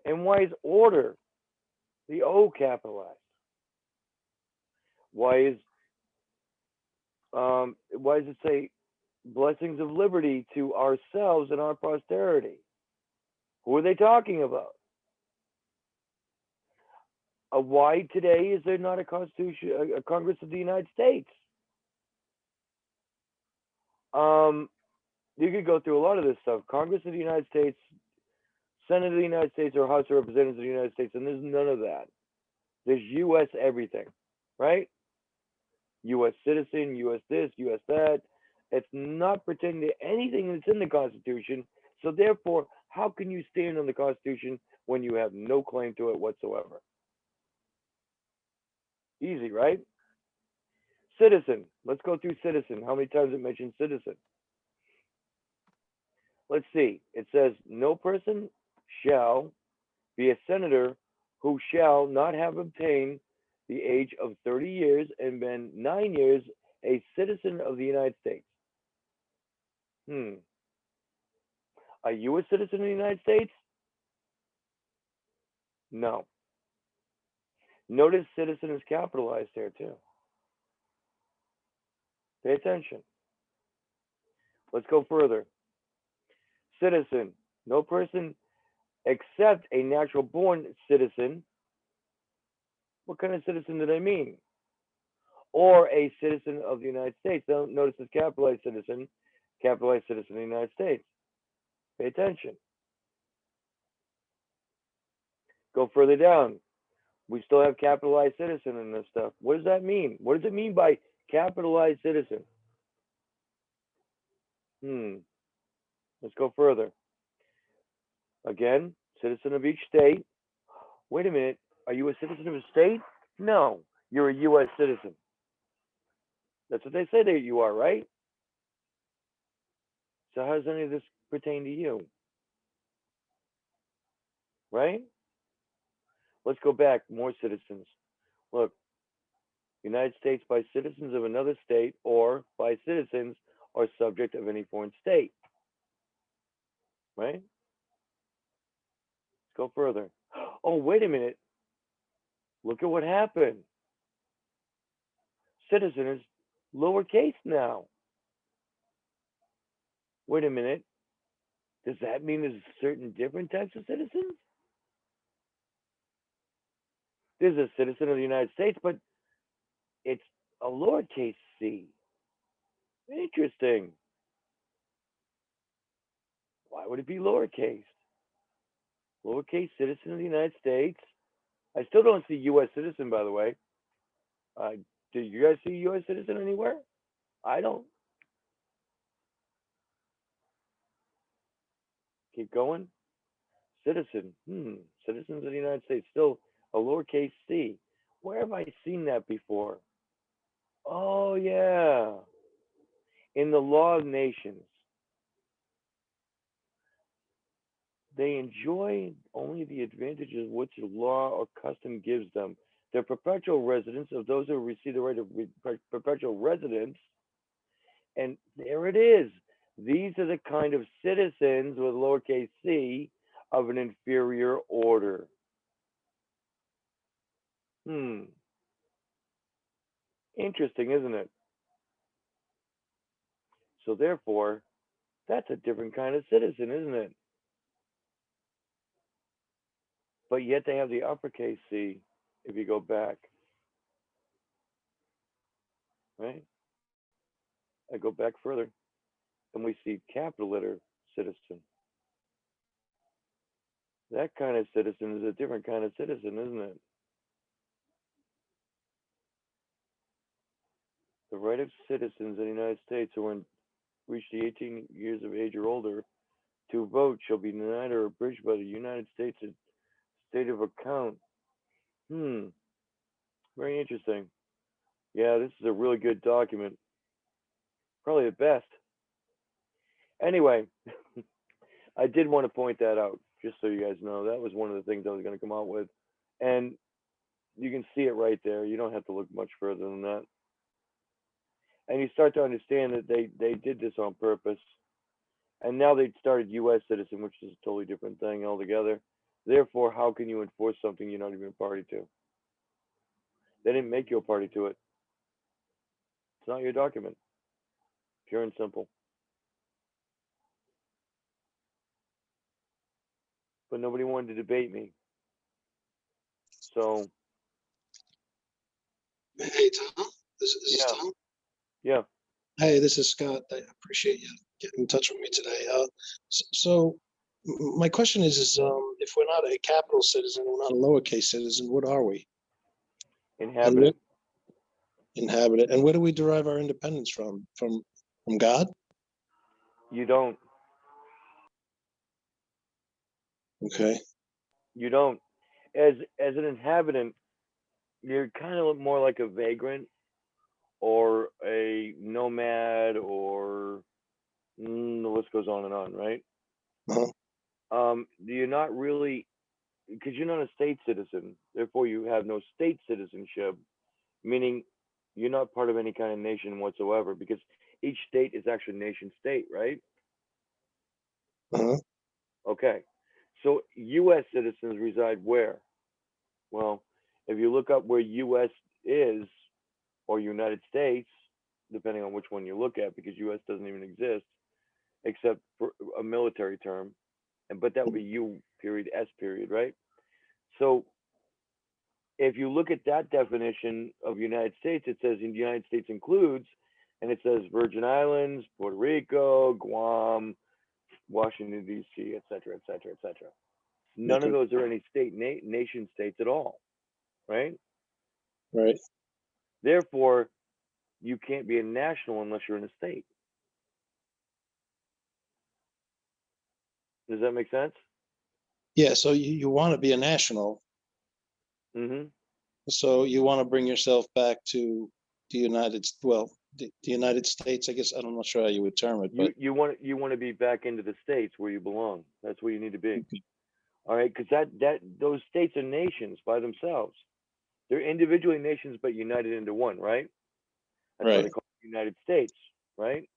And why is order, the O, capitalized? Why is why does it say blessings of liberty to ourselves and our posterity? Who are they talking about? Why today is there not a constitution, a Congress of the United States? Um, you could go through a lot of this stuff. Congress of the United States, Senate of the United States, or House of Representatives of the United States, and there's none of that. There's U.S. everything, right? U.S. citizen, U.S. this, U.S. that. It's not pertaining to anything that's in the Constitution. So therefore, how can you stand on the Constitution when you have no claim to it whatsoever? Easy, right? Citizen. Let's go through citizen. How many times it mentions citizen? Let's see. It says no person shall be a senator who shall not have obtained the age of 30 years and been 9 years a citizen of the United States. Hmm. Are you a citizen of the United States? No. Notice citizen is capitalized there too. Pay attention. Let's go further. Citizen. No person except a natural born citizen. What kind of citizen do they mean? Or a citizen of the United States. Don't notice it's capitalized citizen of the United States. Pay attention. Go further down. We still have capitalized citizen in this stuff. What does that mean? What does it mean by capitalized citizen? Hmm. Let's go further. Again, citizen of each state. Wait a minute. Are you a citizen of a state? No. You're a U.S. citizen. That's what they say that you are, right? So how does any of this pertain to you? Right? Let's go back. More citizens. Look, United States by citizens of another state or by citizens or subject of any foreign state. Right? Let's go further. Oh, wait a minute. Look at what happened. Citizen is lowercase now. Wait a minute. Does that mean there's certain different types of citizens? There's a citizen of the United States, but it's a lowercase c. Interesting. Why would it be lowercase? Lowercase citizen of the United States. I still don't see U.S. citizen, by the way. Uh, do you guys see U.S. citizen anywhere? I don't. Keep going. Citizen. Citizens of the United States. Still a lowercase c. Where have I seen that before? Oh, yeah. In the law of nations. They enjoy only the advantages which law or custom gives them. They're perpetual residents of those who receive the right of perpetual residence. And there it is. These are the kind of citizens with lowercase c of an inferior order. Hmm. Interesting, isn't it? So therefore, that's a different kind of citizen, isn't it? But yet they have the uppercase C if you go back, right? I go back further and we see capital letter citizen. That kind of citizen is a different kind of citizen, isn't it? The right of citizens in the United States who reach the 18 years of age or older to vote shall be denied or abridged by the United States state of account. Hmm, very interesting. Yeah, this is a really good document. Probably the best. Anyway, I did want to point that out, just so you guys know. That was one of the things I was going to come out with. And you can see it right there. You don't have to look much further than that. And you start to understand that they did this on purpose. And now they started U.S. citizen, which is a totally different thing altogether. Therefore, how can you enforce something you're not even a party to? They didn't make you a party to it. It's not your document. Pure and simple. But nobody wanted to debate me. So, Hey, Tom. This is yeah, Tom. yeah. Hey, this is Scott. I appreciate you getting in touch with me today. My question is if we're not a capital citizen, we're not a lowercase citizen, what are we? And what Inhabitant. inhabited? And where do we derive our independence from? From God? You don't. Okay. You don't. As an inhabitant, you're kind of more like a vagrant or a nomad, or the list goes on and on, right? Uh-huh. You're not really, because you're not a state citizen. Therefore, you have no state citizenship, meaning you're not part of any kind of nation whatsoever. Because each state is actually nation state, right? Uh-huh. Okay. So U.S. citizens reside where? Well, if you look up where U.S. is, or United States, depending on which one you look at, because U.S. doesn't even exist except for a military term, and but that would be U period S period, right? So if you look at that definition of United States, it says in the United States includes, and it says Virgin Islands, Puerto Rico, Guam, Washington D.C., et cetera, et cetera, et cetera. None of Okay. those are any nation states at all, right? Right. Therefore, you can't be a national unless you're in a state. Does that make sense? Yeah, so you want to be a national. Mm-hmm. So you want to bring yourself back to the United States, I guess. I'm not sure how you would term it, but You want to be back into the states where you belong. That's where you need to be. All right, because that those states are nations by themselves. They're individually nations, but united into one, right? That's why right. they call it United States, right?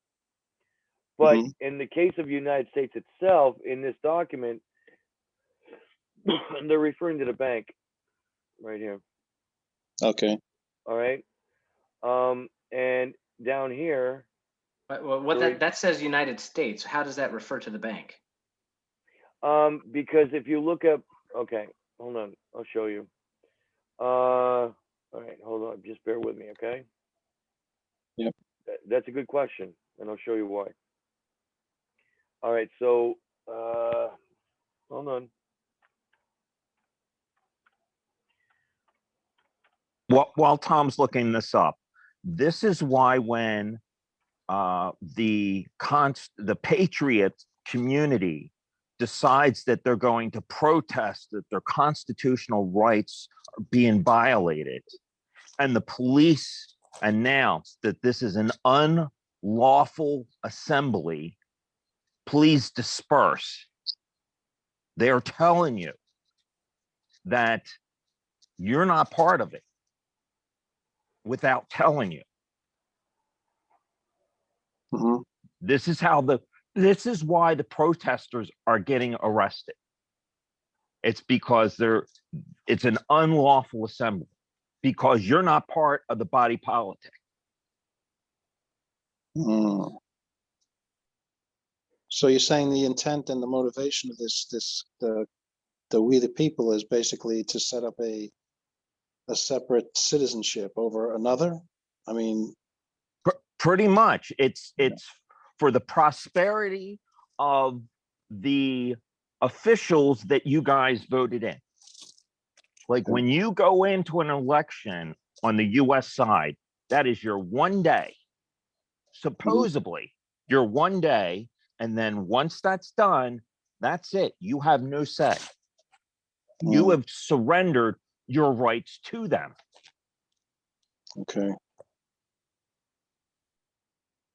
But Hmm. in the case of the United States itself, in this document, they're referring to the bank right here. Okay. All right, and down here, What that says United States, how does that refer to the bank? because if you look up, okay, hold on, I'll show you. All right, hold on, just bear with me, okay? Yep. That's a good question, and I'll show you why. All right, so hold on. While Tom's looking this up, this is why when the Patriot community decides that they're going to protest that their constitutional rights are being violated, and the police announce that this is an unlawful assembly, please disperse. They're telling you that you're not part of it without telling you. Hmm. This is why the protesters are getting arrested. It's because it's an unlawful assembly, because you're not part of the body politic. Mm. So you're saying the intent and the motivation of the we the people is basically to set up a separate citizenship over another? I mean, Pretty much, it's for the prosperity of the officials that you guys voted in. Like okay. when you go into an election on the US side, that is your one day, supposedly your one day. And then once that's done, that's it. You have no say. You have surrendered your rights to them. Okay.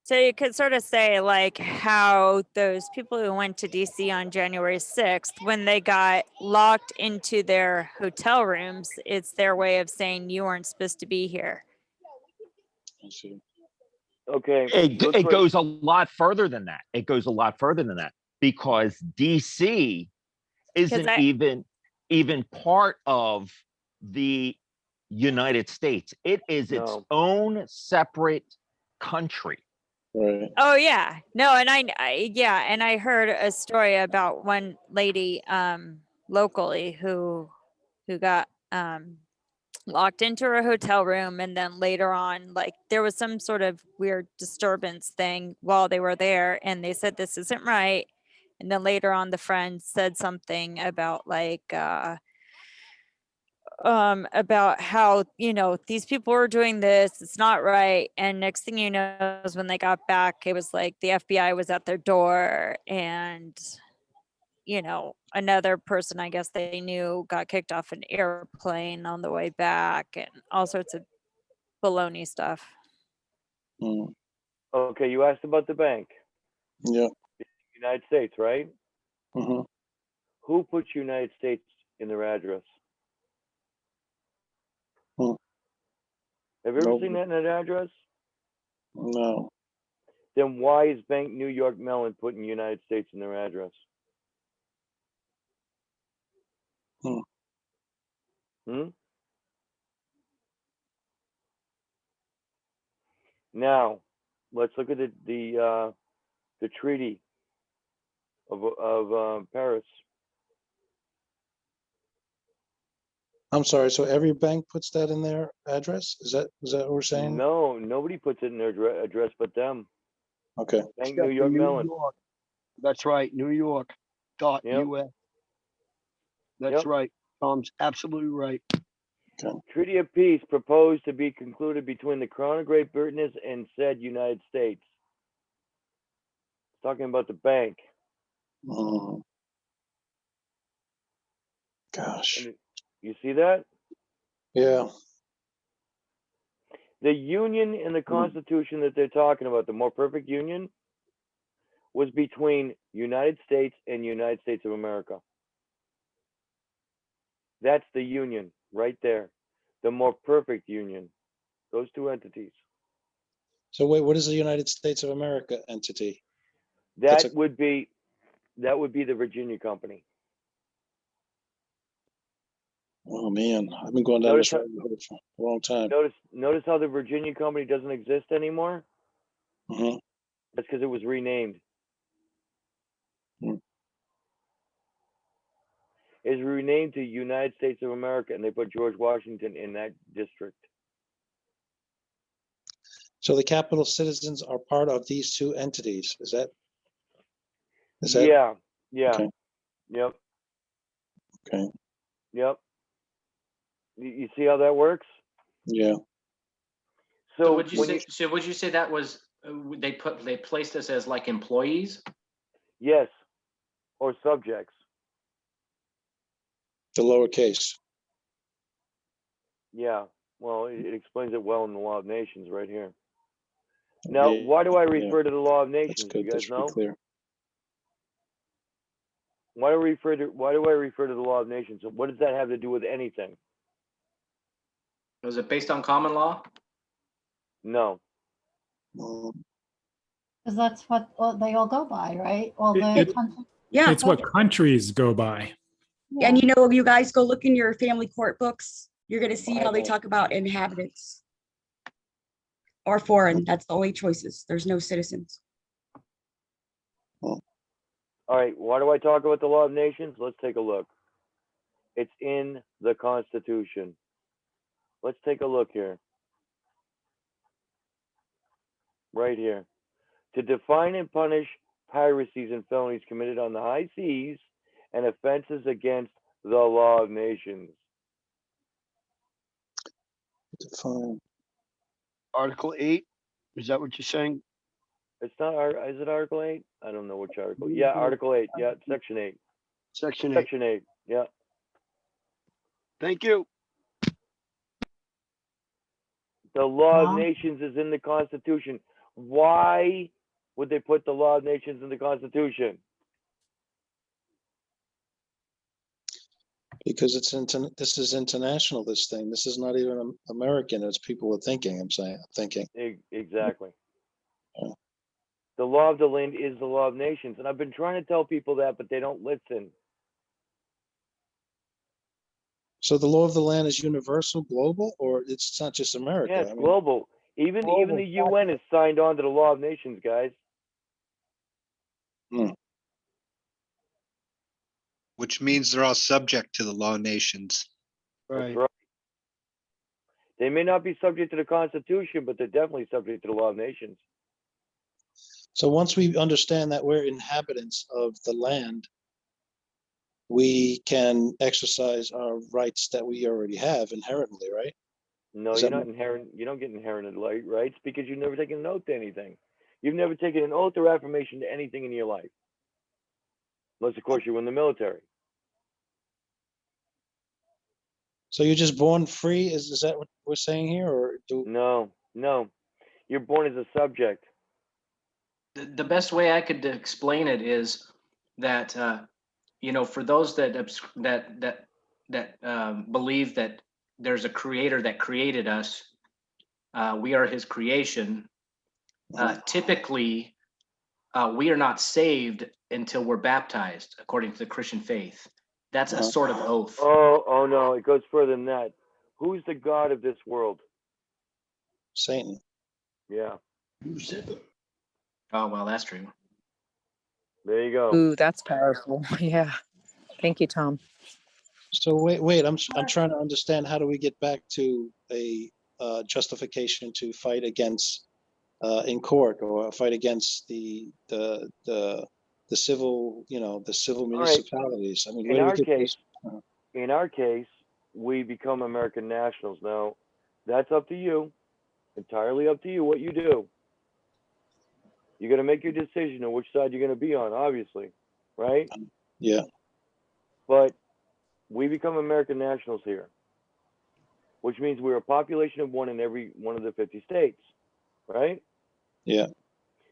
So you could sort of say like how those people who went to DC on January 6th, when they got locked into their hotel rooms, it's their way of saying you weren't supposed to be here. I see. Okay, It goes a lot further than that. It goes a lot further than that, because DC isn't even even part of the United States. It is its No. own separate country. Right. Oh yeah, no, and yeah, and I heard a story about one lady locally who got locked into her hotel room, and then later on, like, there was some sort of weird disturbance thing while they were there, and they said this isn't right, and then later on the friend said something about like about how, you know, these people were doing this, it's not right. And next thing you know is when they got back, it was like the FBI was at their door, and, you know, another person I guess they knew got kicked off an airplane on the way back, and all sorts of baloney stuff. Mm. Okay, you asked about the bank, Yeah. United States, right? Hmm. Who puts United States in their address? Hmm. Have you ever Nope. seen that in an address? No. Then why is Bank New York Mellon putting United States in their address? Hmm. Hmm? Now, let's look at the treaty of Paris. I'm sorry. So every bank puts that in their address? Is that what we're saying? No, nobody puts it in their address but them. Okay. Bank Except New for York Mellon. York. That's right, New York dot Yep. US. That's Yep. right. Tom's absolutely right. Treaty of Peace proposed to be concluded between the Crown of Great Britain and said United States. Talking about the bank. Mm. Gosh. And you see that? Yeah. The union in the Constitution that they're talking about, the more perfect union, was between United States and United States of America. That's the union right there. The more perfect union. Those two entities. So wait, what is the United States of America entity? That That's would be the Virginia Company. Oh man, I've been going down Notice this road for a long time. Notice how the Virginia Company doesn't exist anymore? Hmm. That's because it was renamed. Hmm. It's renamed to United States of America, and they put George Washington in that district. So the capital citizens are part of these two entities. Is that? Yeah. Okay. Yep. Okay. Yep. You see how that works? Yeah. So So would you when say? So would you say that was they placed us as like employees? yes, or subjects. The lowercase. Yeah. Well, it explains it well in the Law of Nations right here. Now, Yeah, why do I yeah, refer to the Law of that's Nations? good. You guys That's pretty know? clear. Why do I refer to the Law of Nations? What does that have to do with anything? Was it based on common law? No. Mm. Because that's what they all go by, right? All It- the countries. Yeah, it's what countries go by. Yeah. And you guys go look in your family court books. You're going to see how they talk about inhabitants or foreign. That's the only choices. There's no citizens. All right. Why do I talk about the Law of Nations? Let's take a look. It's in the Constitution. Let's take a look here. Right here. To define and punish piracies and felonies committed on the high seas and offenses against the law of nations. Define. Article 8. Is that what you're saying? It's not, is it Article 8? I don't know which article. Yeah, Article 8. Yeah, Section 8. Section 8. Section 8. Yeah. Thank you. The law of Uh-huh. nations is in the Constitution. Why would they put the law of nations in the Constitution? Because this is international, this thing. This is not even American as people are thinking, I'm thinking. Exactly. Yeah. The law of the land is the law of nations. And I've been trying to tell people that, but they don't listen. So the law of the land is universal, global, or it's not just America? Yeah, it's I mean, global. Even global, the UN is signed on to the Law of Nations, guys. Which means they're all subject to the law of nations. That's Right. right. They may not be subject to the Constitution, but they're definitely subject to the Law of Nations. so once we understand that we're inhabitants of the land, we can exercise our rights that we already have inherently, right? No, Is you're that not inherent. You don't get inherited rights because you've never taken an oath to anything. You've never taken an oath or affirmation to anything in your life, unless, of course, you were in the military. So you're just born free? Is that what we're saying here, or do? No, no, you're born as a subject. The best way I could explain it is that, for those that believe that there's a creator that created us, we are his creation. Typically, we are not saved until we're baptized, according to the Christian faith. That's a sort of oath. Oh no, it goes further than that. Who's the God of this world? Satan. Yeah, Oh, well, that's true. there you go. Ooh, that's powerful. Yeah. Thank you, Tom. So wait, I'm trying to understand, how do we get back to a justification to fight against in court, or fight against the civil, the civil All right. municipalities? I mean, where In do we our get case, this? in our case, we become American nationals. Now, that's up to you. Entirely up to you what you do. You got to make your decision on which side you're going to be on, obviously, right? Yeah. But we become American nationals here, which means we're a population of one in every one of the 50 states, right? Yeah.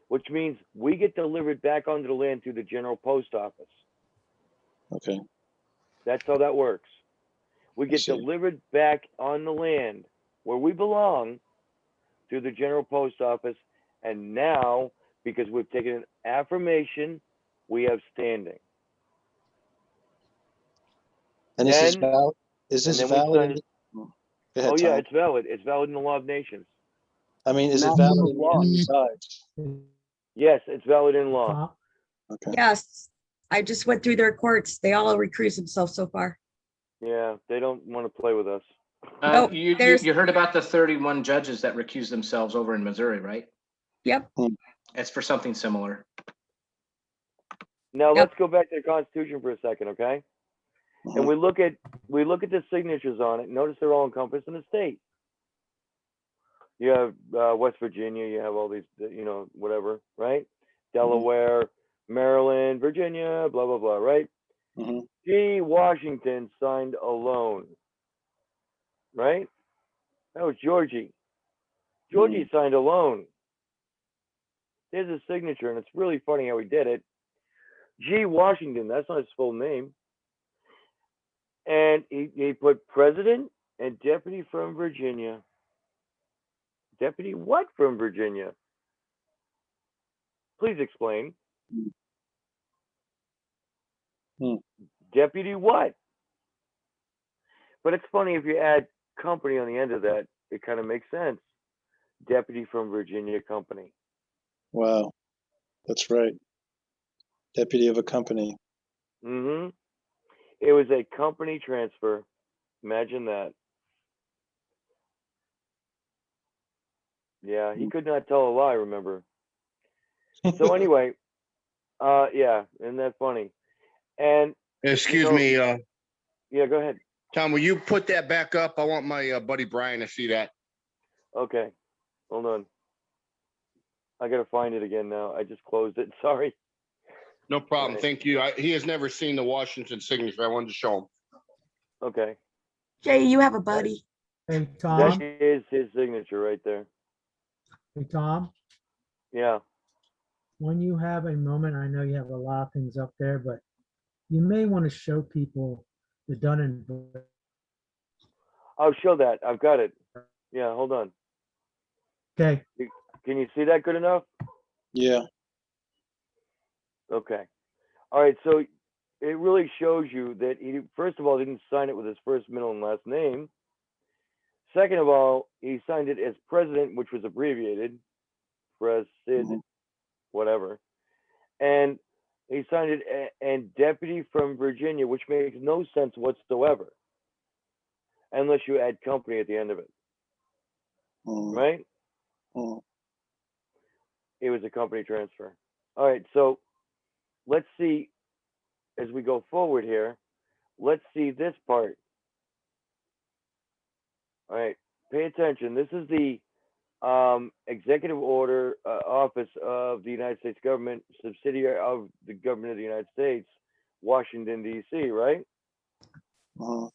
Which means we get delivered back onto the land through the general post office. Okay. That's how that works. We get see. delivered back on the land where we belong through the general post office. And now, because we've taken an affirmation, we have standing. And is this Then- valid? Is and this then we valid? sign In it. the, go ahead, Oh yeah, Tom. it's valid. It's valid in the Law of Nations. I mean, is it National valid in the law. enemy side? Yes, it's valid in law. Okay. Yes, I just went through their courts. They all recuse themselves so far. Yeah, they don't want to play with us. Nope, You there's- heard about the 31 judges that recused themselves over in Missouri, right? Yep. It's for something similar. Now Yep. let's go back to the Constitution for a second, okay? And we look at the signatures on it. Notice they're all encompassed in the state. You have West Virginia. You have all these, whatever, right? Delaware, Maryland, Virginia, blah blah blah, right? Mhm. G. Washington signed alone, right? That was Georgie. Georgie signed alone. There's his signature, and it's really funny how he did it. G. Washington, that's not his full name. And he put president and deputy from Virginia. Deputy what from Virginia? Please explain. Deputy what? But it's funny, if you add company on the end of that, it kind of makes sense. Deputy from Virginia Company. Wow, that's right. Deputy of a company. Mm-hmm. It was a company transfer. Imagine that. Yeah, he could not tell a lie, remember? So anyway, yeah, isn't that funny? And Excuse know- me, yeah, go ahead. Tom, will you put that back up? I want my buddy Brian to see that. Okay, hold on. I gotta find it again now. I just closed it. Sorry. No problem. Right. Thank you. He has never seen the Washington signature. I wanted to show him. Okay, Jay, you have a buddy. Hey, that Tom. is his signature right there. Hey, Tom. Yeah. When you have a moment, I know you have a lot of things up there, but you may want to show people the Dun and Bradstreet. I'll show that. I've got it. Yeah, hold on. Okay. Can you see that good enough? Yeah. Okay. All right. So it really shows you that he, first of all, didn't sign it with his first, middle, and last name. Second of all, he signed it as president, which was abbreviated, Presid, whatever. And he signed it and deputy from Virginia, which makes no sense whatsoever, unless you add company at the end of it, right? It was a company transfer. All right, so let's see as we go forward here. Let's see this part. All right, pay attention. This is the executive order office of the United States government, subsidiary of the government of the United States, Washington, D.C., right? Barack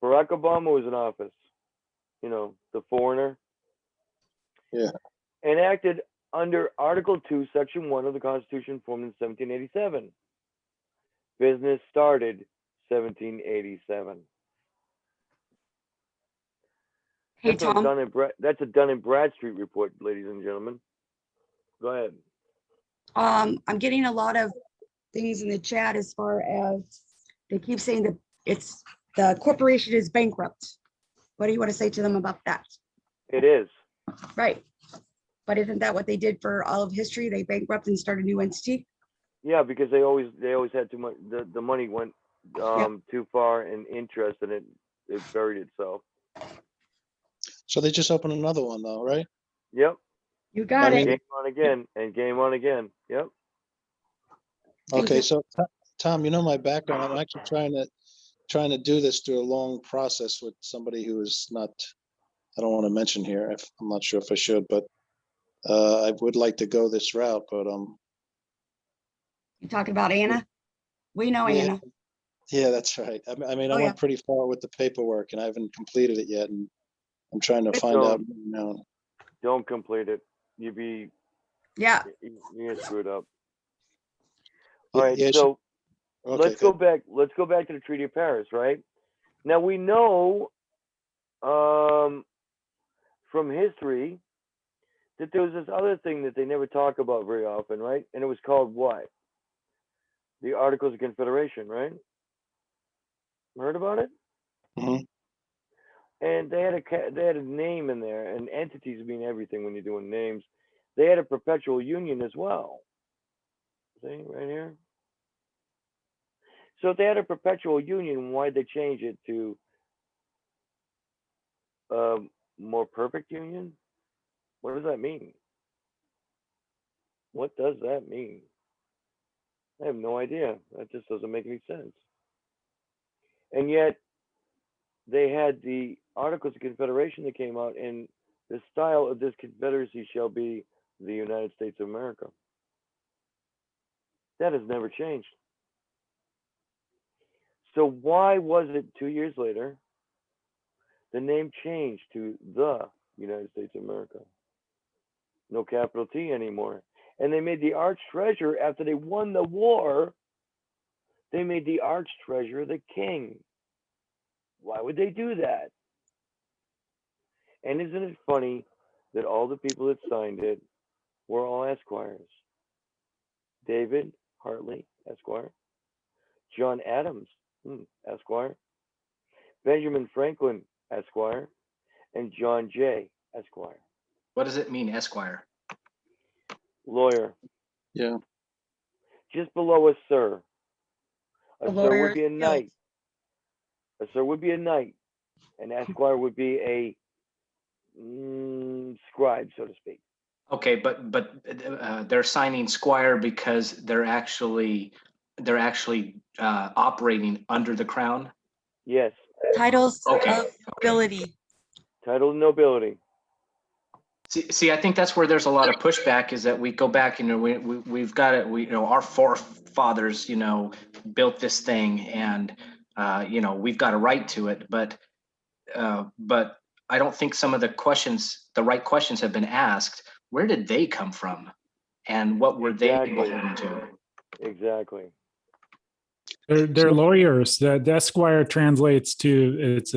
Obama was in office, you know, the foreigner. Yeah. Enacted under Article 2, Section 1 of the Constitution formed in 1787. Business started 1787. Hey, That's a Tom. that's a Dun and Bradstreet report, ladies and gentlemen. Go ahead. I'm getting a lot of things in the chat as far as they keep saying that it's the corporation is bankrupt. What do you want to say to them about that? It is. Right. But isn't that what they did for all of history? They bankrupt and start a new entity? Yeah, because they always had too much. The money went too far in interest, and it buried itself. So they just opened another one though, right? Yep. You got it. Game on again and game on again. Yep. Okay, so Tom, you know my background. I'm actually trying to do this through a long process with somebody who is not. I don't want to mention here. I'm not sure if I should, but I would like to go this route. But You talking about Anna? We know yeah, Anna. yeah, that's right. I mean, I went pretty far with the paperwork, and I haven't completed it yet, and I'm trying to find out. Don't complete it. You're screwed up. All right, so let's go back. Let's go back to the Treaty of Paris, right? Now we know from history that there was this other thing that they never talk about very often, right? And it was called what? The Articles of Confederation, right? Heard about it? And they had a name in there, and entities mean everything when you're doing names. They had a perpetual union as well. See right here. So if they had a perpetual union, why'd they change it to more perfect union? What does that mean? What does that mean? I have no idea. That just doesn't make any sense. And yet, they had the Articles of Confederation that came out, and the style of this confederacy shall be the United States of America. That has never changed. So why was it 2 years later, the name changed to the United States of America? No capital T anymore. And they made the arch treasurer, after they won the war, they made the arch treasurer the king. Why would they do that? And isn't it funny that all the people that signed it were all Esquires? David Hartley, Esquire. John Adams, Esquire. Benjamin Franklin, Esquire. And John Jay, Esquire. What does it mean, Esquire? Lawyer. Yeah. Just below a sir. A sir lawyer would be a knight. A sir would be a knight. An esquire would be a scribe, so to speak. Okay, but they're signing squire because they're actually operating under the crown. Yes. Titles of nobility. Title of nobility. See, I think that's where there's a lot of pushback, is that we go back, you know, we've got it, our forefathers, you know, built this thing, and you know, we've got a right to it, but I don't think some of the right questions have been asked. Where did they come from, and what were they beholden to? Exactly. They're lawyers. The Esquire translates to it's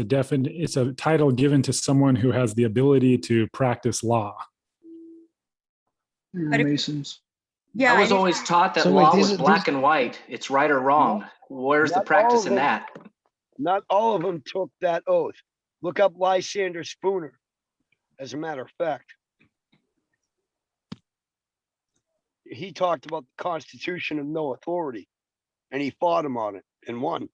a title given to someone who has the ability to practice law. But Masons. Yeah, I was and always taught that So wait, law these was are black and white. It's right or wrong. Where's the Not all practice of in them. that? Not all of them took that oath. Look up Lysander Spooner, as a matter of fact. He talked about the Constitution of no authority, and he fought him on it and won.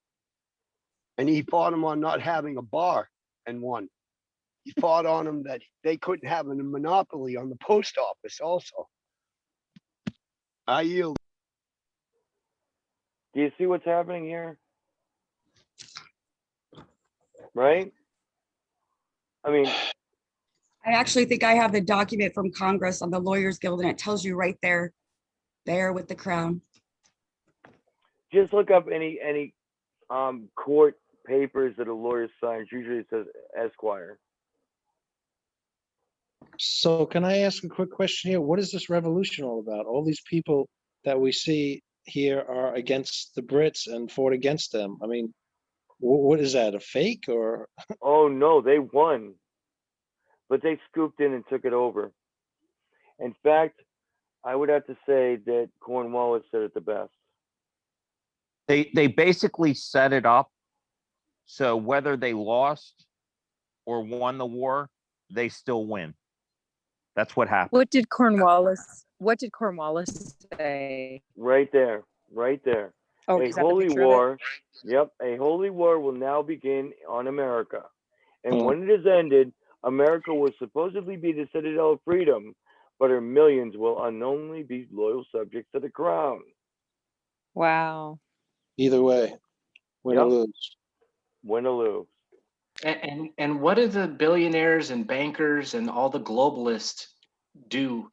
And he fought him on not having a bar and won. He fought on him that they couldn't have a monopoly on the post office also. I yield. Do you see what's happening here? Right? I mean, I actually think I have the document from Congress on the Lawyers Guild, and it tells you right there with the crown. just look up any court papers that a lawyer signs. Usually it says Esquire. So can I ask a quick question here? What is this revolution all about? All these people that we see here are against the Brits and fought against them. I mean, what is that, a fake or? Oh no, they won, but they scooped in and took it over. In fact, I would have to say that Cornwallis said it the best. They basically set it up so whether they lost or won the war, they still win. That's what happened. What did Cornwallis say? Right there, right there. Oh, A is that the holy picture of it? war. Yep, a holy war will now begin on America. And Oh. when it is ended, America will supposedly be the citadel of freedom, but her millions will unknowingly be loyal subjects to the crown. Wow. Either way, win or Yep. lose. Win or lose. And what do the billionaires and bankers and all the globalists do?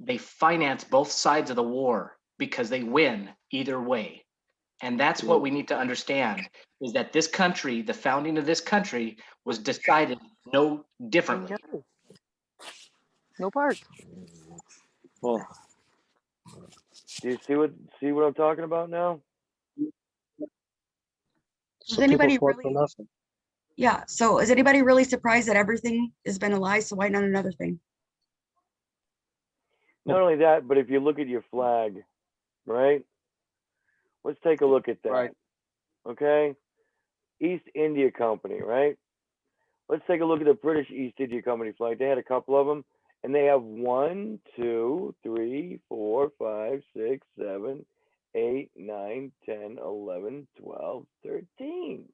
They finance both sides of the war because they win either way. And that's what we need to understand, is that this country, the founding of this country, was decided no differently. No part. Well, Do you see what I'm talking about now? Does so anybody people fought for really? nothing. Yeah. So is anybody really surprised that everything has been a lie? So why not another thing? Not only that, but if you look at your flag, right? Let's take a look at that. Right. Okay? East India Company, right? Let's take a look at the British East India Company flag. They had a couple of them, and they have 1, 2, 3, 4, 5, 6, 7, 8, 9, 10, 11, 12, 13.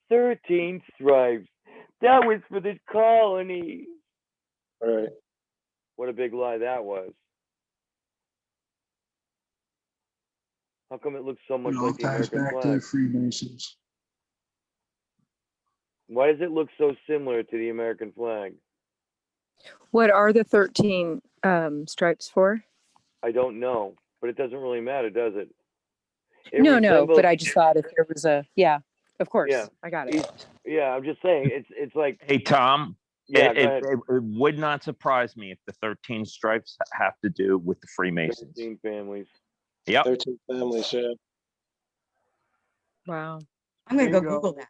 13 stripes. That was for the colony. Right. What a big lie that was. How come it looks so much like the American flag? Freemasons. Why does it look so similar to the American flag? What are the 13 stripes for? I don't know, but it doesn't really matter, does it? No, resembles- but I just thought if there was a, yeah, of course, Yeah. I got it. Yeah, I'm just saying, it's like, Hey, Tom, yeah, it, go it, ahead. it would not surprise me if the 13 stripes have to do with the Freemasons. 13 families. Yep. 13 families, yeah. Wow. I'm gonna go Bingo. Google that.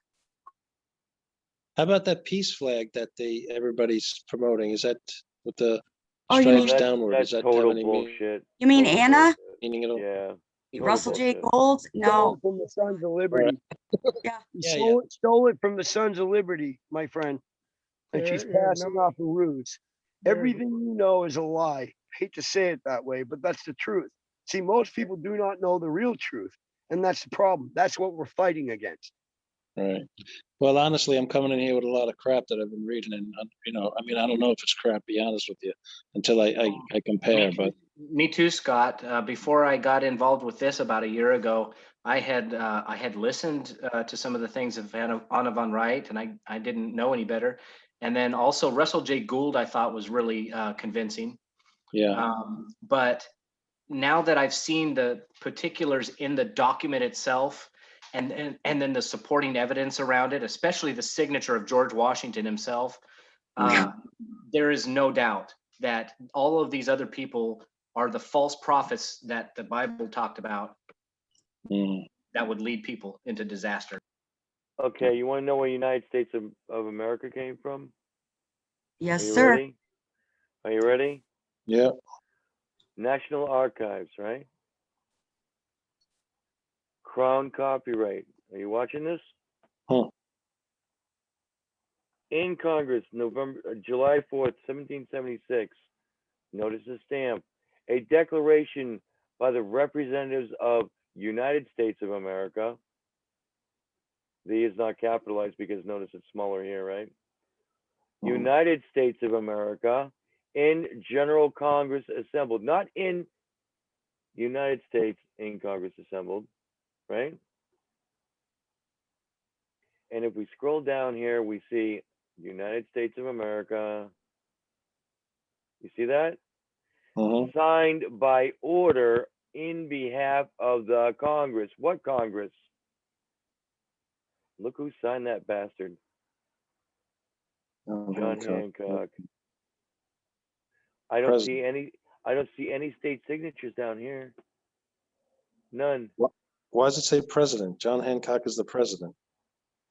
How about that peace flag that everybody's promoting? Is that with the Oh, you stripes mean- downward? That's Does that total have any bullshit. You mean Total Anna? bullshit. meaning at all? Yeah. total Russell J. bullshit. Gold? Stole No. it from the Sons of Liberty. Yeah. Yeah, Stole it from the Sons of Liberty, my friend. And she's passing off a ruse. Everything you know is a lie. I hate to say it that way, but that's the truth. See, most people do not know the real truth. And that's the problem. That's what we're fighting against. Right. Well, honestly, I'm coming in here with a lot of crap that I've been reading, and I mean, I don't know if it's crap. Be honest with you, until I compare. But Me too, Scott. Before I got involved with this about a year ago, I had listened to some of the things of Anna von Wright, and I didn't know any better. And then also Russell J. Gould, I thought was really convincing. yeah, But now that I've seen the particulars in the document itself, and then the supporting evidence around it, especially the signature of George Washington himself, there is no doubt that all of these other people are the false prophets that the Bible talked about that would lead people into disaster. Okay, you want to know where United States of America came from? Yes, Are you sir. ready? Are you ready? yeah. National Archives, right? Crown copyright. Are you watching this? Huh. In Congress, July 4th, 1776. Notice the stamp. A declaration by the representatives of United States of America. The is not capitalized because notice it's smaller here, right? United States of America in General Congress assembled, not in United States in Congress assembled, right? And if we scroll down here, we see United States of America. You see that? Signed by order in behalf of the Congress. What Congress? Look who signed that bastard. John Hancock. I don't see any state signatures down here. None. Why does it say president? John Hancock is the president.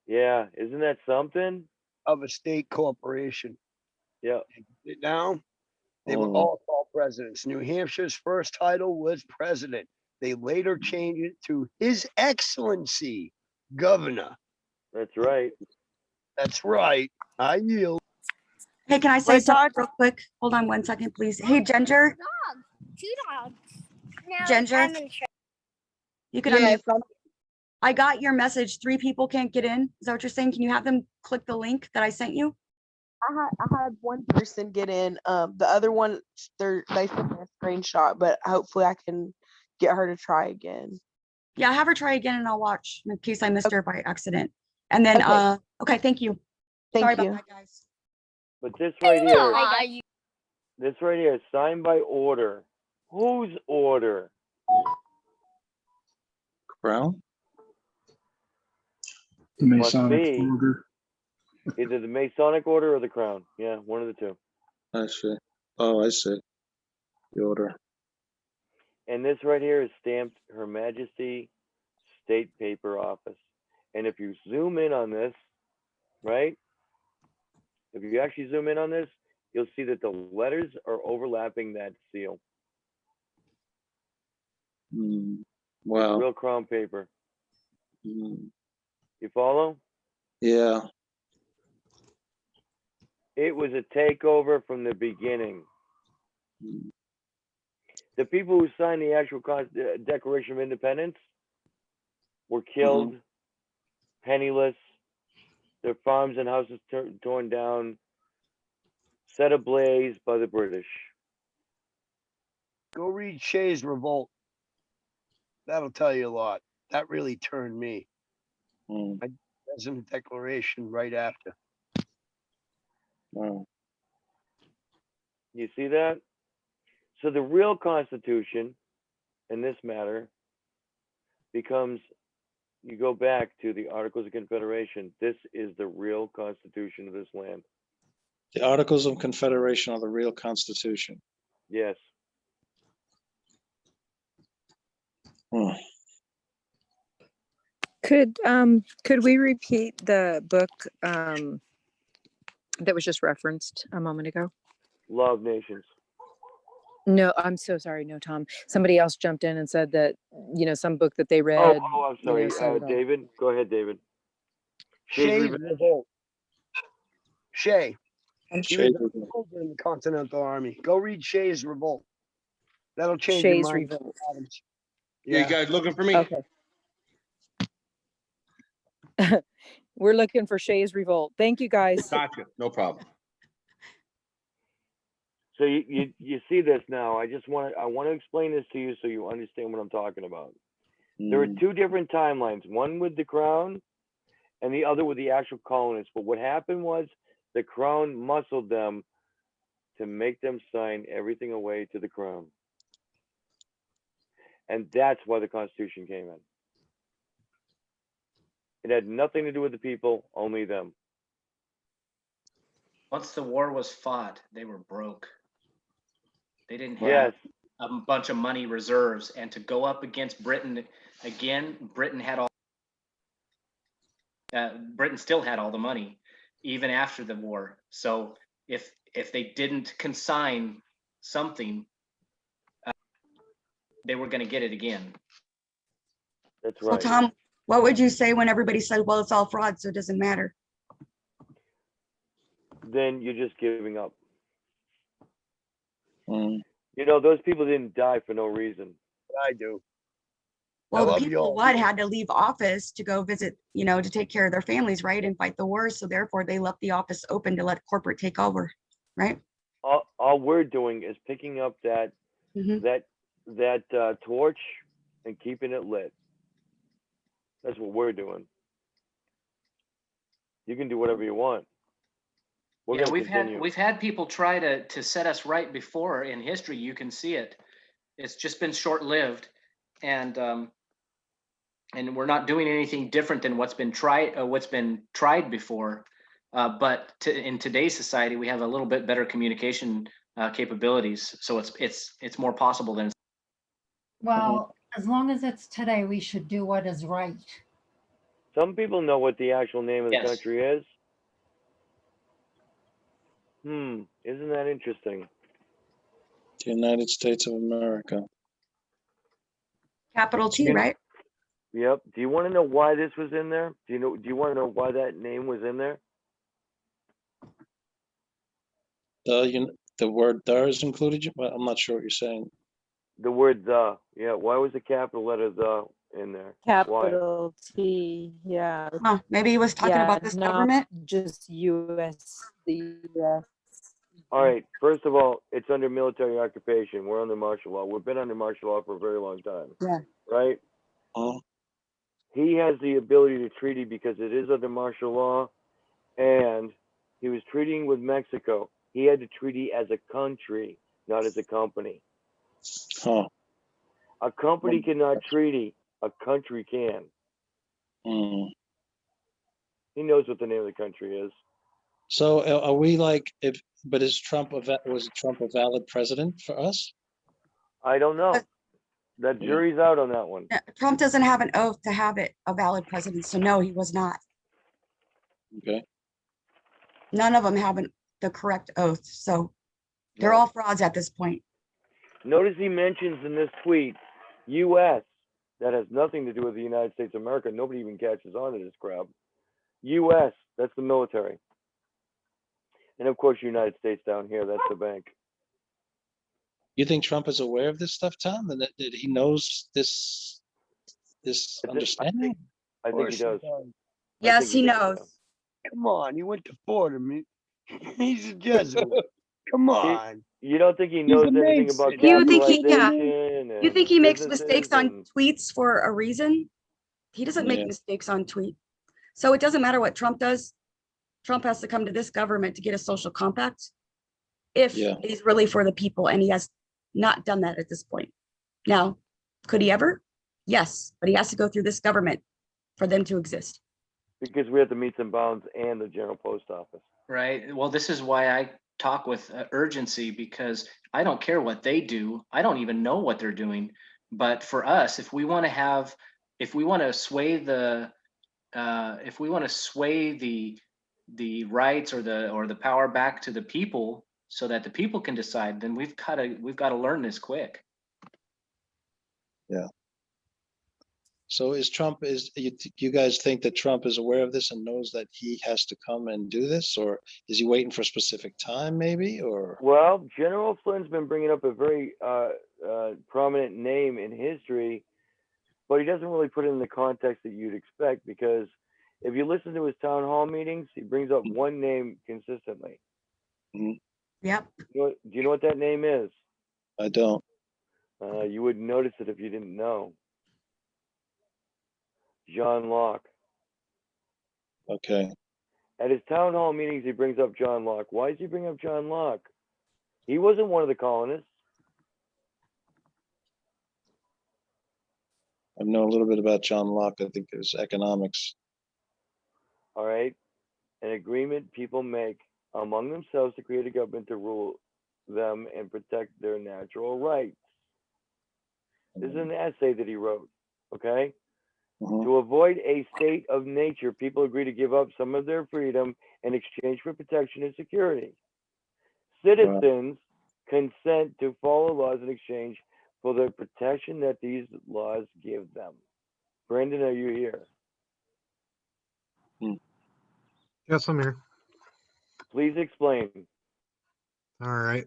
Yeah, isn't that something? Of a state corporation. Yeah. Now, they were all called presidents. New Hampshire's first title was president. They later changed it to His Excellency, Governor. That's right. That's right. I yield. Hey, can I say something real quick? Hold on 1 second, please. Hey, Ginger. Two dogs. Now Ginger. I'm in trouble. You can unmute. I got your message. 3 people can't get in. Is that what you're saying? Can you have them click the link that I sent you? I had one person get in. The other one, they sent me a screenshot, but hopefully I can get her to try again. Yeah, have her try again and I'll watch in case I missed her by accident. And then, okay, thank you. Sorry about that, guys. But this right here is signed by order. Whose order? Crown? The Masonic order. Either the Masonic order or the Crown. Yeah, one of the two. I see. Oh, I see. The order. And this right here is stamped Her Majesty State Paper Office. And if you zoom in on this, right? If you actually zoom in on this, you'll see that the letters are overlapping that seal. Wow. It's real Crown paper. Mm. You follow? Yeah. It was a takeover from the beginning. The people who signed the actual Declaration of Independence were killed, penniless, their farms and houses torn down, set ablaze by the British. Go read Shay's Revolt. That'll tell you a lot. That really turned me. I was in the Declaration right after. Wow. You see that? So the real Constitution in this matter becomes, you go back to the Articles of Confederation. This is the real Constitution of this land. The Articles of Confederation are the real Constitution. Yes. Could we repeat the book that was just referenced a moment ago? Law of Nations. No, I'm so sorry. No, Tom. Somebody else jumped in and said that, some book that they read. Oh, I'm sorry. David, go ahead, David. Shay's Revolt. Shay. Shay's Revolt in the Continental Army. Go read Shay's Revolt. That'll change Shay's your mind. Revolt. Yeah. You guys looking for me? Okay. We're looking for Shay's Revolt. Thank you, guys. Gotcha. No problem. So you see this now. I want to explain this to you so you understand what I'm talking about. There are 2 different timelines, one with the Crown and the other with the actual colonists. But what happened was the Crown muscled them to make them sign everything away to the Crown. And that's why the Constitution came in. It had nothing to do with the people, only them. Once the war was fought, they were broke. They didn't have a bunch of money reserves, and to go up against Britain again, Britain still had all the money, even after the war. So if they didn't consign something, they were going to get it again. That's So right. Tom, what would you say when everybody said, well, it's all fraud, so it doesn't matter? Then you're just giving up. Mm. You know, those people didn't die for no reason. I do. Well, the love you people all. what had to leave office to go visit, you know, to take care of their families, right, and fight the wars. So therefore, they left the office open to let corporate take over, right? All we're doing is picking up that Mhm. that torch and keeping it lit. That's what we're doing. You can do whatever you want. We're Yeah, going to continue. we've had people try to set us right before in history. You can see it. It's just been short-lived, and we're not doing anything different than what's been tried before. But in today's society, we have a little bit better communication capabilities, so it's more possible than. Well, as long as it's today, we should do what is right. Some people know what the actual name of the Yes. country is. Isn't that interesting? The United States of America. Capital T, You know- right? Yep. Do you want to know why this was in there? Do you want to know why that name was in there? The word "the" is included. Well, I'm not sure what you're saying. The word "the." Yeah. Why was the capital letter "the" in there? Why? Capital T, yeah. Huh, maybe he was talking Yeah, about this not government. just US, the US. All right. First of all, it's under military occupation. We're under martial law. We've been under martial law for a very long time. Yeah. Right? Oh, He has the ability to treaty because it is under martial law, and he was treating with Mexico. He had to treaty as a country, not as a company. huh. A company cannot treaty. A country can. Mm. He knows what the name of the country is. So are we like if? But is Trump was Trump a valid president for us? I don't know. That jury's out on that one. Trump doesn't have an oath to have it a valid president. So no, he was not. Okay. None of them have the correct oath. So they're all frauds at this point. Notice he mentions in this tweet, U.S. That has nothing to do with the United States of America. Nobody even catches on to this crap. U.S. That's the military. And of course, United States down here, that's the bank. You think Trump is aware of this stuff, Tom, and that he knows this understanding? I think he does. Yes, he knows. Come on, he went to Fordham. He's a Jesuit. Come on. You don't think he knows anything about You think he, capitalization? you think he makes businesses mistakes on and- tweets for a reason? He doesn't make Yeah. mistakes on tweet. So it doesn't matter what Trump does. Trump has to come to this government to get a social compact if Yeah. he's really for the people, and he has not done that at this point. Now, could he ever? Yes, but he has to go through this government for them to exist. Because we have the meets and bounds and the general post office. Right. Well, this is why I talk with urgency, because I don't care what they do. I don't even know what they're doing. But for us, if we want to sway the rights or the power back to the people so that the people can decide, then we've got to learn this quick. Yeah. So you guys think that Trump is aware of this and knows that he has to come and do this, or is he waiting for a specific time maybe, or? Well, General Flynn's been bringing up a very prominent name in history, but he doesn't really put it in the context that you'd expect, because if you listen to his town hall meetings, he brings up one name consistently. Mm-hmm. Yep. Do you know what that name is? I don't. You wouldn't notice it if you didn't know. John Locke. Okay. At his town hall meetings, he brings up John Locke. Why does he bring up John Locke? He wasn't one of the colonists. I know a little bit about John Locke. I think it was economics. All right. An agreement people make among themselves to create a government to rule them and protect their natural rights. This is an essay that he wrote. Okay. To avoid a state of nature, people agree to give up some of their freedom in exchange for protection and security. Citizens consent to follow laws in exchange for the protection that these laws give them. Brandon, are you here? Yes, I'm here. Please explain. All right.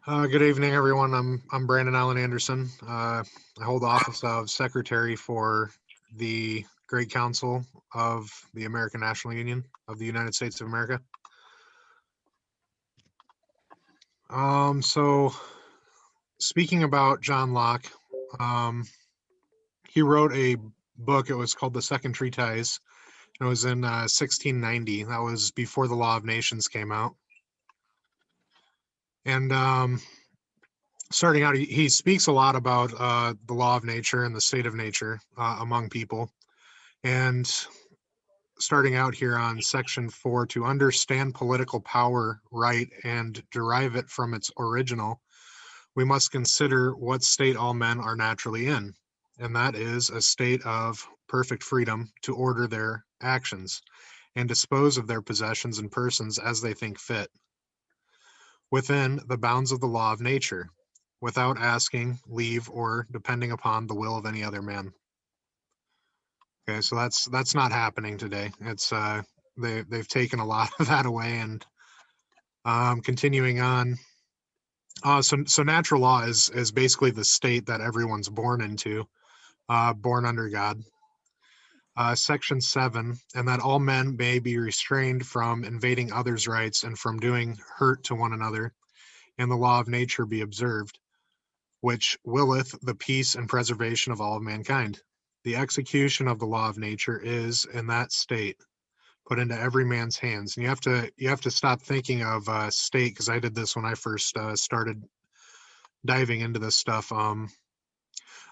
Good evening, everyone. I'm Brandon Allen Anderson. I hold the office of Secretary for the Great Council of the American National Union of the United States of America. So speaking about John Locke, he wrote a book. It was called The Second Treatise. It was in 1690. That was before the Law of Nations came out. And starting out, he speaks a lot about the law of nature and the state of nature among people. And starting out here on section 4, to understand political power, right, and derive it from its original, we must consider what state all men are naturally in, and that is a state of perfect freedom to order their actions and dispose of their possessions and persons as they think fit, within the bounds of the law of nature, without asking leave or depending upon the will of any other man. Okay, so that's not happening today. It's they've taken a lot of that away. And continuing on, so natural law is basically the state that everyone's born into, born under God. Section 7, and that all men may be restrained from invading others' rights and from doing hurt to one another, and the law of nature be observed, which willeth the peace and preservation of all of mankind. The execution of the law of nature is in that state put into every man's hands. And you have to stop thinking of state, because I did this when I first started diving into this stuff.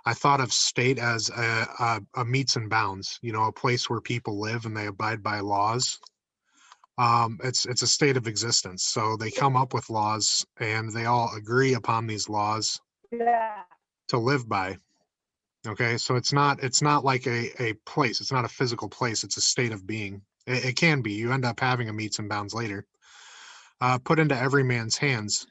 I thought of state as a metes and bounds, a place where people live and they abide by laws. It's a state of existence. So they come up with laws and they all agree upon these laws to live by. Okay, so it's not like a place. It's not a physical place. It's a state of being. It can be. You end up having a metes and bounds later. Put into every man's hands,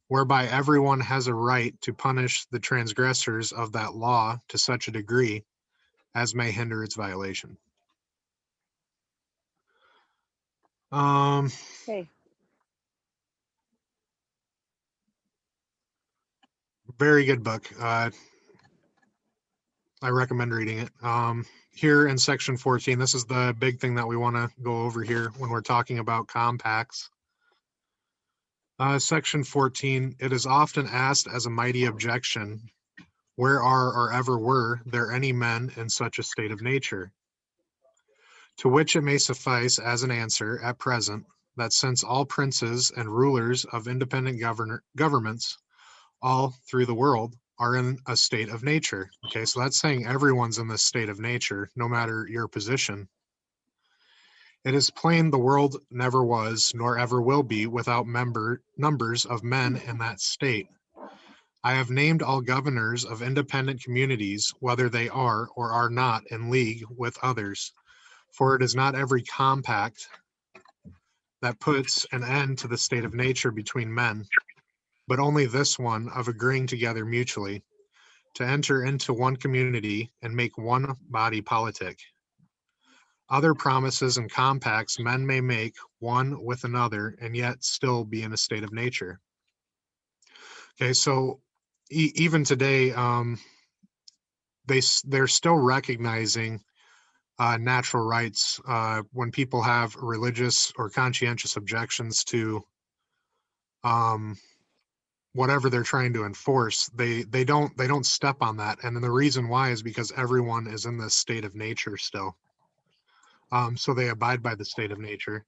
whereby everyone has a right to punish the transgressors of that law to such a degree as may hinder its violation. Hey, Very good book. I recommend reading it. Here in section 14, this is the big thing that we want to go over here when we're talking about compacts. Section 14, it is often asked as a mighty objection, where are or ever were there any men in such a state of nature? To which it may suffice as an answer at present, that since all princes and rulers of independent governments all through the world are in a state of nature. Okay, so that's saying everyone's in this state of nature, no matter your position. It is plain the world never was, nor ever will be, without numbers of men in that state. I have named all governors of independent communities, whether they are or are not in league with others. For it is not every compact that puts an end to the state of nature between men, but only this one of agreeing together mutually to enter into one community and make one body politic. Other promises and compacts men may make one with another and yet still be in a state of nature. Okay, so even today, they're still recognizing natural rights when people have religious or conscientious objections to whatever they're trying to enforce. They don't step on that, and then the reason why is because everyone is in this state of nature still. So they abide by the state of nature.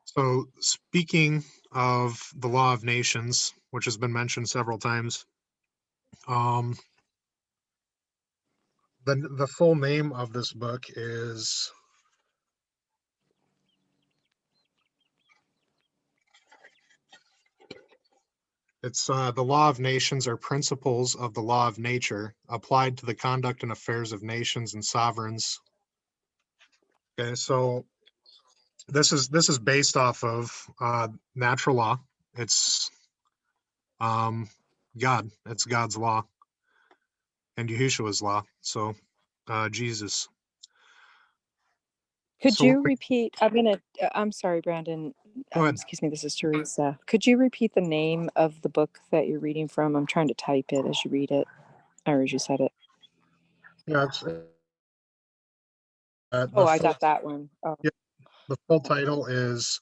So speaking of the law of nations, which has been mentioned several times, the full name of this book is The Law of Nations are Principles of the Law of Nature applied to the conduct and affairs of nations and sovereigns. Okay, so this is based off of natural law. It's God. It's God's law and Yahushua's law. So Jesus. Could So you repeat? I'm sorry, Brandon. go ahead. Excuse me, this is Teresa. Could you repeat the name of the book that you're reading from? I'm trying to type it as you read it, or as you said it. Yeah, it's Oh, I got that one. Oh, yeah, the full title is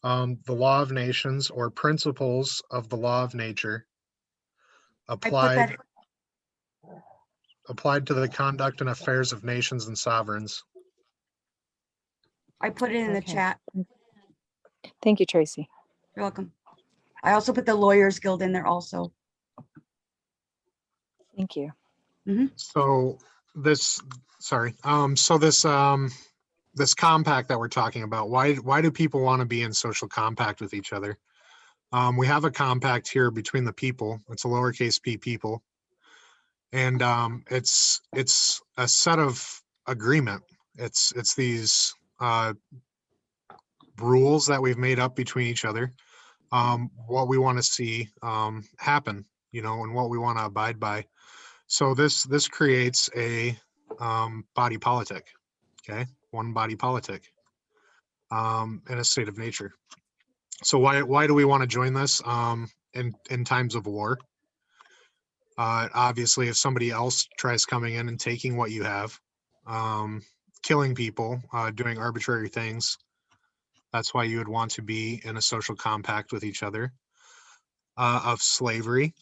The Law of Nations, or Principles of the Law of Nature, I put that, applied to the conduct and affairs of nations and sovereigns. I put it in the okay. chat. Thank you, Tracy. You're welcome. I also put the Lawyers Guild in there also. Thank you. So this, sorry, so this compact that we're talking about, why do people want to be in social compact with each other? We have a compact here between the people. It's a lowercase p people, and it's a set of agreement. It's these rules that we've made up between each other, what we want to see happen, and what we want to abide by. So this creates a body politic, okay, one body politic, in a state of nature. So why do we want to join this in times of war? Obviously, if somebody else tries coming in and taking what you have, killing people, doing arbitrary things, that's why you would want to be in a social compact with each other. Of slavery,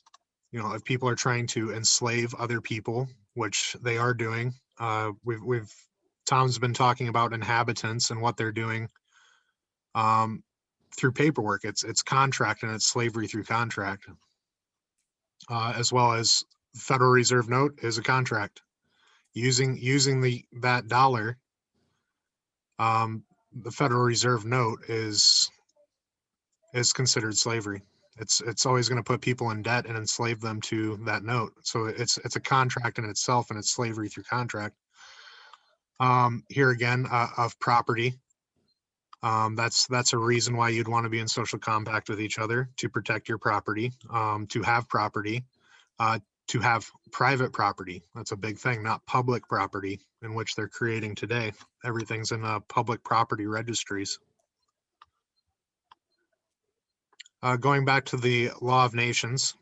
if people are trying to enslave other people, which they are doing, Tom's been talking about inhabitants and what they're doing through paperwork. It's contract, and it's slavery through contract, as well as Federal Reserve note is a contract. Using that dollar, the Federal Reserve note is considered slavery. It's always going to put people in debt and enslave them to that note. So it's a contract in itself, and it's slavery through contract. Here again, of property. That's a reason why you'd want to be in social compact with each other, to protect your property, to have property, to have private property. That's a big thing, not public property, in which they're creating today. Everything's in public property registries. Going back to the Law of Nations,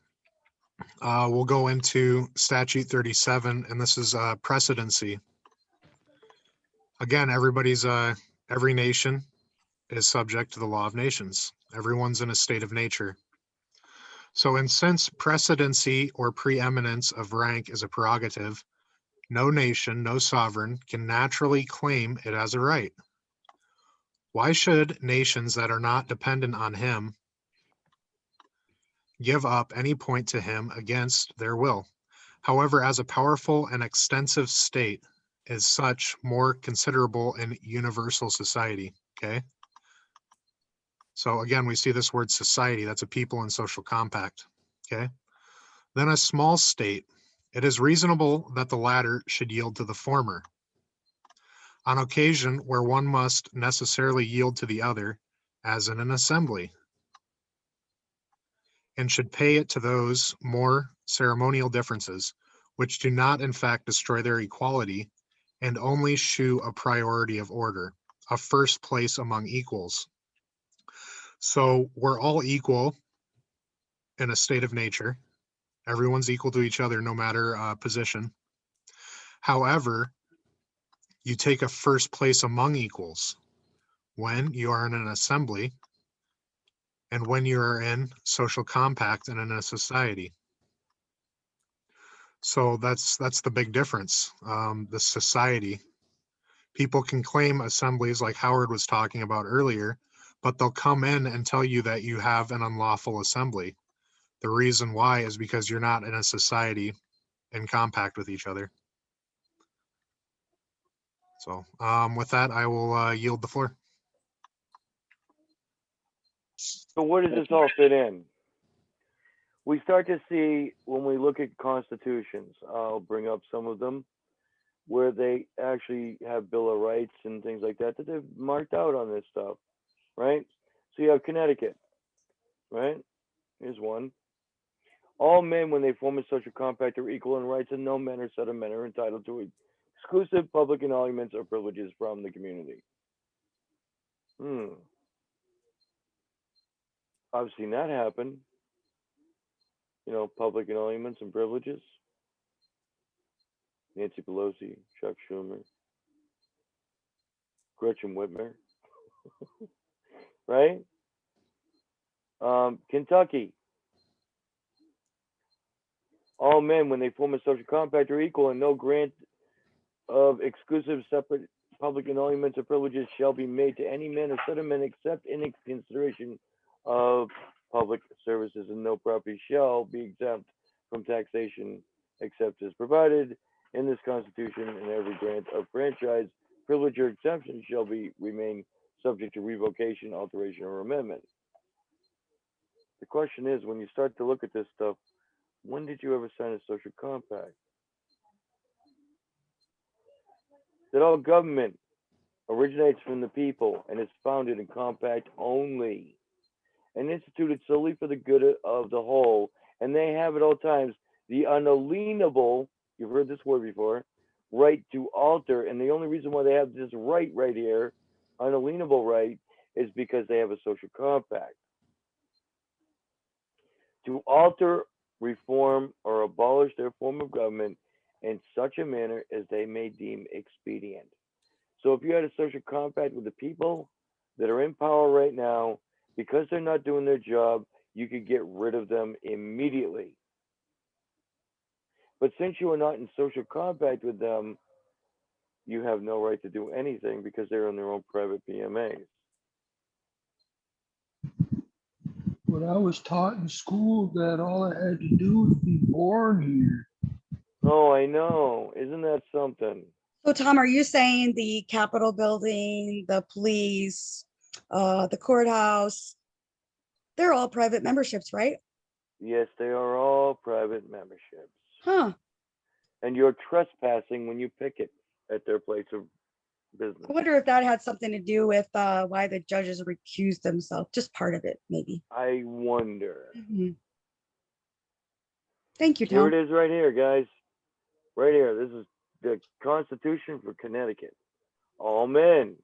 we'll go into Statute 37, and this is precedency. Again, every nation is subject to the Law of Nations. Everyone's in a state of nature. So, and since precedency or preeminence of rank is a prerogative, no nation, no sovereign can naturally claim it as a right. Why should nations that are not dependent on him give up any point to him against their will? However, as a powerful and extensive state is such more considerable in universal society, okay? So again, we see this word society, that's a people and social compact, okay? Then a small state, it is reasonable that the latter should yield to the former. On occasion where one must necessarily yield to the other, as in an assembly, and should pay it to those more ceremonial differences, which do not in fact destroy their equality, and only shew a priority of order, a first place among equals. So we're all equal in a state of nature. Everyone's equal to each other, no matter position. However, you take a first place among equals when you are in an assembly and when you are in social compact and in a society. So that's the big difference. The society. People can claim assemblies like Howard was talking about earlier, but they'll come in and tell you that you have an unlawful assembly. The reason why is because you're not in a society in compact with each other. So with that, I will yield the floor. So where does this all fit in? We start to see when we look at constitutions, I'll bring up some of them, where they actually have Bill of Rights and things like that they've marked out on this stuff, right? So you have Connecticut, right? Here's one. All men, when they form a social compact, are equal in rights, and no men or set of men are entitled to exclusive public emoluments or privileges from the community. I've seen that happen. You know, public emoluments and privileges. Nancy Pelosi, Chuck Schumer, Gretchen Whitmer, right? Kentucky. All men, when they form a social compact, are equal, and no grant of exclusive separate public emoluments or privileges shall be made to any man or set of men except in consideration of public services, and no property shall be exempt from taxation except as provided in this Constitution, and every grant of franchise, privilege, or exemption shall remain subject to revocation, alteration, or amendment. The question is, when you start to look at this stuff, when did you ever sign a social compact? That all government originates from the people and is founded in compact only and instituted solely for the good of the whole, and they have at all times the unalienable, you've heard this word before, right to alter, and the only reason why they have this right here, unalienable right, is because they have a social compact. To alter, reform, or abolish their form of government in such a manner as they may deem expedient. So if you had a social compact with the people that are in power right now, because they're not doing their job, you could get rid of them immediately. But since you are not in social compact with them, you have no right to do anything because they're on their own private PMAs. But I was taught in school that all I had to do was be born here. Oh, I know. Isn't that something? So Tom, are you saying the Capitol building, the police, the courthouse, they're all private memberships, right? Yes, they are all private memberships. Huh. And you're trespassing when you picket at their place of business. I wonder if that had something to do with why the judges recused themselves, just part of it, maybe. I wonder. Thank you, Tom. Here it is right here, guys. Right here. This is the Constitution for Connecticut. All men,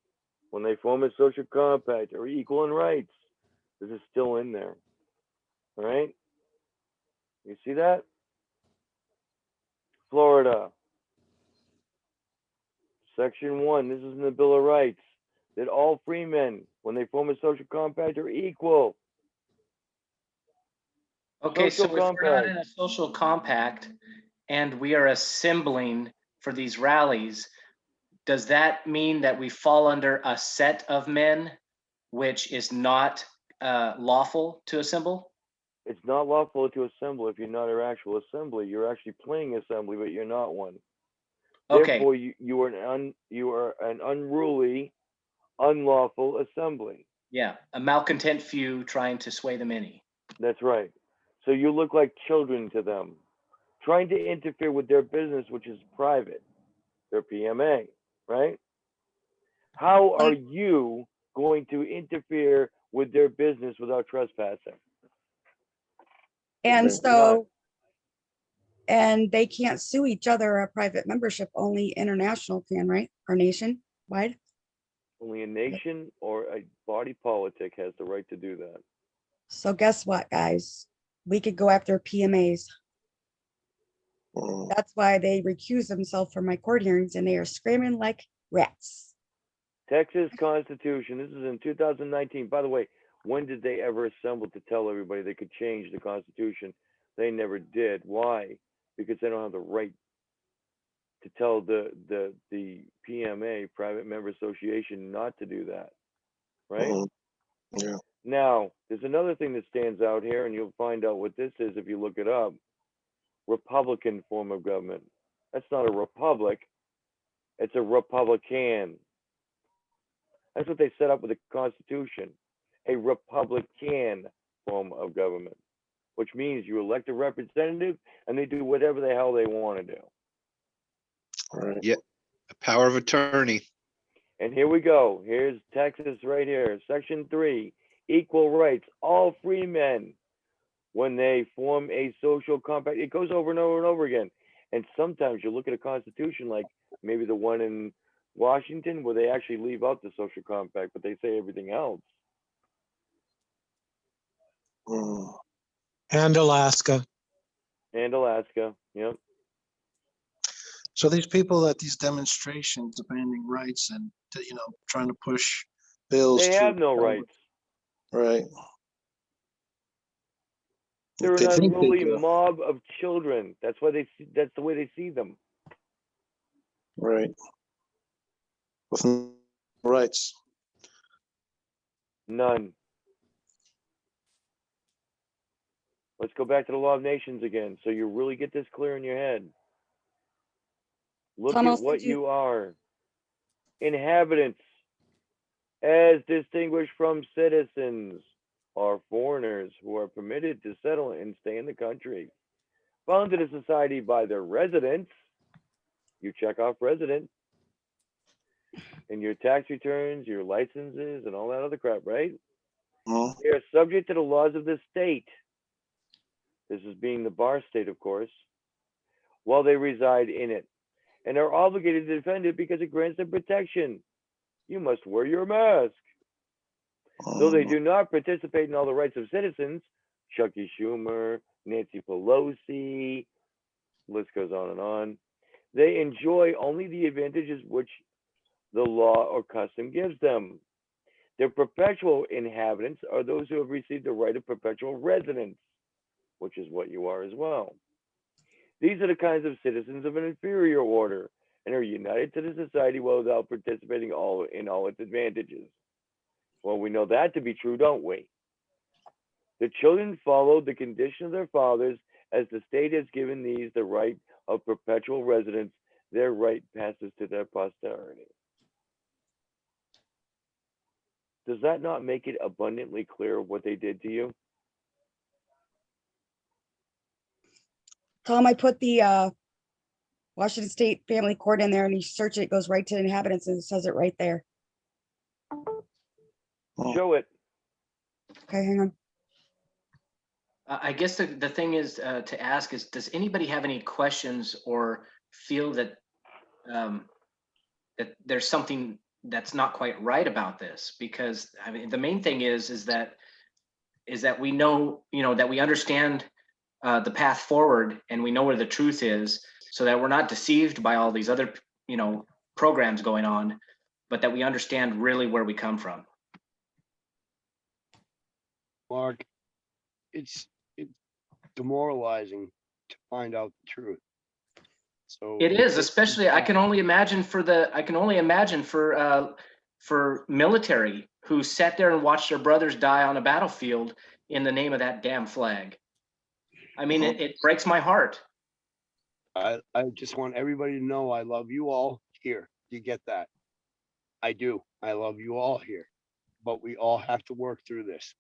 when they form a social compact, are equal in rights. This is still in there. All right? You see that? Florida. Section 1, this is in the Bill of Rights, that all free men, when they form a social compact, are equal. Okay, so Social if we're not compact. in a social compact and we are assembling for these rallies, does that mean that we fall under a set of men which is not lawful to assemble? It's not lawful to assemble if you're not an actual assembly. You're actually playing assembly, but you're not one. Okay. Therefore, you are an unruly, unlawful assembly. Yeah, a malcontent few trying to sway the many. That's right. So you look like children to them, trying to interfere with their business, which is private, their PMA, right? How are you going to interfere with their business without trespassing? And so, and they can't sue each other, a private membership, only international can, right? Or nation-wide? Only a nation or a body politic has the right to do that. So guess what, guys? We could go after PMAs. That's why they recuse themselves from my court hearings and they are screaming like rats. Texas Constitution, this is in 2019. By the way, when did they ever assemble to tell everybody they could change the Constitution? They never did. Why? Because they don't have the right to tell the PMA, Private Member Association, not to do that, right? Yeah. Now, there's another thing that stands out here, and you'll find out what this is if you look it up. Republican form of government. That's not a republic. It's a Republican. That's what they set up with the Constitution. A Republican form of government, which means you elect a representative and they do whatever the hell they want to do. Right. Yeah, a power of attorney. And here we go. Here's Texas right here. Section 3, equal rights. All free men, when they form a social compact, it goes over and over and over again. And sometimes you look at a constitution like maybe the one in Washington where they actually leave out the social compact, but they say everything else. And Alaska. And Alaska, yep. So these people at these demonstrations demanding rights and, trying to push bills. They have no rights. Right. They're They an think they unruly do. mob of children. That's why that's the way they see them. Right. With no rights. None. Let's go back to the Law of Nations again, so you really get this clear in your head. Look Tom, at I'll what send you- you are. Inhabitants, as distinguished from citizens, are foreigners who are permitted to settle and stay in the country. Founded a society by their residents. You check off resident in your tax returns, your licenses, and all that other crap, right? They are subject to the laws of the state. This is being the bar state, of course, while they reside in it, and are obligated to defend it because it grants them protection. You must wear your mask. Though they do not participate in all the rights of citizens, Chucky Schumer, Nancy Pelosi, list goes on and on, they enjoy only the advantages which the law or custom gives them. Their perpetual inhabitants are those who have received the right of perpetual residence, which is what you are as well. These are the kinds of citizens of an inferior order and are united to the society without participating in all its advantages. Well, we know that to be true, don't we? The children follow the condition of their fathers, as the state has given these the right of perpetual residence. Their right passes to their posterity. Does that not make it abundantly clear what they did to you? Tom, I put the Washington State Family Court in there and you search it, it goes right to inhabitants and it says it right there. Show it. Okay, hang on. I guess the thing is to ask is, does anybody have any questions or feel that that there's something that's not quite right about this? Because I mean, the main thing is that we know, that we understand the path forward and we know where the truth is, so that we're not deceived by all these other, programs going on, but that we understand really where we come from. Mark, it's demoralizing to find out the truth. So It is, especially I can only imagine for military who sat there and watched their brothers die on a battlefield in the name of that damn flag. I mean, it breaks my heart. I just want everybody to know I love you all here. You get that? I do. I love you all here, but we all have to work through this.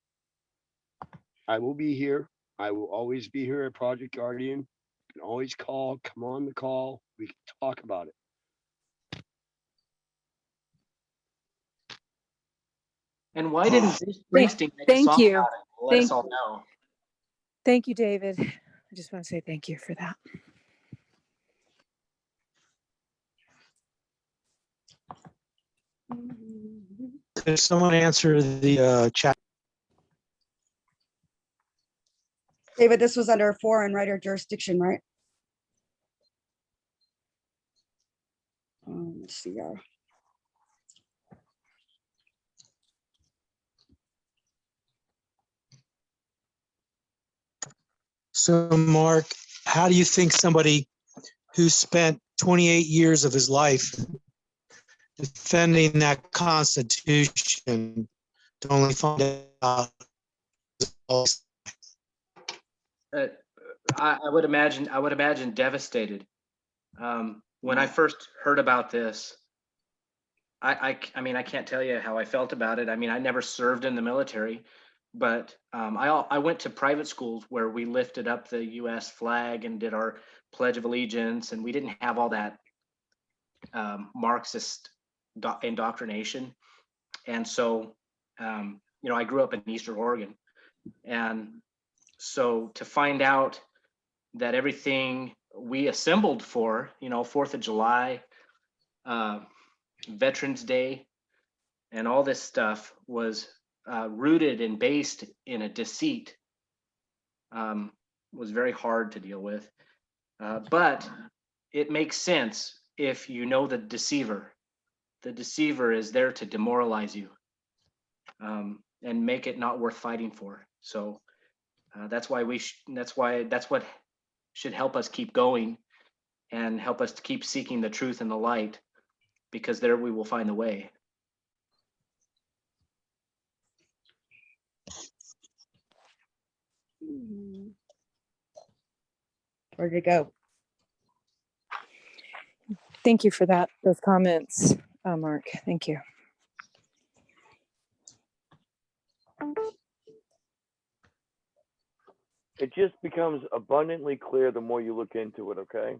I will be here. I will always be here at Project Guardian. You can always call, come on the call. We can talk about it. And why didn't Springsteen make a Thank song you. about it and let us all know? Thank you, David. I just want to say thank you for that. Could someone answer the chat? David, this was under foreign right or jurisdiction, right? Let's see. So, Mark, how do you think somebody who spent 28 years of his life defending that Constitution to only find out? I would imagine devastated. When I first heard about this, I mean, I can't tell you how I felt about it. I mean, I never served in the military, but I went to private schools where we lifted up the U.S. flag and did our Pledge of Allegiance, and we didn't have all that Marxist indoctrination. And so, I grew up in Eastern Oregon, and So to find out that everything we assembled for, 4th of July, Veterans Day, and all this stuff was rooted and based in a deceit, was very hard to deal with. But it makes sense if you know the deceiver. The deceiver is there to demoralize you, and make it not worth fighting for. So that's why that's what should help us keep going and help us to keep seeking the truth and the light, because there we will find the way. Where'd it go? Thank you for those comments, Mark. Thank you. It just becomes abundantly clear the more you look into it, okay?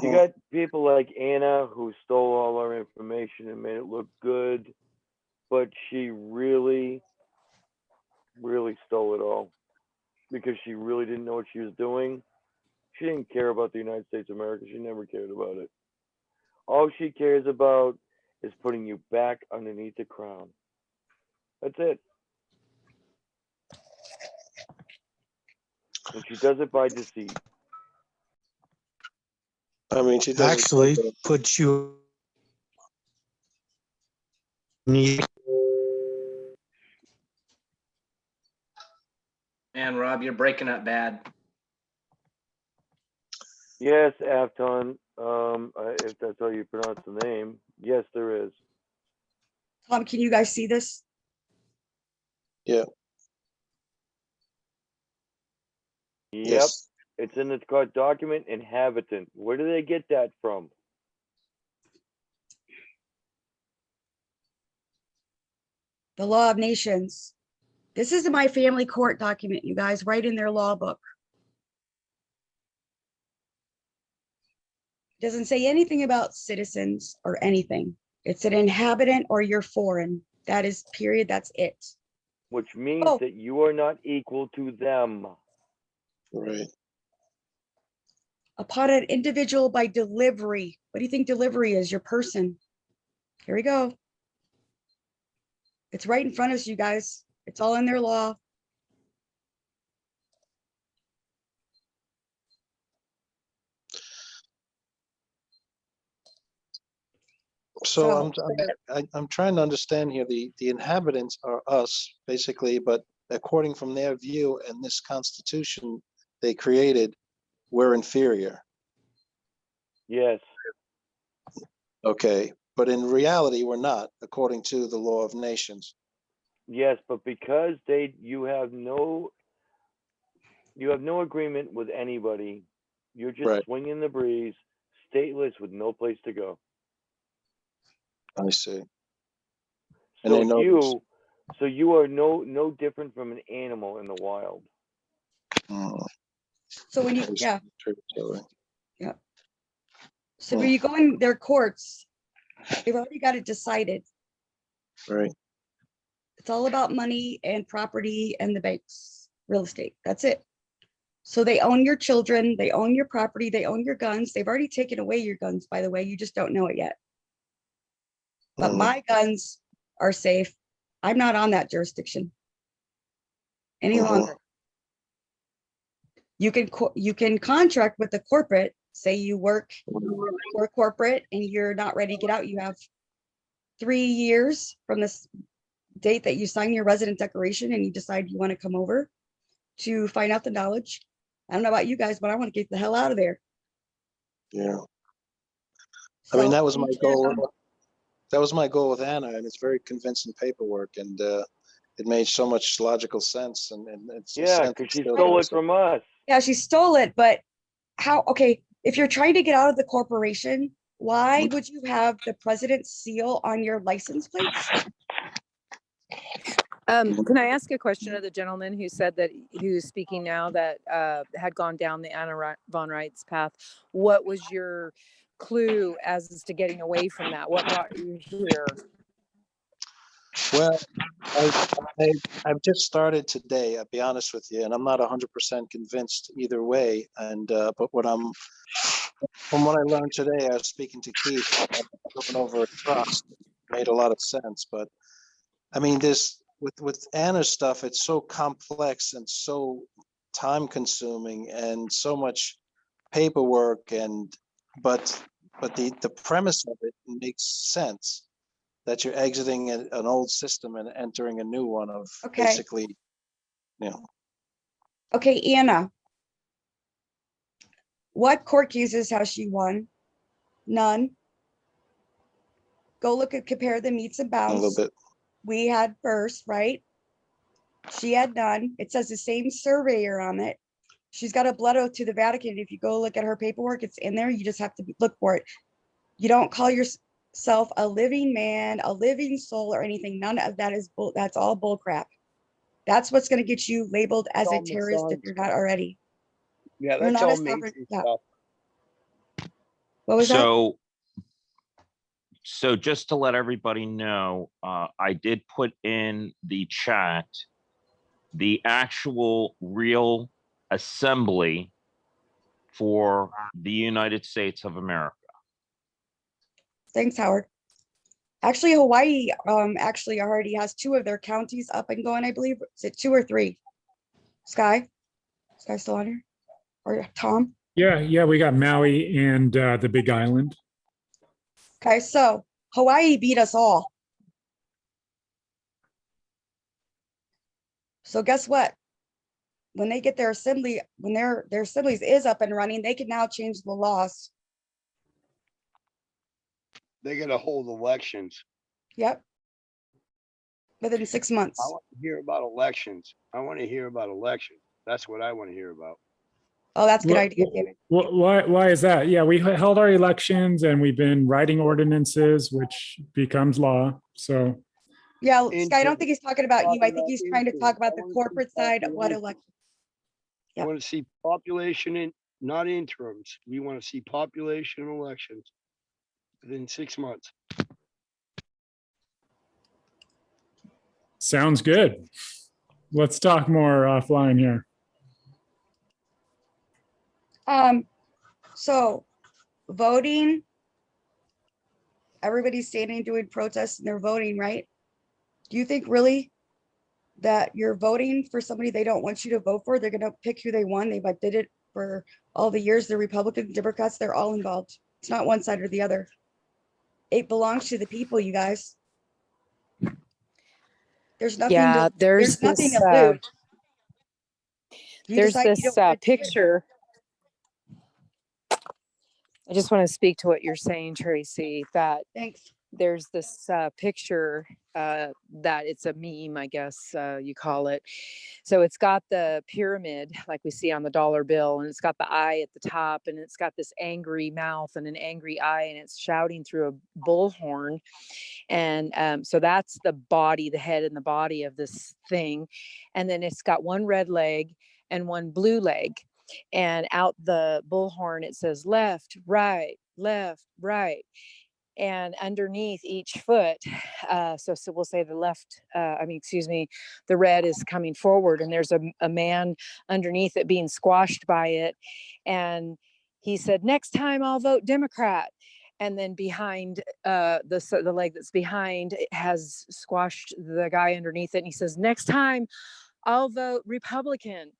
You got people like Anna who stole all our information and made it look good, but she really, really stole it all because she really didn't know what she was doing. She didn't care about the United States of America. She never cared about it. All she cares about is putting you back underneath the crown. That's it. And she does it by deceit. I mean, she doesn't Actually put you. Man, Rob, you're breaking up bad. Yes, Afton, if that's how you pronounce the name. Yes, there is. Tom, can you guys see this? Yeah. Yep. Yes. It's in the document inhabitant. Where do they get that from? The Law of Nations. This is my family court document, you guys, right in their law book. Doesn't say anything about citizens or anything. It's an inhabitant or you're foreign. That is period. That's it. Which means that you are not equal to them. Right. Upon an individual by delivery. What do you think delivery is? Your person. Here we go. It's right in front of us, you guys. It's all in their law. So I'm trying to understand here. The inhabitants are us basically, but according from their view and this constitution they created, we're inferior. Yes. Okay, but in reality, we're not, according to the Law of Nations. Yes, but because you have no agreement with anybody. You're just swinging the breeze, stateless with no place to go. I see. So you are no different from an animal in the wild. So when you yeah. So when you go in their courts, they've already got it decided. Right. It's all about money and property and the banks, real estate. That's it. So they own your children, they own your property, they own your guns. They've already taken away your guns, by the way. You just don't know it yet. But my guns are safe. I'm not on that jurisdiction any longer. You can contract with the corporate. Say you work for a corporate and you're not ready to get out. You have 3 years from this date that you sign your resident declaration and you decide you want to come over to find out the knowledge. I don't know about you guys, but I want to get the hell out of there. Yeah. I mean, that was my goal. That was my goal with Anna, and it's very convincing paperwork, and it made so much logical sense. And it's because she stole it from us. Yeah, she stole it, but how? Okay, if you're trying to get out of the corporation, why would you have the president's seal on your license plates? Can I ask a question of the gentleman who said that, who's speaking now, that had gone down the Anna von Reitz path? What was your clue as to getting away from that? What brought you here? Well, I've just started today, I'll be honest with you, and I'm not 100% convinced either way. And but from what I learned today, I was speaking to Keith, going over a trust. Made a lot of sense, but I mean, this with Anna's stuff, it's so complex and so time consuming and so much paperwork but the premise of it makes sense that you're exiting an old system and entering a new one of Okay. basically, you know. Okay, Anna. What court cases has she won? None. Go look at compare the meets and A little bounds. bit. We had first, right? She had none. It says the same surveyor on it. She's got a blood oath to the Vatican. If you go look at her paperwork, it's in there. You just have to look for it. You don't call yourself a living man, a living soul, or anything. None of that is bull. That's all bull crap. That's what's going to get you labeled as a all terrorist if Masonic you're not already. Yeah, You're that's not a all sovereign. Mason Yeah. stuff. What was that? So just to let everybody know, I did put in the chat the actual real assembly for the United States of America. Thanks, Howard. Actually, Hawaii actually already has 2 of their counties up and going, I believe. Is it 2 or 3? Sky still on here? Or Tom? Yeah, we got Maui and the Big Island. Okay, so Hawaii beat us all. So guess what? When they get their assembly, when their assemblies is up and running, they can now change the laws. They gotta hold elections. Yep. Within 6 months. I want to hear about elections. I want to hear about elections. That's what I want to hear about. Oh, that's a good Wh- idea, David. Why is that? Yeah, we held our elections and we've been writing ordinances, which becomes law. So Yeah, Sky, I Interim. don't think he's talking about you. I Talking think about he's trying to interim. talk about I the wanna see corporate side of what population. election. I Yep. want to see population in, not interims. We want to see population elections within 6 months. sounds good. Let's talk more offline here. So voting, everybody's standing doing protests and they're voting, right? Do you think really that you're voting for somebody they don't want you to vote for? They're gonna pick who they want. They've did it for all the years. The Republicans, Democrats, they're all involved. It's not one side or the other. It belongs to the people, you guys. There's nothing Yeah, to there's nothing to lose. You there's decide you this don't wanna do it. picture. I just want to speak to what you're saying, Tracy, that Thanks. there's this picture that it's a meme, I guess you call it. So it's got the pyramid like we see on the dollar bill, and it's got the eye at the top, and it's got this angry mouth and an angry eye, and it's shouting through a bullhorn. And so that's the body, the head and the body of this thing. And then it's got one red leg and one blue leg. And out the bullhorn, it says left, right, and underneath each foot, so we'll say the left, the red is coming forward, and there's a man underneath it being squashed by it. And he said, next time I'll vote Democrat. And then behind the leg that's behind it has squashed the guy underneath it. And he says, next time I'll vote Republican.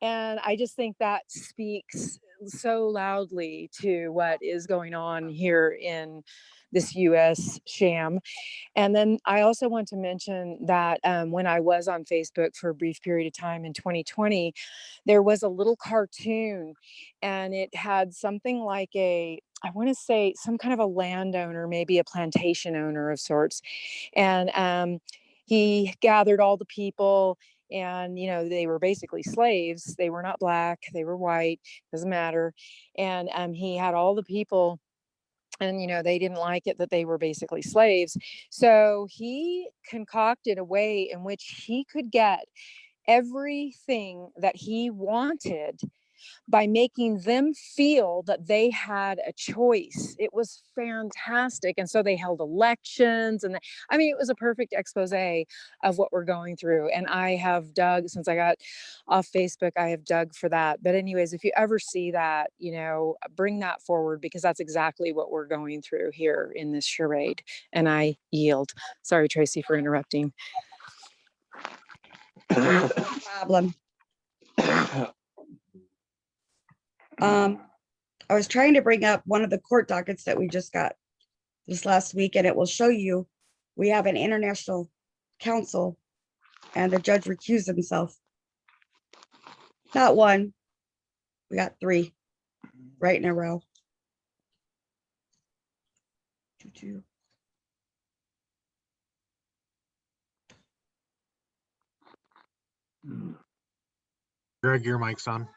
And I just think that speaks so loudly to what is going on here in this US sham. And then I also want to mention that when I was on Facebook for a brief period of time in 2020, there was a little cartoon, and it had something like I want to say some kind of a landowner, maybe a plantation owner of sorts. And he gathered all the people, and they were basically slaves. They were not black, they were white, doesn't matter. And he had all the people, and they didn't like it that they were basically slaves. So he concocted a way in which he could get everything that he wanted by making them feel that they had a choice. It was fantastic. And so they held elections, and I mean, it was a perfect expose of what we're going through. And I have dug, since I got off Facebook, I have dug for that. But anyways, if you ever see that, you know, bring that forward, because that's exactly what we're going through here in this charade. And I yield. Sorry, Tracy, for interrupting. No problem. I was trying to bring up one of the court dockets that we just got this last week, and it will show you we have an international council and the judge recused himself. Not one, we got 3 right in a row. Greg, your mic's on.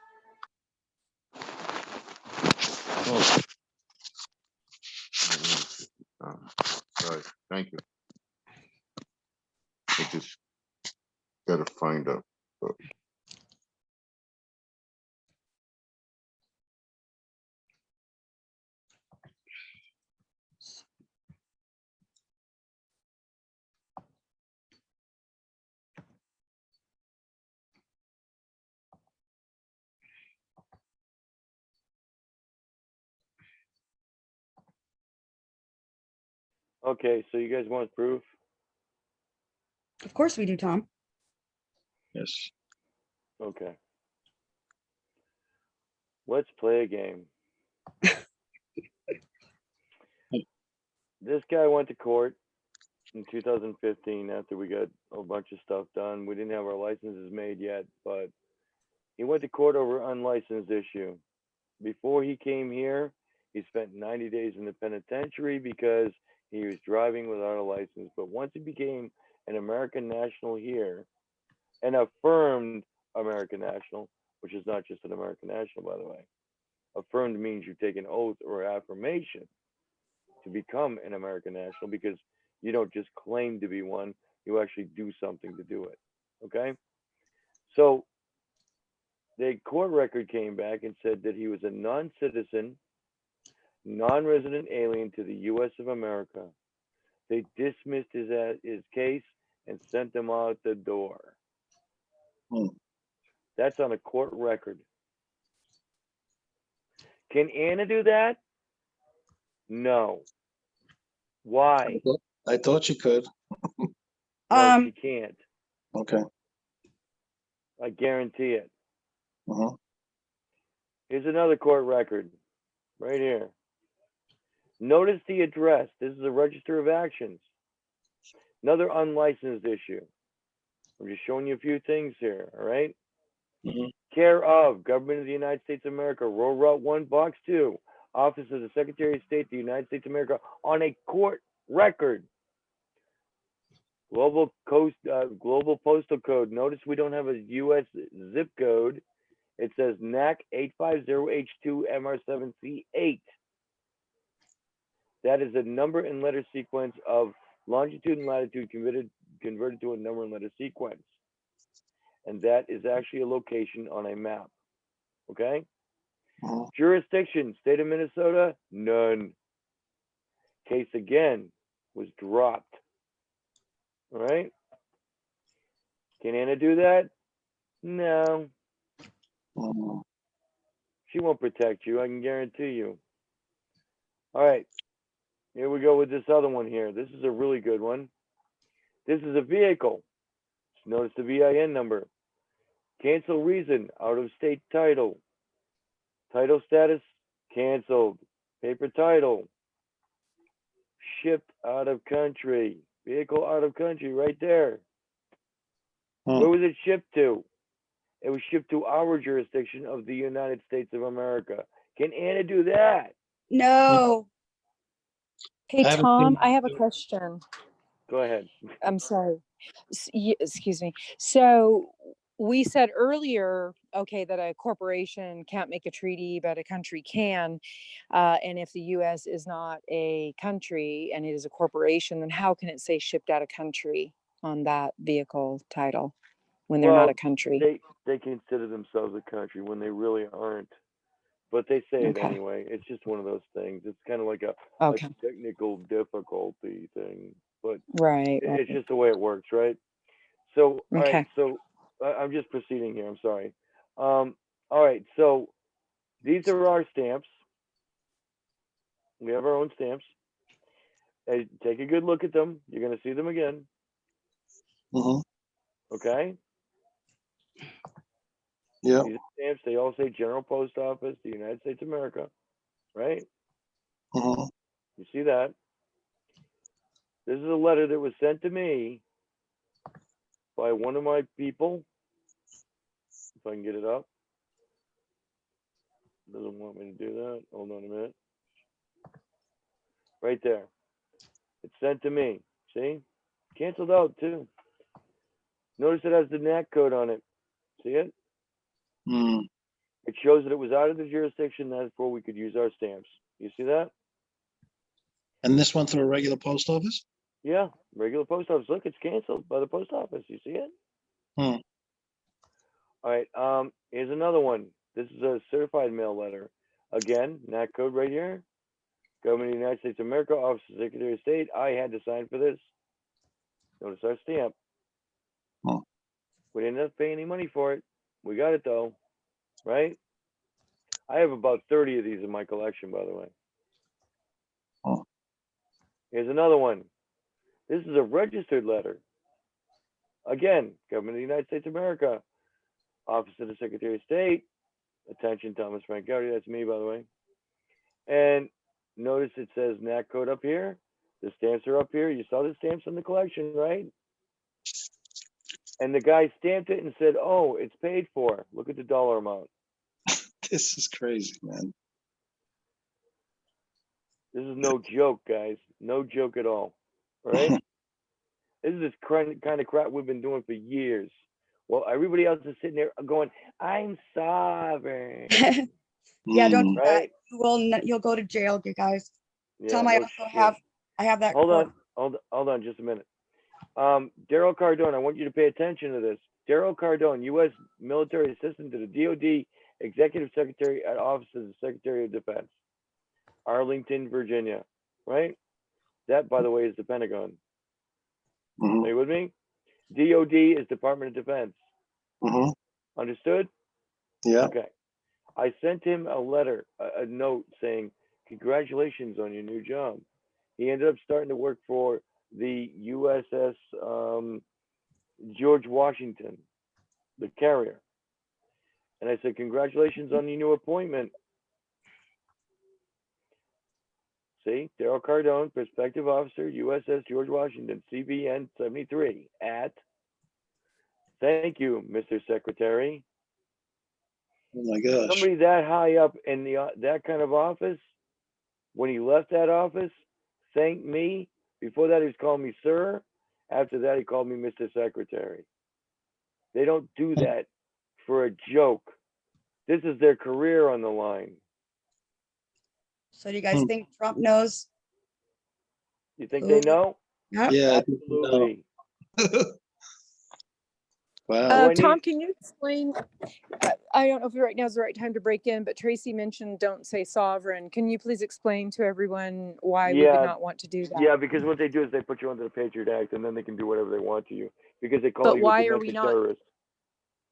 Oh. Sorry, thank you. I just gotta find out. Okay, so you guys want proof? Of course we do, Tom. Yes. Okay. Let's play a game. This guy went to court in 2015 after we got a bunch of stuff done. We didn't have our licenses made yet, but he went to court over unlicensed issue. Before he came here, he spent 90 days in the penitentiary because he was driving without a license. But once he became an American national here, an affirmed American national, which is not just an American national, by the way. Affirmed means you take an oath or affirmation to become an American national, because you don't just claim to be one, you actually do something to do it. Okay? So the court record came back and said that he was a non-citizen, non-resident alien to the US of America. They dismissed his case and sent him out the door. That's on a court record. Can Anna do that? No. Why? I thought you could. No, she can't. Okay. I guarantee it. Uh-huh. Here's another court record right here. Notice the address. This is a register of actions. Another unlicensed issue. I'm just showing you a few things here, all right? Care of Government of the United States of America, Row Route 1, Box 2, Office of the Secretary of State, the United States of America, on a court record. Global postal code. Notice we don't have a U.S. zip code. It says NAC 850H2MR7C8. That is a number and letter sequence of longitude and latitude converted to a number and letter sequence. And that is actually a location on a map. Okay? Jurisdiction, state of Minnesota, none. Case again was dropped. All right? Can Anna do that? No. She won't protect you, I can guarantee you. All right. Here we go with this other one here. This is a really good one. This is a vehicle. Notice the VIN number. Cancel reason, out of state title. Title status, canceled. Paper title. Shipped out of country. Vehicle out of country, right there. Where was it shipped to? It was shipped to our jurisdiction of the United States of America. Can Anna do that? No. Hey, Tom, I have a question. Go ahead. I'm sorry. Excuse me. So we said earlier, okay, that a corporation can't make a treaty, but a country can. And if the U.S. is not a country and it is a corporation, then how can it say shipped out of country on that vehicle title? when they're not Well, a country. they consider themselves a country when they really aren't. But they say it Okay. anyway. It's just one of those things. It's kind of like a Okay. technical difficulty thing, but Right. it's Right. just the way it works, right? So, all right. Okay. So I'm just proceeding here. I'm sorry. All right. So these are our stamps. We have our own stamps. Hey, take a good look at them. You're going to see them again. Mhm. Okay. Yeah. These stamps, they all say General Post Office, the United States of America, right? Mhm. You see that? This is a letter that was sent to me by one of my people. If I can get it up. Doesn't want me to do that. Hold on a minute. Right there. It's sent to me. See? Canceled out too. Notice it has the NAC code on it. See it? Mm. It shows that it was out of the jurisdiction, therefore we could use our stamps. You see that? And this went through a regular post office? Yeah, regular post office. Look, it's canceled by the post office. You see it? Hmm. All right. Here's another one. This is a certified mail letter. Again, NAC code right here. Government of the United States of America, Office of Secretary of State. I had to sign for this. Notice our stamp. Hmm. We didn't have to pay any money for it. We got it though, right? I have about 30 of these in my collection, by the way. Hmm. Here's another one. This is a registered letter. Again, Government of the United States of America, Office of the Secretary of State. Attention, Thomas Frank Gowdy. That's me, by the way. And notice it says NAC code up here. The stamps are up here. You saw the stamps in the collection, right? And the guy stamped it and said, "Oh, it's paid for. Look at the dollar amount." This is crazy, man. This is no joke, guys. No joke at all. All right? This is this kind of crap we've been doing for years. Well, everybody else is sitting there going, "I'm sovereign." Yeah, don't do that. Right? You'll go to jail, you guys. Yeah, Tom, I no also shit. have that Hold court. on. Hold on just a minute. Daryl Cardone, I want you to pay attention to this. Daryl Cardone, U.S. Military Assistant to the DoD Executive Secretary at Office of the Secretary of Defense, Arlington, Virginia. Right? That, by the way, is the Pentagon. Mhm. Are you with me? DoD is Department of Defense. Mhm. Understood? Yeah. Okay. I sent him a letter, a note saying, "Congratulations on your new job." He ended up starting to work for the USS George Washington, the carrier. And I said, "Congratulations on your new appointment." See, Daryl Cardone, Prospective Officer, USS George Washington, CBN 73 at, "Thank you, Mr. Secretary." Oh my gosh. Somebody that high up in that kind of office, when he left that office, thanked me. Before that, he was calling me sir. After that, he called me Mr. Secretary. They don't do that for a joke. This is their career on the line. So do you guys think Trump knows? You think they know? Yeah. Yeah. I think so. Absolutely. Wow. Tom, can you explain? I don't know if right now is the right time to break in, but Tracy mentioned don't say sovereign. Can you please explain to everyone why we would not want to do that? Yeah, because what they do is they put you under the Patriot Act, and then they can do whatever they want to you because they call But you a why are we domestic not? terrorist.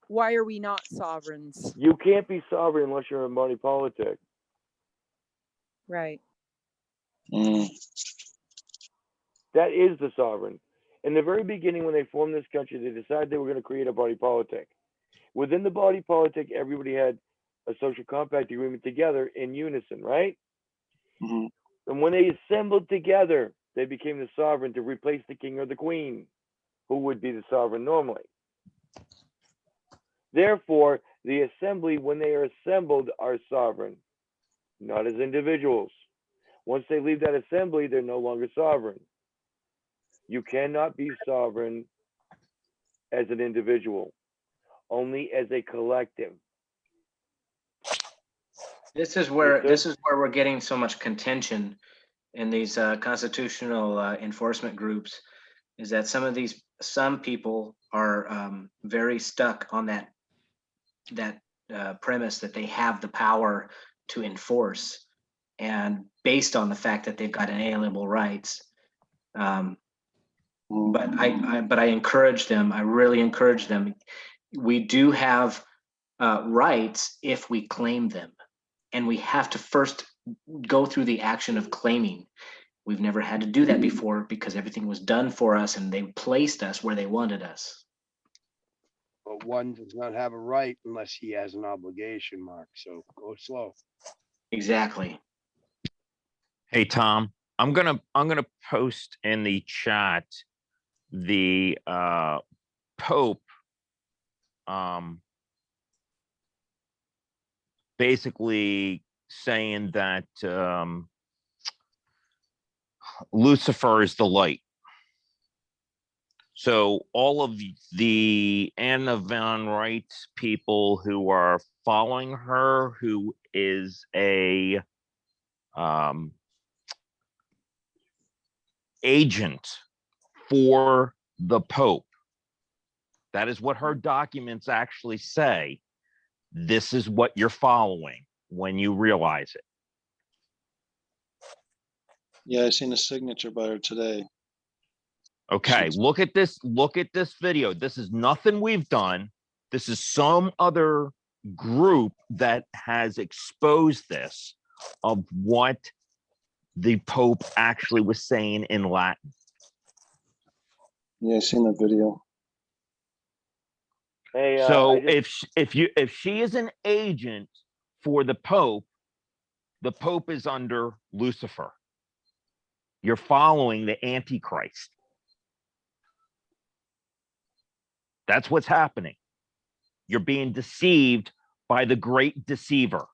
Why are we not sovereigns? You can't be sovereign unless you're in body politic. Right. Mm. That is the sovereign. In the very beginning, when they formed this country, they decided they were going to create a body politic. Within the body politic, everybody had a social compact agreement together in unison, right? Mhm. And when they assembled together, they became the sovereign to replace the king or the queen, who would be the sovereign normally. Therefore, the assembly, when they are assembled, are sovereign, not as individuals. Once they leave that assembly, they're no longer sovereign. You cannot be sovereign as an individual, only as a collective. This is where we're getting so much contention in these constitutional enforcement groups, is that some people are very stuck on that premise that they have the power to enforce, and based on the fact that they've got inalienable rights. But I encourage them. I really encourage them. We do have rights if we claim them, and we have to first go through the action of claiming. We've never had to do that before because everything was done for us and they placed us where they wanted us. But one does not have a right unless he has an obligation, Mark. So go slow. Exactly. Hey, Tom, I'm gonna post in the chat the Pope basically saying that Lucifer is the light. So all of the Anna von Wright people who are following her, who is a agent for the Pope. That is what her documents actually say. This is what you're following when you realize it. Yeah, I seen a signature by her today. Okay, look at this video. This is nothing we've done. This is some other group that has exposed this of what the Pope actually was saying in Latin. Yeah, I seen the video. Hey, So if she is an agent for the Pope is under Lucifer. You're following the Antichrist. That's what's happening. You're being deceived by the great deceiver.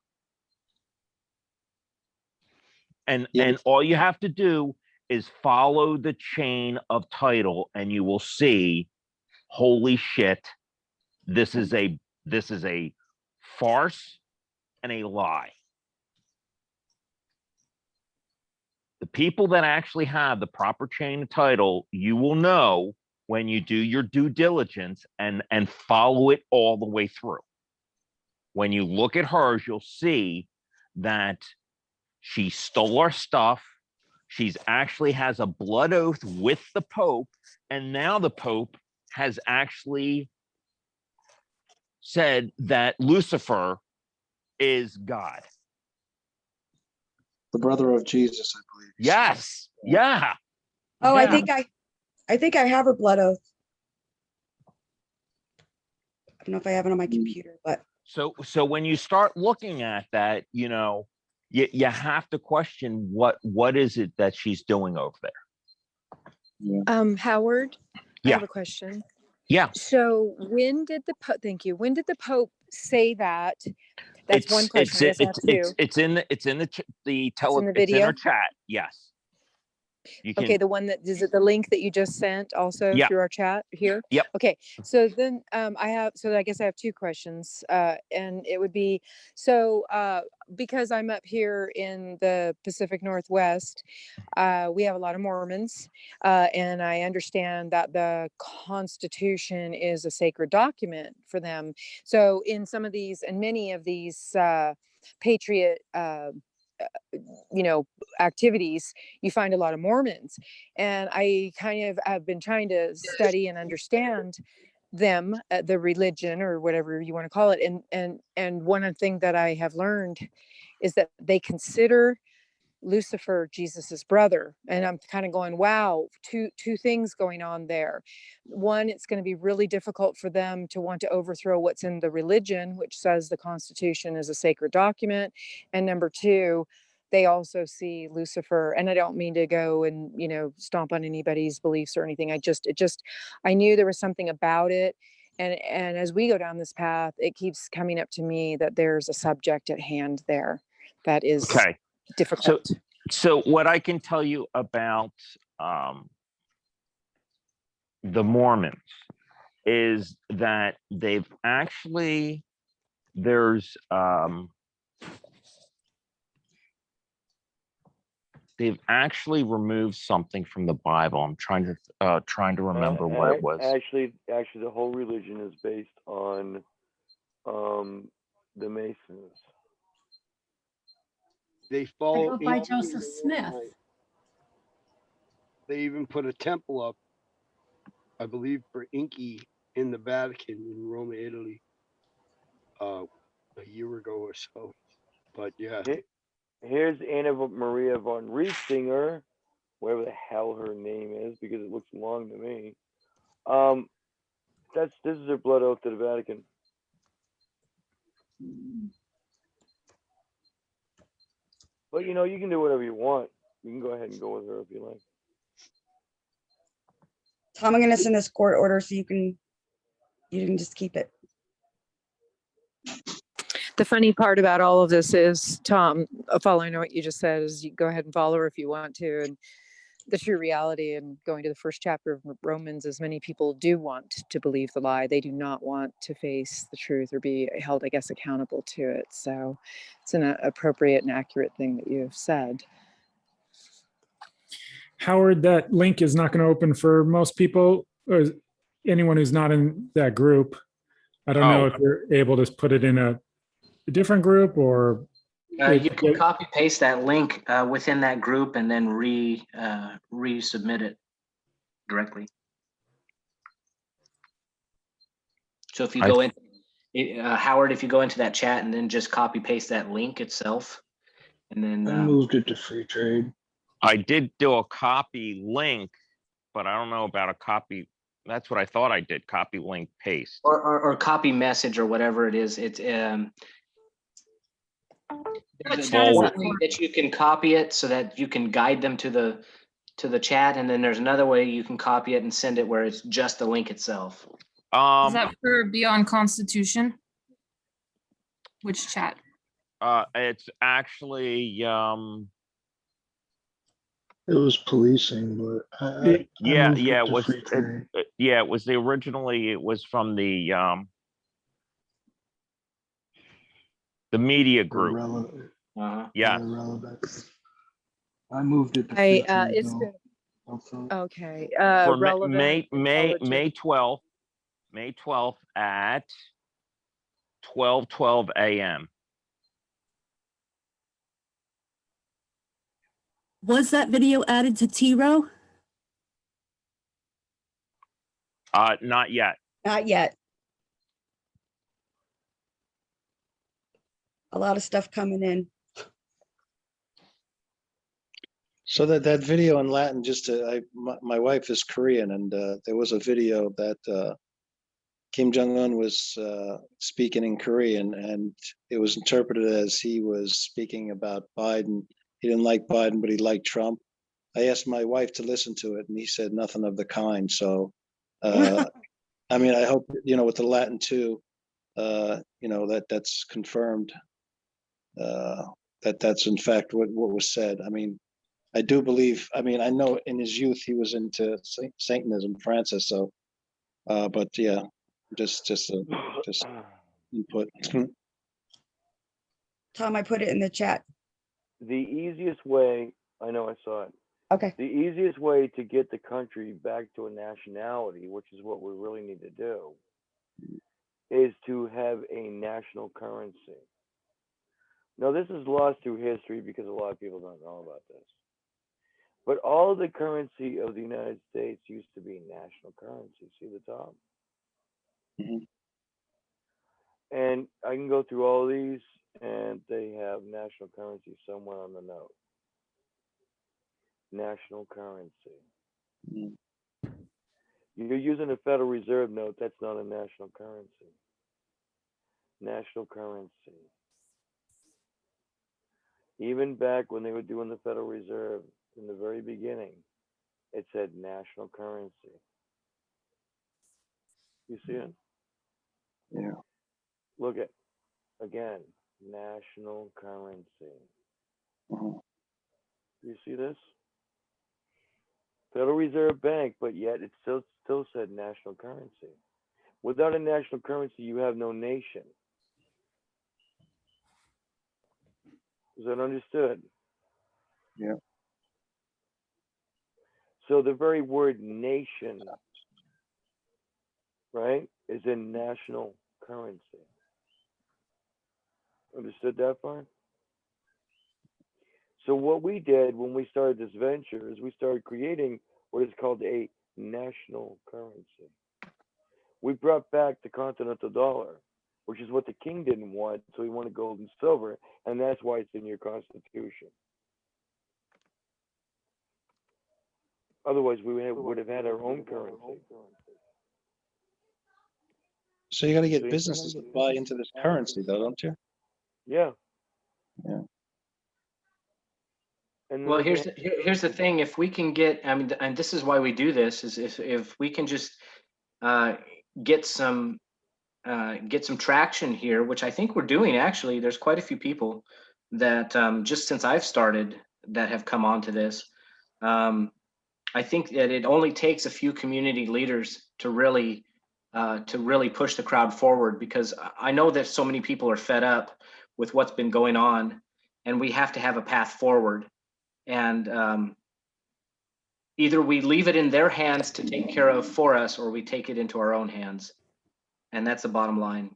And all you have to do is follow the chain of title and you will see, holy shit, this is a farce and a lie. The people that actually have the proper chain of title, you will know when you do your due diligence and follow it all the way through. When you look at hers, you'll see that she stole our stuff. She's actually has a blood oath with the Pope, and now the Pope has actually said that Lucifer is God. The brother of Jesus, I believe. Yes. Yeah. Oh, Yeah. I think I have her blood oath. I don't know if I have it on my computer, but So when you start looking at that, you know, you have to question what is it that she's doing over there. Yeah. Howard, I Yeah. have a question. Yeah. So when did the Pope, thank you, when did the Pope say that? That's one question. I guess I have two. It's in the It's in the it's in our video? chat. Yes. You can, Okay, the one that is it the link that you just sent also Yeah. through our chat here? Yep. Okay, so then I guess I have two questions. And it would be because I'm up here in the Pacific Northwest, we have a lot of Mormons, and I understand that the Constitution is a sacred document for them. So in some of these and many of these Patriot activities, you find a lot of Mormons, and I kind of have been trying to study and understand them, the religion or whatever you want to call it, and one thing that I have learned is that they consider Lucifer Jesus's brother, and I'm kind of going, wow, two things going on there. One, it's going to be really difficult for them to want to overthrow what's in the religion, which says the Constitution is a sacred document, and number two, they also see Lucifer, and I don't mean to go and stomp on anybody's beliefs or anything. I knew there was something about it, and as we go down this path, it keeps coming up to me that there's a subject at hand there that is okay. difficult. So what I can tell you about the Mormons is that they've actually there's they've actually removed something from the Bible. I'm trying to remember what it was. Actually, the whole religion is based on the Masons. They I follow. go by Inky in Joseph the Smith. Roman. They even put a temple up, I believe, for Inky in the Vatican in Rome, Italy, a year ago or so. But yeah, Here's Anna Maria von Riesinger, whatever the hell her name is, because it looks long to me. This is her blood oath to the Vatican. But you know, you can do whatever you want. You can go ahead and go with her if you like. Tom, I'm gonna send this court order so you can just keep it. The funny part about all of this is, Tom, following what you just said, is you go ahead and follow her if you want to. And the true reality, and going to the first chapter of Romans, is many people do want to believe the lie. They do not want to face the truth or be held, I guess, accountable to it. So it's an appropriate and accurate thing that you have said. Howard, that link is not going to open for most people, or anyone who's not in that group. I don't know if you're able to put it in a different group, or you can copy paste that link within that group and then resubmit it directly. So if you go in, Howard, if you go into that chat and then just copy paste that link itself, and then I moved it to free trade. I did do a copy link, but I don't know about a copy. That's what I thought I did. Copy link paste. Or copy message or whatever it is. It's there's a way that you can copy it so that you can guide them to the chat, and then there's another way you can copy it and send it where it's just the link itself. Is that for Beyond Constitution? Which chat? It's actually It was policing, but it was originally it was from the media group. Yeah. I moved it to I free trade, it's though. been okay. For Relevant May intelligence. 12th at 12:12 a.m. Was that video added to T-Row? Not yet. Not yet. A lot of stuff coming in. So that video in Latin, my wife is Korean, and there was a video that Kim Jong-un was speaking in Korean, and it was interpreted as he was speaking about Biden. He didn't like Biden, but he liked Trump. I asked my wife to listen to it, and he said nothing of the kind. So, I mean, I hope, with the Latin too, that's confirmed, that's in fact what was said. I mean, I do believe, I know in his youth he was into Satanism, Francis. So, but yeah, just input. Tom, I put it in the chat. The easiest way, I know I saw it. Okay. The easiest way to get the country back to a nationality, which is what we really need to do, is to have a national currency. Now, this is lost through history because a lot of people don't know about this. But all the currency of the United States used to be national currency. See the top? Mm-hmm. And I can go through all these, and they have national currency somewhere on the note. National currency. Mm-hmm. You're using a Federal Reserve note. That's not a national currency. National currency. Even back when they were doing the Federal Reserve in the very beginning, it said national currency. You see it? Yeah. Look at, again, national currency. Mm-hmm. You see this? Federal Reserve Bank, but yet it still said national currency. Without a national currency, you have no nation. Is that understood? Yeah. So the very word nation, right, is in national currency. Understood that far? So what we did when we started this venture is we started creating what is called a national currency. We brought back the continental dollar, which is what the king didn't want, so he wanted gold and silver, and that's why it's in your constitution. Otherwise, we would have had our own currency. So you got to get businesses to buy into this currency, though, don't you? Yeah. Yeah. And Well, here's the thing. If we can get, I mean, and this is why we do this, is if we can just get some traction here, which I think we're doing actually. There's quite a few people that just since I've started that have come onto this. I think that it only takes a few community leaders to really push the crowd forward, because I know that so many people are fed up with what's been going on, and we have to have a path forward. And either we leave it in their hands to take care of for us, or we take it into our own hands. And that's the bottom line.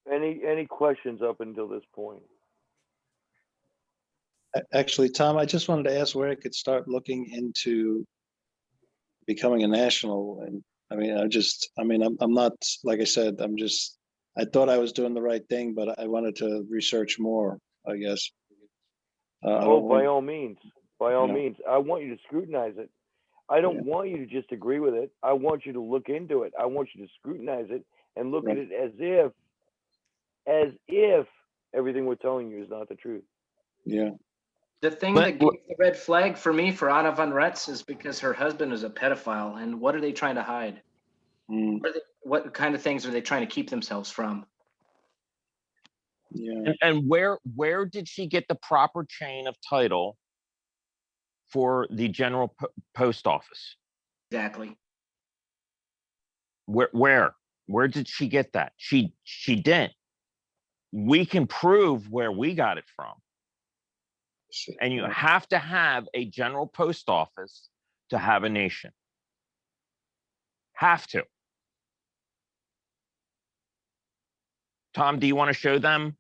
Any questions up until this point? Actually, Tom, I just wanted to ask where I could start looking into becoming a national. And I mean, I'm not, like I said, I thought I was doing the right thing, but I wanted to research more, I guess. By all means, Yeah. I want you to scrutinize it. I don't want you to just agree with it. I want you to look into it. I want you to scrutinize it and look at it as if everything we're telling you is not the truth. Yeah. The thing that gave the red flag for me for Anna van Retz is because her husband is a pedophile. And what are they trying to hide? What kind of things are they trying to keep themselves from? Yeah. And where did she get the proper chain of title for the general post office? Exactly. Where did she get that? She didn't. We can prove where we got it from. And you have to have a general post office to have a nation. Have to. Tom, do you want to show them?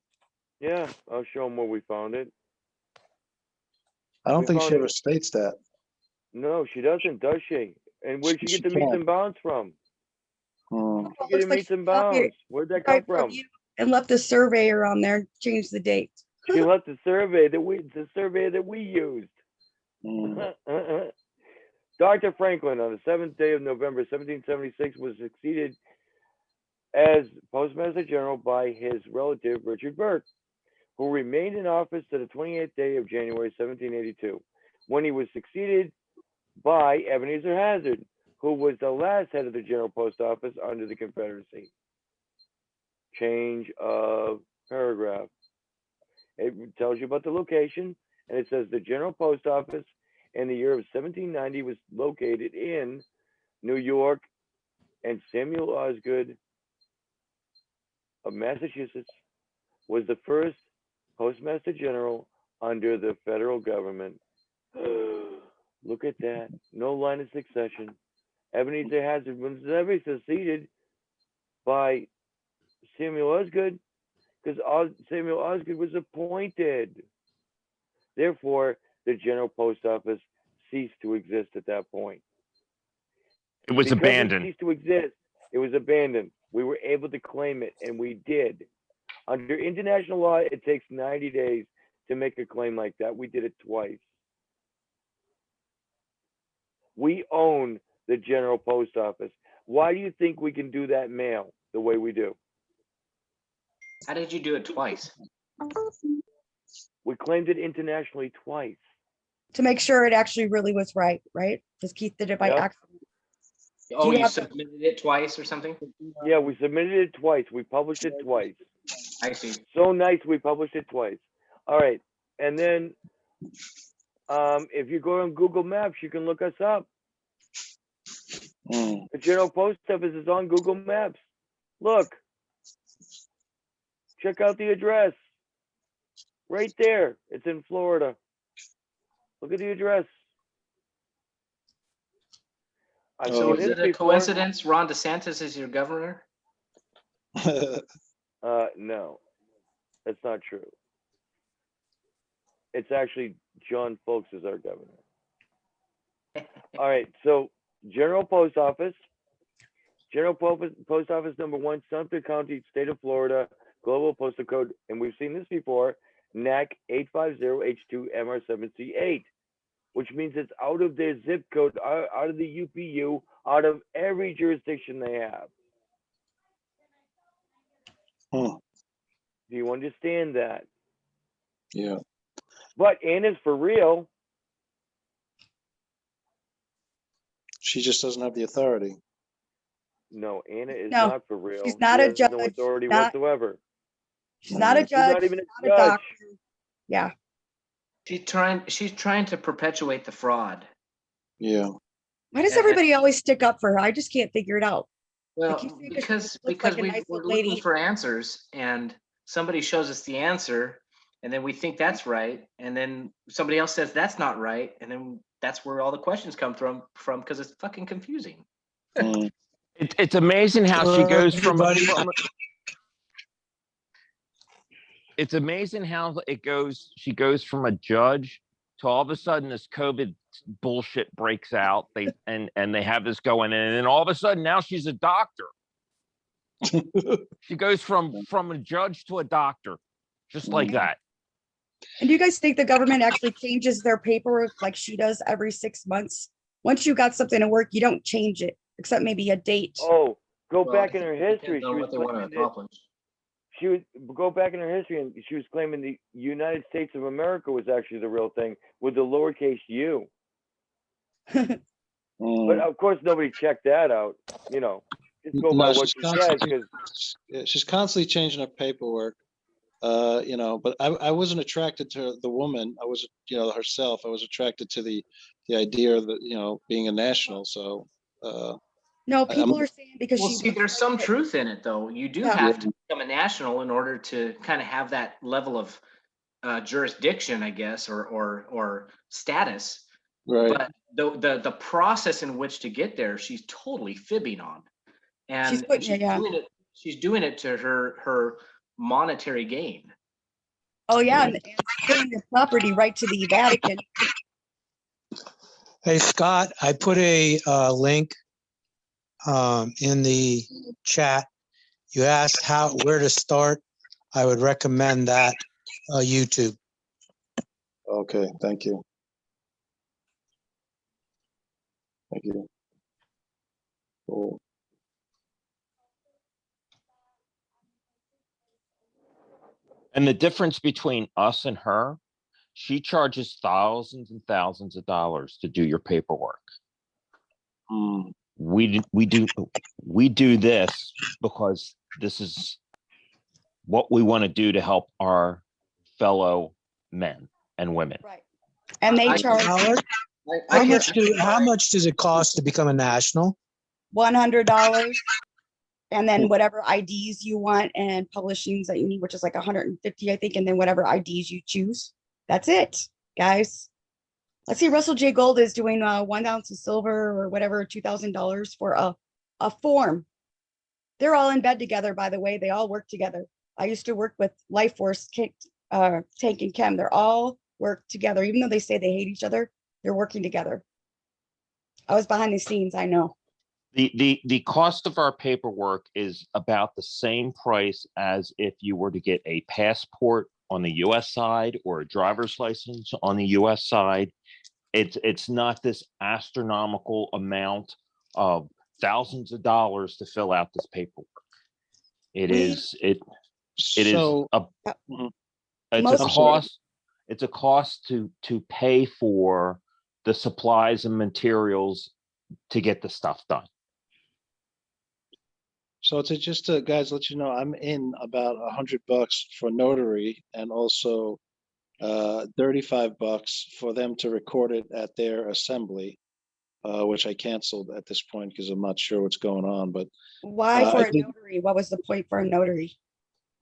Yeah, I'll show them where we found it. I don't think found she it- ever states that. No, she doesn't, does she? And where'd she get the meets can't. and bounds from? Hmm. She get the meets and bounds. Where'd that come from? And left the surveyor on there, changed the date. She left the survey that we used. Dr. Franklin, on the 7th day of November, 1776, was succeeded as Postmaster General by his relative Richard Burke, who remained in office to the 28th day of January, 1782, when he was succeeded by Ebenezer Hazard, who was the last head of the General Post Office under the Confederacy. Change of paragraph. It tells you about the location, and it says the General Post Office in the year of 1790 was located in New York, and Samuel Osgood of Massachusetts was the first Postmaster General under the federal government. Look at that. No line of succession. Ebenezer Hazard was never succeeded by Samuel Osgood, because Samuel Osgood was appointed. Therefore, the General Post Office ceased to exist at that point. It was Because abandoned. It ceased to exist. It was abandoned. We were able to claim it, and we did. Under international law, it takes 90 days to make a claim like that. We did it twice. We own the General Post Office. Why do you think we can do that mail the way we do? How did you do it twice? We claimed it internationally twice. To make sure it actually really was right? Because Keith did it by Yep. accident. Oh, you you have to- submitted it twice or something? Yeah, we submitted it twice. We published it twice. I see. So nice, we published it twice. All right. And then if you go on Google Maps, you can look us up. The General Post Office is on Google Maps. Look. Check out the address. Right there. It's in Florida. Look at the address. I've So seen is this it a before. coincidence Ron DeSantis is your governor? No, that's not true. It's actually John Folks is our governor. All right, so General Post Office, Post Office number 1, Sumter County, State of Florida, Global Postal Code, and we've seen this before, NAC 850H2MR7C8, which means it's out of their zip code, out of the UPU, out of every jurisdiction they have. Hmm. Do you understand that? Yeah. But Anna's for real. She just doesn't have the authority. No, Anna is No, not for real. she's not She a has judge. no authority not- whatsoever. She's not a She's judge. not even a she's not a judge. doctor. Yeah. She's trying to perpetuate the fraud. Yeah. Why does And- everybody always stick up for her? I just can't figure it out. Well, you say 'cause she because looks like a we, nice we're old looking lady. for answers, and somebody shows us the answer, and then we think that's right, and then somebody else says that's not right, and then that's where all the questions come from because it's fucking confusing. Mm. It's amazing how she goes from Everybody- it's amazing how she goes from a judge to all of a sudden this COVID bullshit breaks out. They have this going in, and then all of a sudden now she's a doctor. She goes from a judge to a doctor, just like that. And do you guys think the government actually changes their paperwork like she does every 6 months? Once you got something to work, you don't change it, except maybe a date. Oh, go Well, back in her history. Depends on what they want to accomplish. She would go back in her history, and she was claiming the United States of America was actually the real thing with the lowercase u. But of course, nobody checked that out. You know, just go by No, what she's she said constantly, because she's constantly changing her paperwork. You know, but I wasn't attracted to the woman. I was, you know, herself. I was attracted to the idea of the, you know, being a national. So No, I'm- people are saying because Well, she see, looks there's like some it. truth in it, though. You do Yeah. have to become a national in order to kind of have that level of jurisdiction, I guess, or status. right. But the process in which to get there, she's totally fibbing on, and she's doing it to her monetary gain. Oh yeah, and giving the property right to the Vatican. Hey, Scott, I put a link in the chat. You asked where to start. I would recommend that YouTube. Okay, thank you. Thank you. Cool. And the difference between us and her, she charges thousands and thousands of dollars to do your paperwork. We do this because this is what we want to do to help our fellow men and women. Right. And they charge How much does it cost to become a national? $100, and then whatever IDs you want and publishings that you need, which is like 150, I think, and then whatever IDs you choose. That's it, guys. Let's see, Russell J. Gold is doing 1 ounce of silver or whatever, $2,000 for a form. They're all in bed together, by the way. They all work together. I used to work with Life Force, Tank and Chem. They're all work together. Even though they say they hate each other, they're working together. I was behind the scenes, I know. The cost of our paperwork is about the same price as if you were to get a passport on the US side or a driver's license on the US side. It's not this astronomical amount of thousands of dollars to fill out this paperwork. It's a cost to pay for the supplies and materials to get the stuff done. So to just guys, let you know, I'm in about $100 for notary, and also $35 for them to record it at their assembly, which I canceled at this point because I'm not sure what's going on. But why for a notary? What was the point for a notary?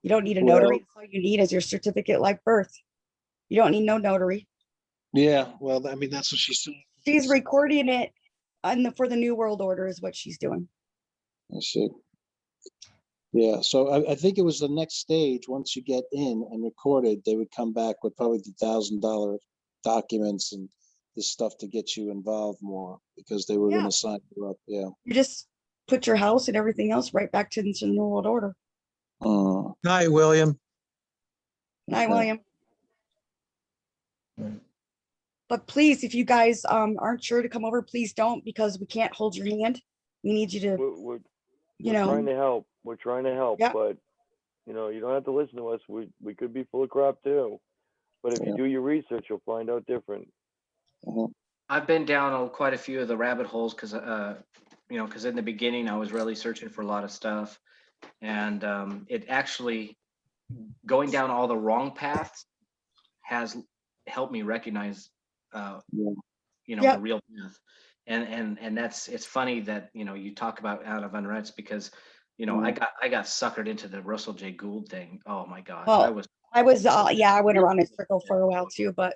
You don't need a notary. All you need is your certificate like birth. You don't need no notary. Yeah, well, I mean, that's what she's saying. She's recording it for the New World Order is what she's doing. I see. Yeah, so I think it was the next stage. Once you get in and recorded, they would come back with probably the $1,000 documents and this stuff to get you involved more because they were going Yeah. to sign you up. Yeah. You just put your house and everything else right back to the New World Order. Night, William. Night, Okay. William. But please, if you guys aren't sure to come over, please don't, because we can't hold your hand. We need you to, We're you trying know, to help. We're trying to help, Yeah. but you know, you don't have to listen to us. We could be full of crap too. But if you do your research, you'll find out different. I've been down quite a few of the rabbit holes because, you know, because in the beginning I was really searching for a lot of stuff, and it actually going down all the wrong paths has helped me recognize, you know, Yep. the real path. And that's, it's funny that, you know, you talk about out of unrest because, you know, I got suckered into the Russell J. Gould thing. Oh my gosh, well, I was yeah, I went around in a circle for a while too, but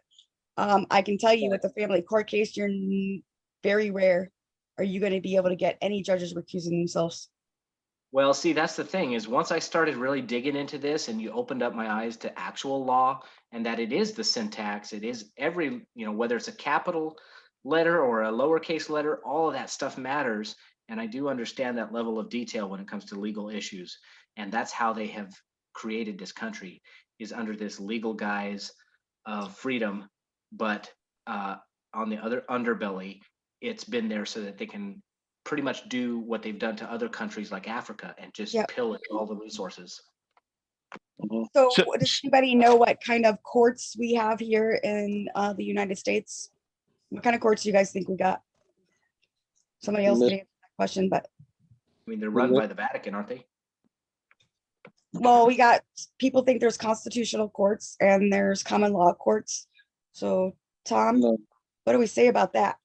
I can tell you with the family court case, you're very rare. Are you going to be able to get any judges recusing themselves? Well, see, that's the thing is once I started really digging into this and you opened up my eyes to actual law and that it is the syntax, it is every, you know, whether it's a capital letter or a lowercase letter, all of that stuff matters. And I do understand that level of detail when it comes to legal issues. And that's how they have created this country, is under this legal guise of freedom. But on the other underbelly, it's been there so that they can pretty much do what they've done to other countries like Africa and just pillage all the resources. So does anybody know what kind of courts we have here in the United States? What kind of courts do you guys think we got? Somebody else can answer that question, but I mean, they're run by the Vatican, aren't they? well, we got, people think there's constitutional courts and there's common law courts. So Tom, what do we say about that?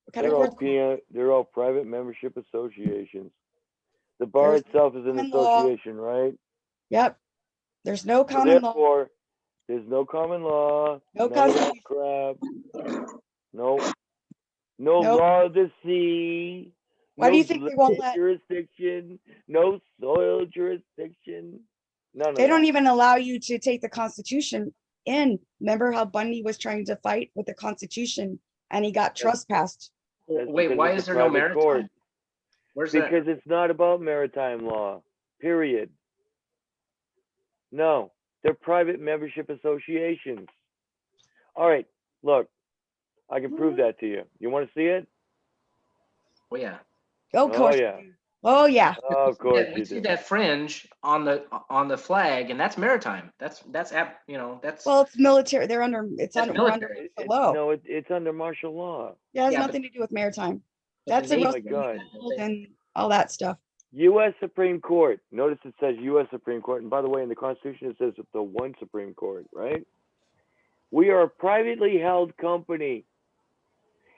What kind of courts? They're all private membership associations. The bar itself is an common law. association, right? Yep. There's no So common law. therefore, there's no common law. No none of that crap. No law of the sea. Why no do you think they won't let? jurisdiction? No soil jurisdiction. None of They that. don't even allow you to take the Constitution in. Remember how Bundy was trying to fight with the Constitution and he got trespassed? That's Wait, because why it's is a there no private maritime? court. Where's Because that? it's not about maritime law. Period. No, they're private membership associations. All right, look, I can prove that to you. You want to see it? Oh yeah. Of course. yeah. Oh yeah. Of course We you see do. that fringe on the flag, and that's maritime. That's you know, that's Well, it's military. They're under. It's that's under. We're under military. below. No, it's under martial law. Yeah, it has Yeah, nothing to do with maritime. but That's the a Navy- Oh my God. and all that stuff. U.S. Supreme Court. Notice it says U.S. Supreme Court. And by the way, in the Constitution, it says the one Supreme Court, right? We are a privately held company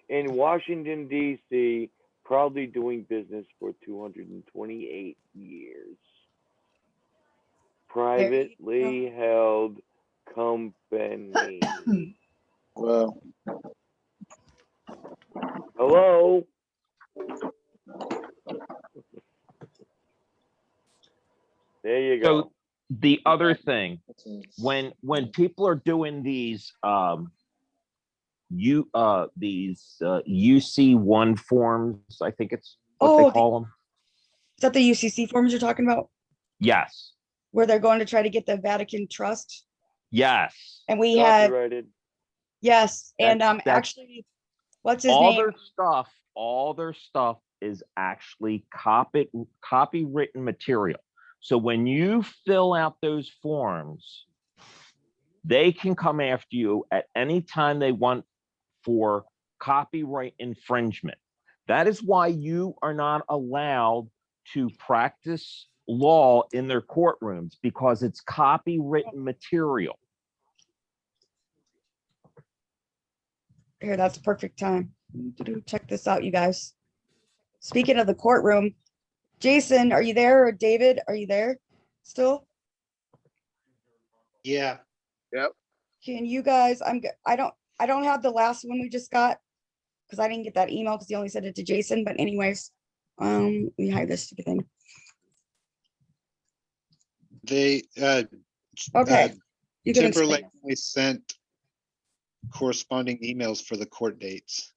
in Washington, D.C., proudly doing business for 228 years. Privately held company. Well, Hello? There you go. So the other thing, when people are doing these UC1 forms, I think it's what they call them. Is that the UCC forms you're talking about? Yes. Where they're going to try to get the Vatican trust? Yes. And we had, Copyrighted. yes, and That's- actually, what's his all name? their stuff is actually copywritten material. So when you fill out those forms, they can come after you at any time they want for copyright infringement. That is why you are not allowed to practice law in their courtrooms, because it's copywritten material. Here, that's a perfect time. Check this out, you guys. Speaking of the courtroom, Jason, are you there? Or David, are you there still? Yeah. Yep. Can you guys, I don't have the last one we just got, because I didn't get that email because he only sent it to Jason, but anyways, let me hide this stupid thing. They, Okay, you can Timberlake explain. only sent corresponding emails for the court dates.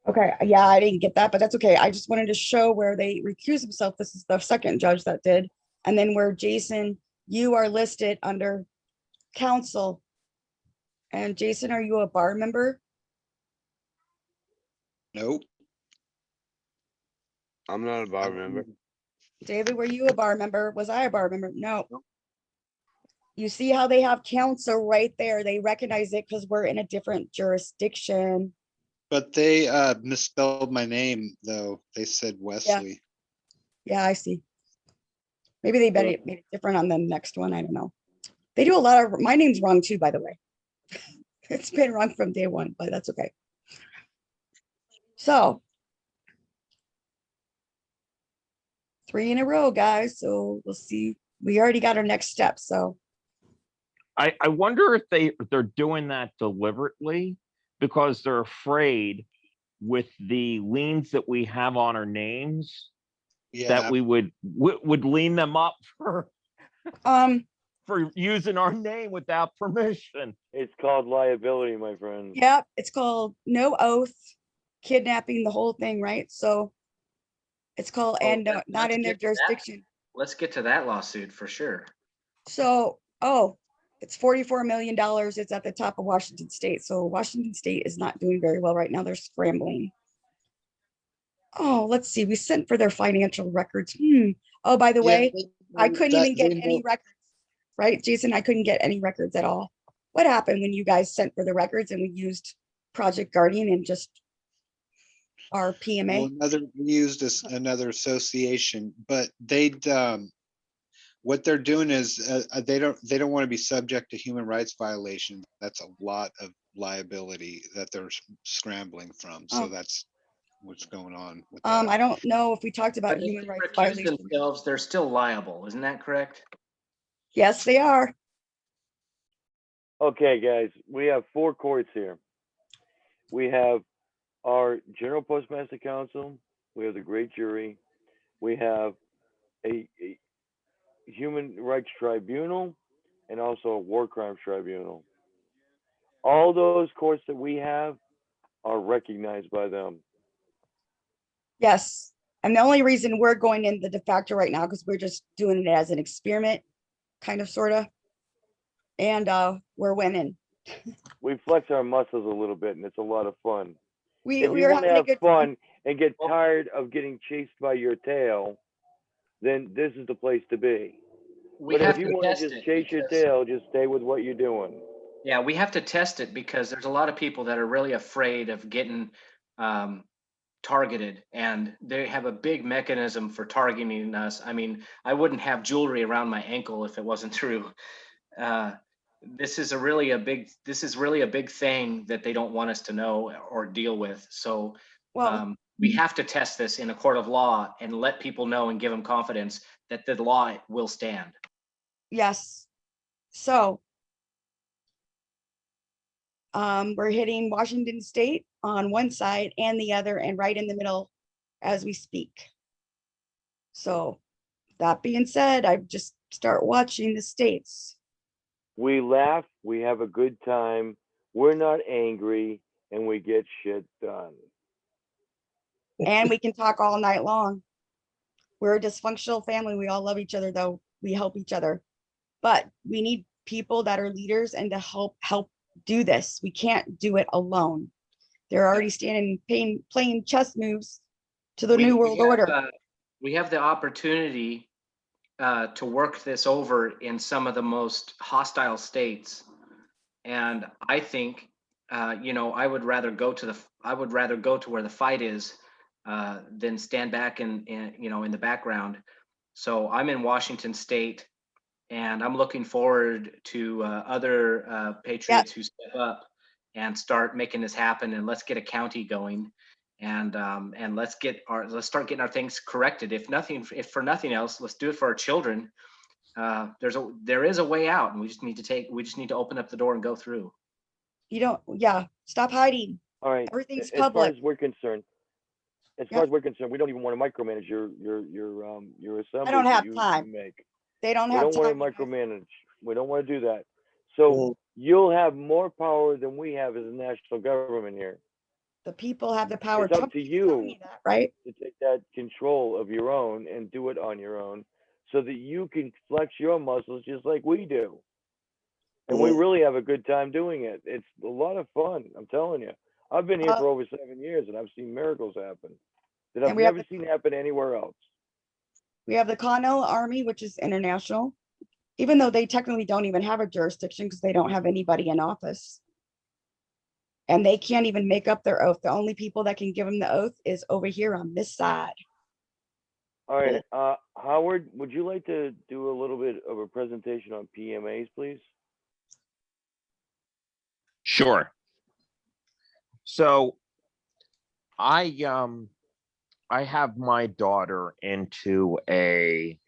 Okay, yeah, I didn't get that, but that's okay. I just wanted to show where they recuse himself. This is the second judge that did. And then where Jason, you are listed under counsel. And Jason, are you a bar member? Nope. I'm not a bar member. David, were you a bar member? Was I a bar member? No. You see how they have counsel right there. They recognize it because we're in a different jurisdiction. But they misspelled my name though. They said Wesley. Yeah, I see. Maybe they made it different on the next one. I don't know. They do a lot of, my name's wrong too, by the way. It's been wrong from day one, but that's okay. So 3 in a row, guys. So we'll see. We already got our next step. So I wonder if they're doing that deliberately because they're afraid with the liens that we have on our names that we would lean them up for using our name without permission. It's called liability, my friend. yeah, it's called no oath, kidnapping, the whole thing, right? So it's called and not in their jurisdiction. Let's get to that lawsuit for sure. So, it's $44 million. It's at the top of Washington State. So Washington State is not doing very well right now. They're scrambling. Oh, let's see. We sent for their financial records. Oh, by the way, I couldn't even get any records, right, Jason? I couldn't get any records at all. What happened when you guys sent for the records and we used Project Guardian and just our PMA? Well, we used another association, but what they're doing is they don't want to be subject to human rights violations. That's a lot of liability that they're scrambling from. So that's what's going on with that. I don't know if we talked about But if human they rights recuse violations. themselves, they're still liable. Isn't that correct? Yes, they are. Okay, guys, we have 4 courts here. We have our General Postmaster Council. We have the Great Jury. We have a Human Rights Tribunal and also a War Crimes Tribunal. All those courts that we have are recognized by them. Yes. And the only reason we're going in the de facto right now, because we're just doing it as an experiment, kind of, sort of. And we're winning. We flex our muscles a little bit and it's a lot of fun. We If you are want to having a have good fun and get tired of getting chased by your tail, then this is the place to be. We But have if you to want to test just it chase your because- tail, just stay with what you're doing. Yeah, we have to test it because there's a lot of people that are really afraid of getting targeted, and they have a big mechanism for targeting us. I mean, I wouldn't have jewelry around my ankle if it wasn't true. This is really a big thing that they don't want us to know or deal with. So we have to test this in a court of law and let people know and give them confidence that the law will stand. Yes. So we're hitting Washington State on one side and the other and right in the middle as we speak. So that being said, I just start watching the states. We laugh, we have a good time, we're not angry, and we get shit done. And we can talk all night long. We're a dysfunctional family. We all love each other, though. We help each other. But we need people that are leaders and to help do this. We can't do it alone. They're already playing chess moves to the New World Order. We have the opportunity to work this over in some of the most hostile states, and I think I would rather go to where the fight is than stand back in the background. So I'm in Washington State, and I'm looking forward to other patriots who step up and start making this happen. And let's get a county going, and let's start getting our things corrected. If for nothing else, let's do it for our children. there is a way out, and we just need to open up the door and go through. You don't, yeah, stop hiding. All right. Everything's As far public. as we're concerned, we don't even want to micromanage your assembly. I don't have that you time. make. They don't We have don't want to time. micromanage. We don't want to do that. So you'll have more power than we have as a national government here. The people have the power. It's up Trump to keeps telling you that, right? to take that control of your own and do it on your own so that you can flex your muscles just like we do. And we really have a good time doing it. It's a lot of fun. I'm telling you. I've been here for over 7 years and I've seen miracles happen that I've And we have never seen happen anywhere else. We have the Continental Army, which is international, even though they technically don't even have a jurisdiction because they don't have anybody in office. And they can't even make up their oath. The only people that can give them the oath is over here on this side. All right. Howard, would you like to do a little bit of a presentation on PMAs, please? Sure. So I have my daughter into a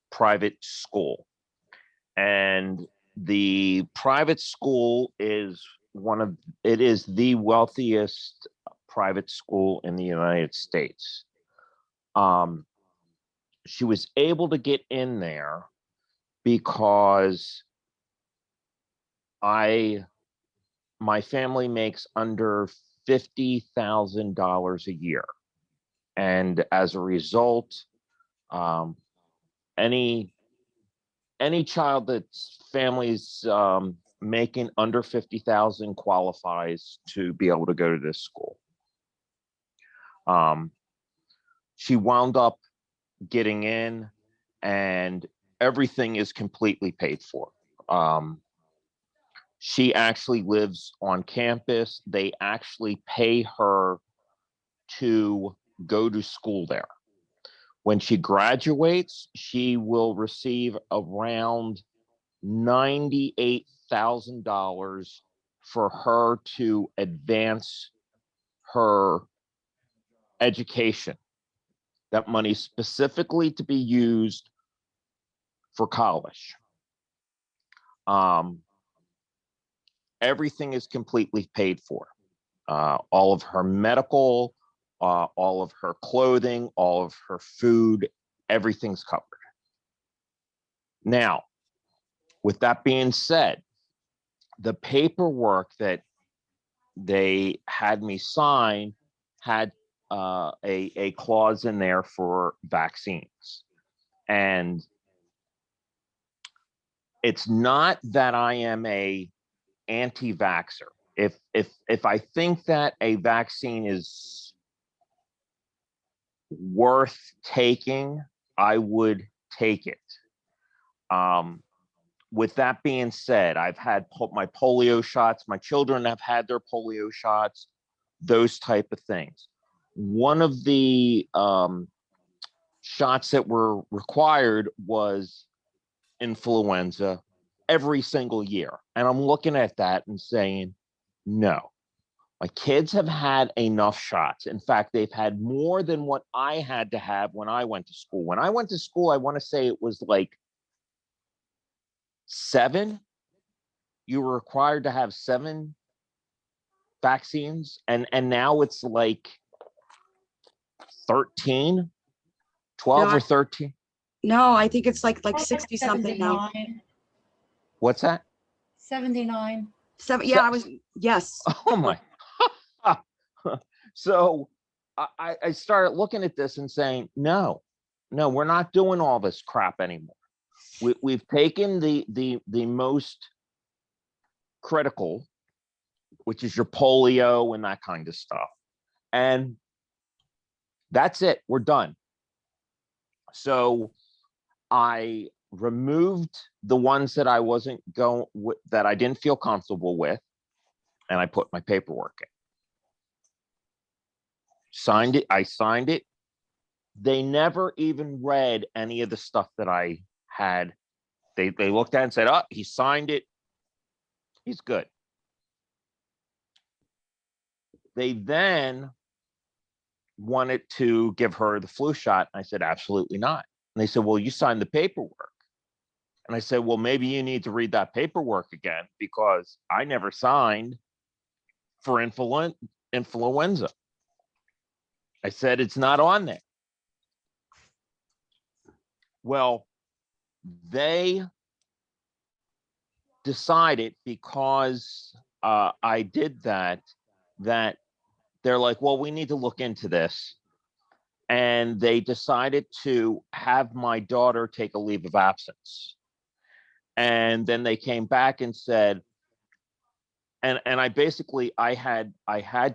private school, and the private school is the wealthiest private school in the United States. She was able to get in there because my family makes under $50,000 a year. And as a result, any child that's family's making under 50,000 qualifies to be able to go to this school. She wound up getting in, and everything is completely paid for. She actually lives on campus. They actually pay her to go to school there. When she graduates, she will receive around $98,000 for her to advance her education. That money specifically to be used for college. Everything is completely paid for. All of her medical, all of her clothing, all of her food, everything's covered. Now, with that being said, the paperwork that they had me sign had a clause in there for vaccines. And it's not that I am a anti-vaxxer. If I think that a vaccine is worth taking, I would take it. With that being said, I've had my polio shots. My children have had their polio shots, those type of things. One of the shots that were required was influenza every single year. And I'm looking at that and saying, no, my kids have had enough shots. In fact, they've had more than what I had to have when I went to school. When I went to school, I want to say it was like 7. You were required to have 7 vaccines. And now it's like 13, 12 or 13. No, I think it's like 60 something now. 79. What's that? 79. Yeah, yes. Oh my. So I started looking at this and saying, no, we're not doing all this crap anymore. We've taken the most critical, which is your polio and that kind of stuff. And that's it. We're done. So I removed the ones that I wasn't that I didn't feel comfortable with, and I put my paperwork in. Signed it. I signed it. They never even read any of the stuff that I had. They looked at it and said, "Oh, he signed it. He's good." They then wanted to give her the flu shot. I said, absolutely not. And they said, well, you signed the paperwork. And I said, well, maybe you need to read that paperwork again because I never signed for influenza. I said, it's not on there. Well, they decided because I did that they're like, well, we need to look into this. And they decided to have my daughter take a leave of absence. And then they came back and said, and I basically, I had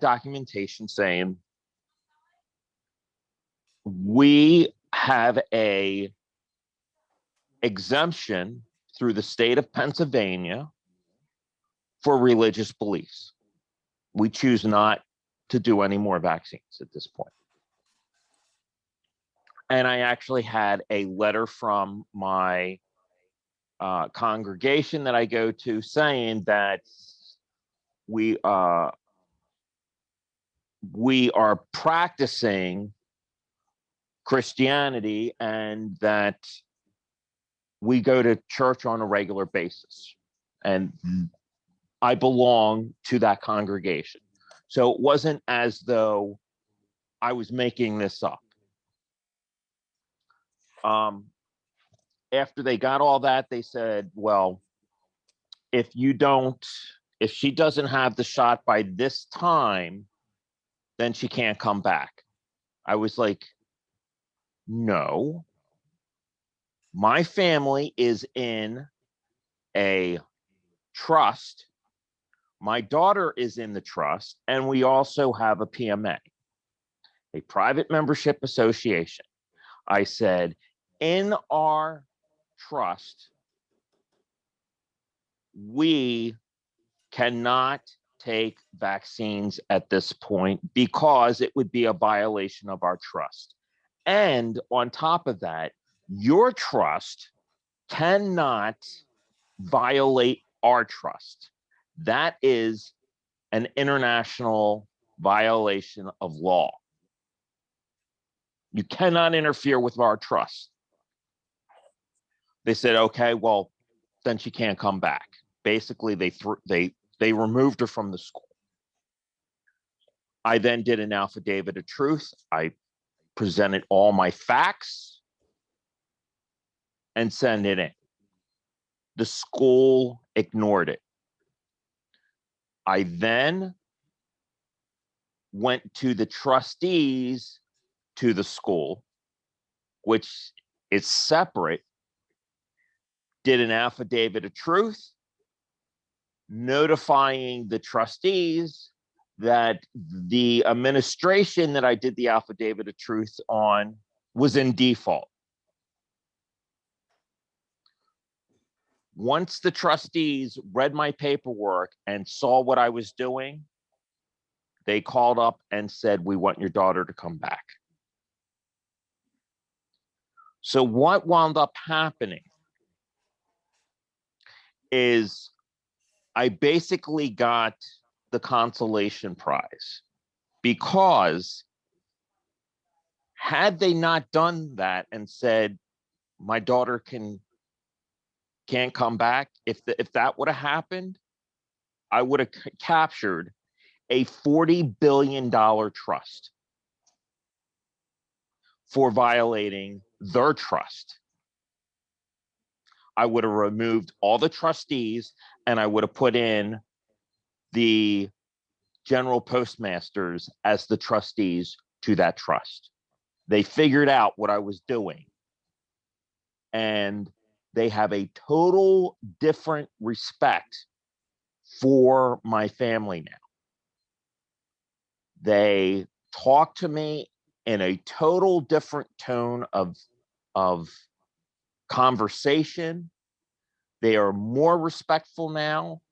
documentation saying, we have a exemption through the state of Pennsylvania for religious beliefs. We choose not to do any more vaccines at this point. And I actually had a letter from my congregation that I go to saying that we are practicing Christianity and that we go to church on a regular basis. And I belong to that congregation. So it wasn't as though I was making this up. After they got all that, they said, well, if she doesn't have the shot by this time, then she can't come back. I was like, no, my family is in a trust. My daughter is in the trust, and we also have a PMA, a private membership association. I said, in our trust, we cannot take vaccines at this point because it would be a violation of our trust. And on top of that, your trust cannot violate our trust. That is an international violation of law. You cannot interfere with our trust. They said, okay, well, then she can't come back. Basically, they removed her from the school. I then did an affidavit of truth. I presented all my facts and sent it in. The school ignored it. I then went to the trustees to the school, which is separate, did an affidavit of truth, notifying the trustees that the administration that I did the affidavit of truth on was in default. Once the trustees read my paperwork and saw what I was doing, they called up and said, we want your daughter to come back. So what wound up happening is I basically got the consolation prize, because had they not done that and said, my daughter can't come back, if that would have happened, I would have captured a $40 billion trust for violating their trust. I would have removed all the trustees and I would have put in the general postmasters as the trustees to that trust. They figured out what I was doing, and they have a total different respect for my family now. They talk to me in a total different tone of conversation. They are more respectful now.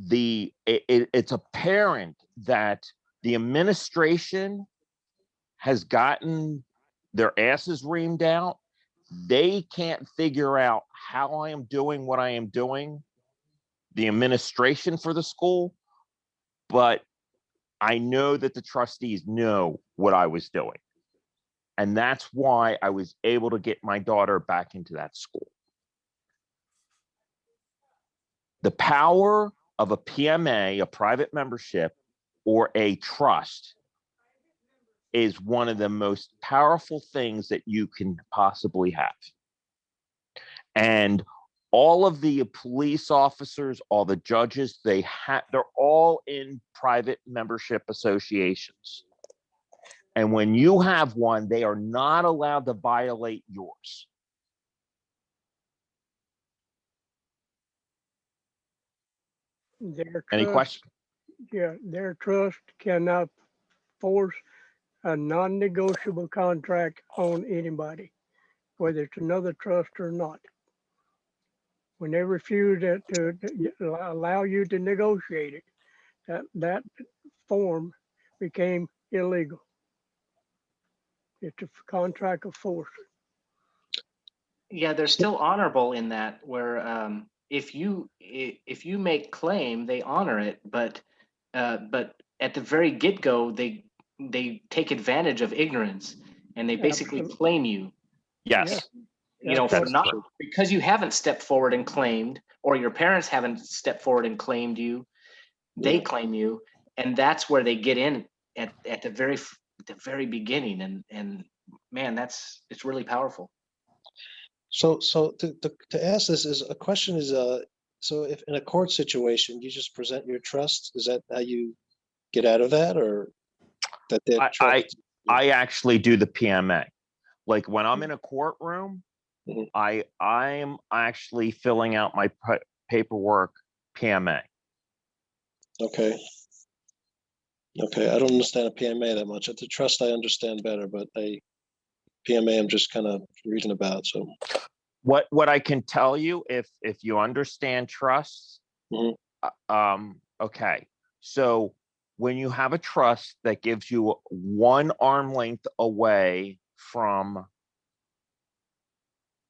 It's apparent that the administration has gotten their asses reamed out. They can't figure out how I am doing what I am doing, the administration for the school, but I know that the trustees know what I was doing. And that's why I was able to get my daughter back into that school. The power of a PMA, a private membership, or a trust is one of the most powerful things that you can possibly have. And all of the police officers, all the judges, they're all in private membership associations. And when you have one, they are not allowed to violate yours. Their Any trust, questions? yeah, their trust cannot force a non-negotiable contract on anybody, whether it's another trust or not. When they refuse to allow you to negotiate it, that form became illegal. It's a contract of force. Yeah, they're still honorable in that, where if you make claim, they honor it, but at the very get-go, they take advantage of ignorance and they basically Absolutely. claim you. Yes. You know, for That's not true. because you haven't stepped forward and claimed, or your parents haven't stepped forward and claimed you, they claim you, and that's where they get in at the very beginning, and man, it's really powerful. So to ask this is a question is, so if in a court situation, you just present your trust, is that how you get out of that, or that their trust? I actually do the PMA. Like when I'm in a courtroom, I'm actually filling out my paperwork PMA. Okay. Okay, I don't understand a PMA that much. At the trust, I understand better, but PMA, I'm just kind of reading about. So what I can tell you, if you understand trust, okay. So when you have a trust that gives you one arm length away from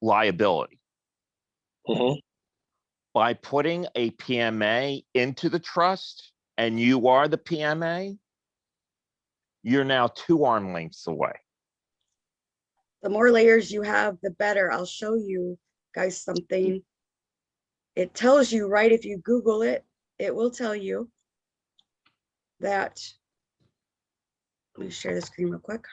liability, by putting a PMA into the trust and you are the PMA, you're now 2 arm lengths away. The more layers you have, the better. I'll show you guys something. It tells you, right? If you Google it, it will tell you that. Let me share the screen real quick.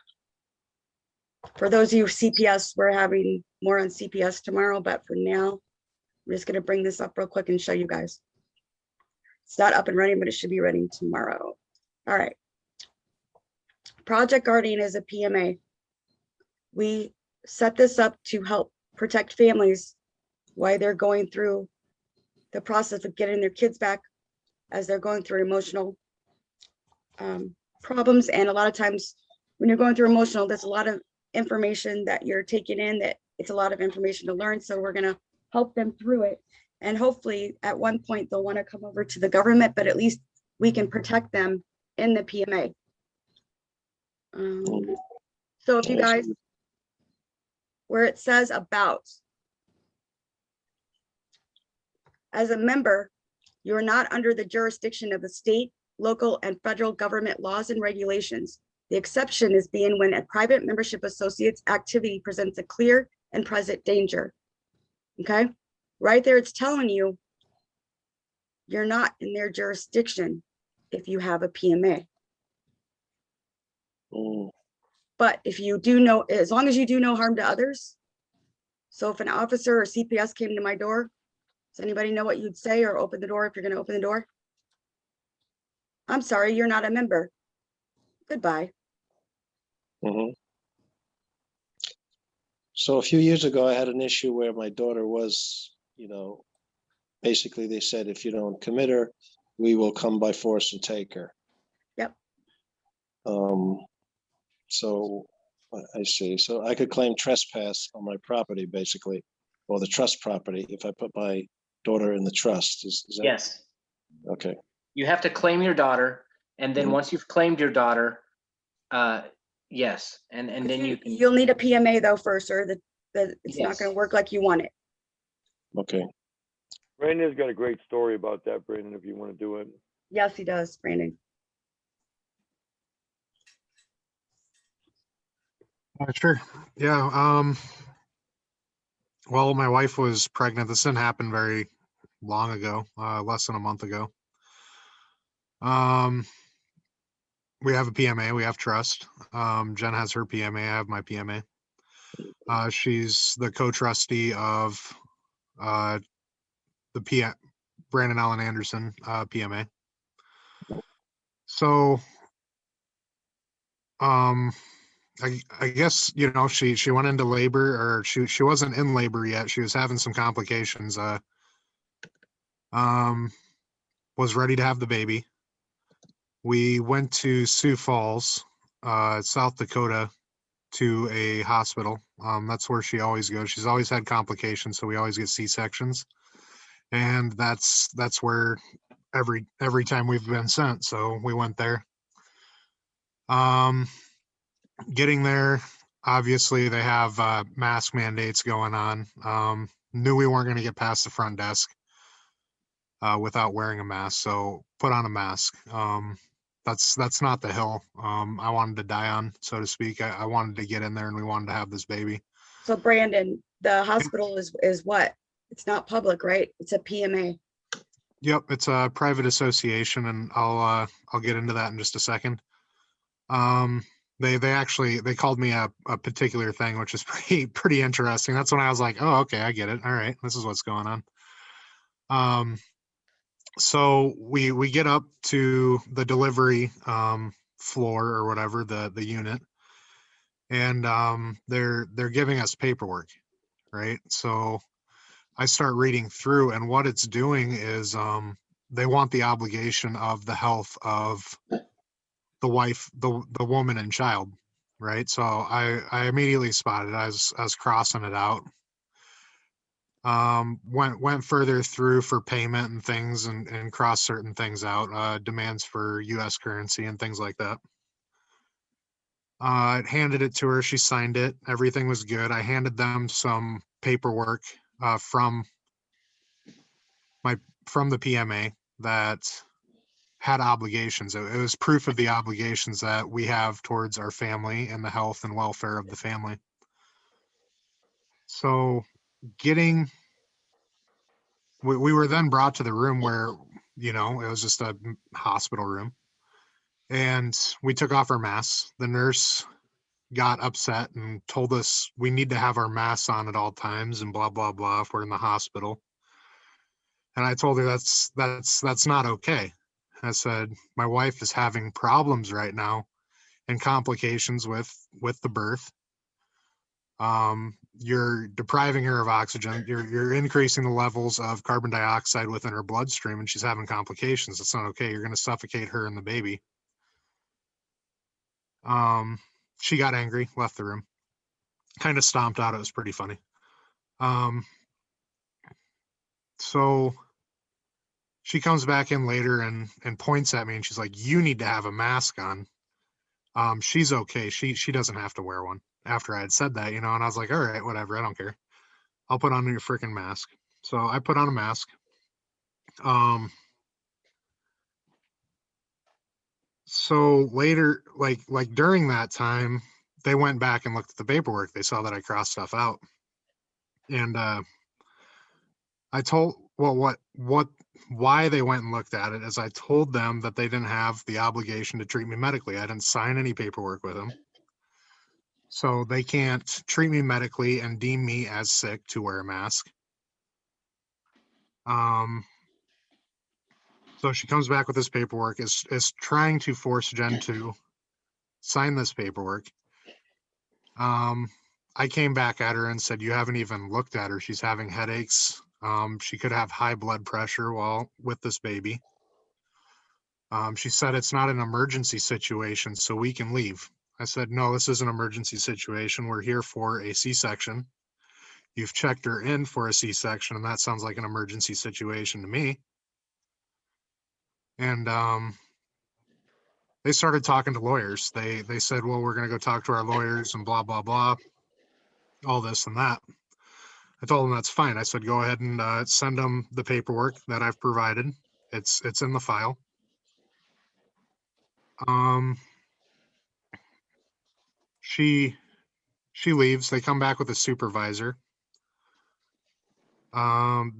For those of you CPS, we're having more on CPS tomorrow, but for now, I'm just going to bring this up real quick and show you guys. It's not up and running, but it should be ready tomorrow. All right. Project Guardian is a PMA. We set this up to help protect families while they're going through the process of getting their kids back, as they're going through emotional problems. And a lot of times when you're going through emotional, there's a lot of information that you're taking in, that it's a lot of information to learn. So we're going to help them through it. And hopefully at one point they'll want to come over to the government, but at least we can protect them in the PMA. So if you guys, where it says about, as a member, you're not under the jurisdiction of the state, local, and federal government laws and regulations. The exception is being when a private membership associate's activity presents a clear and present danger. Okay, right there, it's telling you you're not in their jurisdiction if you have a PMA. But if you do no, as long as you do no harm to others. So if an officer or CPS came to my door, does anybody know what you'd say, or open the door if you're going to open the door? I'm sorry, you're not a member. Goodbye. So a few years ago, I had an issue where my daughter was, basically they said, if you don't commit her, we will come by force and take her. Yep. So I see. So I could claim trespass on my property, basically, or the trust property, if I put my daughter in the trust. Is that? Yes. Okay. You have to claim your daughter, and then once you've claimed your daughter, yes, and then you'll need a PMA though first, or that it's not Yes. going to work like you want it. Okay. Brandon's got a great story about that, Brandon, if you want to do it. Yes, he does, Brandon. Sure. Yeah. Well, my wife was pregnant. This didn't happen very long ago, less than a month ago. We have a PMA, we have trust. Jen has her PMA, I have my PMA. She's the co-trustee of the Brandon Allen Anderson PMA. So I guess, you know, she went into labor, or she wasn't in labor yet. She was having some complications. Was ready to have the baby. We went to Sioux Falls, South Dakota, to a hospital. That's where she always goes. She's always had complications, so we always get C-sections, and that's where every time we've been sent. So we went there. Getting there, obviously they have mask mandates going on. Knew we weren't going to get past the front desk without wearing a mask, so put on a mask. That's not the hill I wanted to die on, so to speak. I wanted to get in there, and we wanted to have this baby. So Brandon, the hospital is what? It's not public, right? It's a PMA. Yep, it's a private association, and I'll get into that in just a second. They called me a particular thing, which is pretty interesting. That's when I was like, oh, okay, I get it. All right, this is what's going on. So we get up to the delivery floor or whatever, the unit, and they're giving us paperwork, right? So I start reading through, and what it's doing is they want the obligation of the health of the wife, the woman and child, right? So I immediately spotted it. I was crossing it out. Went further through for payment and things, and crossed certain things out, demands for US currency and things like that. Handed it to her, she signed it, everything was good. I handed them some paperwork from the PMA that had obligations. It was proof of the obligations that we have towards our family and the health and welfare of the family. So we were then brought to the room where, you know, it was just a hospital room, and we took off our masks. The nurse got upset and told us we need to have our masks on at all times and blah, blah, blah, if we're in the hospital. And I told her that's not okay. I said, my wife is having problems right now and complications with the birth. You're depriving her of oxygen. You're increasing the levels of carbon dioxide within her bloodstream, and she's having complications. It's not okay. You're going to suffocate her and the baby. She got angry, left the room, kind of stomped out. It was pretty funny. So she comes back in later and points at me, and she's like, you need to have a mask on. She's okay. She doesn't have to wear one. After I had said that, you know, and I was like, all right, whatever, I don't care. I'll put on your freaking mask. So I put on a mask. So later, like during that time, they went back and looked at the paperwork. They saw that I crossed stuff out. And I told, well, why they went and looked at it is I told them that they didn't have the obligation to treat me medically. I didn't sign any paperwork with them. So they can't treat me medically and deem me as sick to wear a mask. So she comes back with this paperwork, is trying to force Jen to sign this paperwork. I came back at her and said, you haven't even looked at her. She's having headaches. She could have high blood pressure while with this baby. She said, it's not an emergency situation, so we can leave. I said, no, this is an emergency situation. We're here for a C-section. You've checked her in for a C-section, and that sounds like an emergency situation to me. And they started talking to lawyers. They said, well, we're going to go talk to our lawyers and blah, blah, blah, all this and that. I told them that's fine. I said, go ahead and send them the paperwork that I've provided. It's in the file. She leaves. They come back with a supervisor.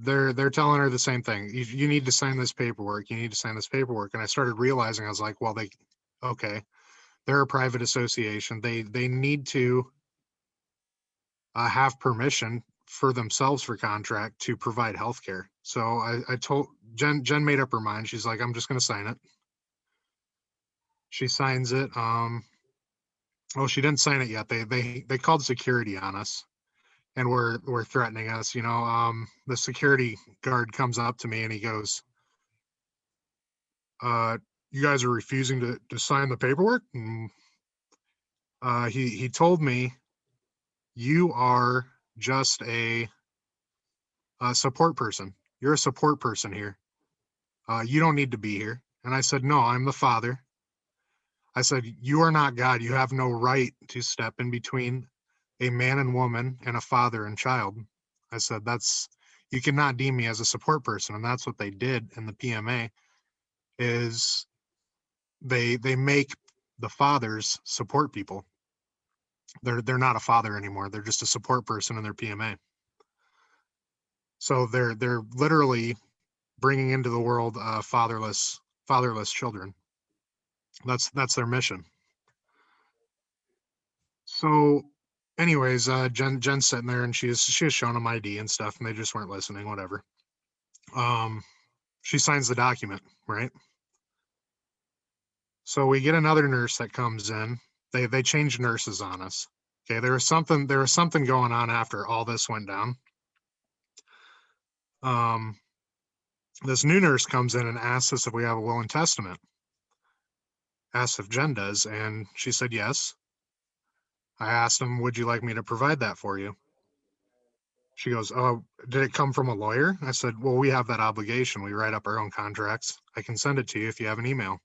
They're telling her the same thing. You need to sign this paperwork. You need to sign this paperwork. And I started realizing, I was like, well, okay, they're a private association. They need to have permission for themselves for contract to provide healthcare. So I told Jen made up her mind. She's like, I'm just going to sign it. She signs it. Well, she didn't sign it yet. They called security on us and were threatening us. The security guard comes up to me and he goes, you guys are refusing to sign the paperwork? And, he told me, you are just a support person. You're a support person here. You don't need to be here. And I said, no, I'm the father. I said, you are not God. You have no right to step in between a man and woman and a father and child. I said, you cannot deem me as a support person. And that's what they did in the PMA is they make the fathers support people. They're not a father anymore. They're just a support person in their PMA. So they're literally bringing into the world fatherless children. That's their mission. So anyways, Jen's sitting there and she was showing them ID and stuff and they just weren't listening, whatever. She signs the document, right? So we get another nurse that comes in. They changed nurses on us. Okay, there was something going on after all this went down. This new nurse comes in and asks us if we have a will and testament. Asks if Jen does, and she said yes. I asked him, would you like me to provide that for you? She goes, oh, did it come from a lawyer? I said, well, we have that obligation. We write up our own contracts. I can send it to you if you have an email.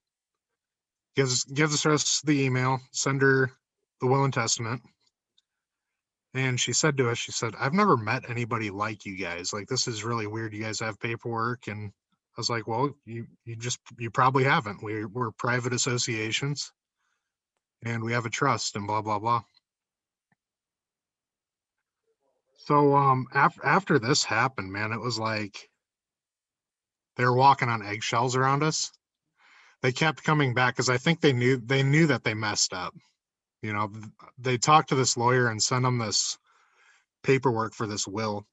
Gives us the email, send her the will and testament. And she said to us, she said, I've never met anybody like you guys. Like, this is really weird. You guys have paperwork. And I was like, well, you probably haven't. We're private associations and we have a trust and blah, blah, blah. So after this happened, man, it was like they were walking on eggshells around us. They kept coming back because I think they knew that they messed up. They talked to this lawyer and sent them this paperwork for this will.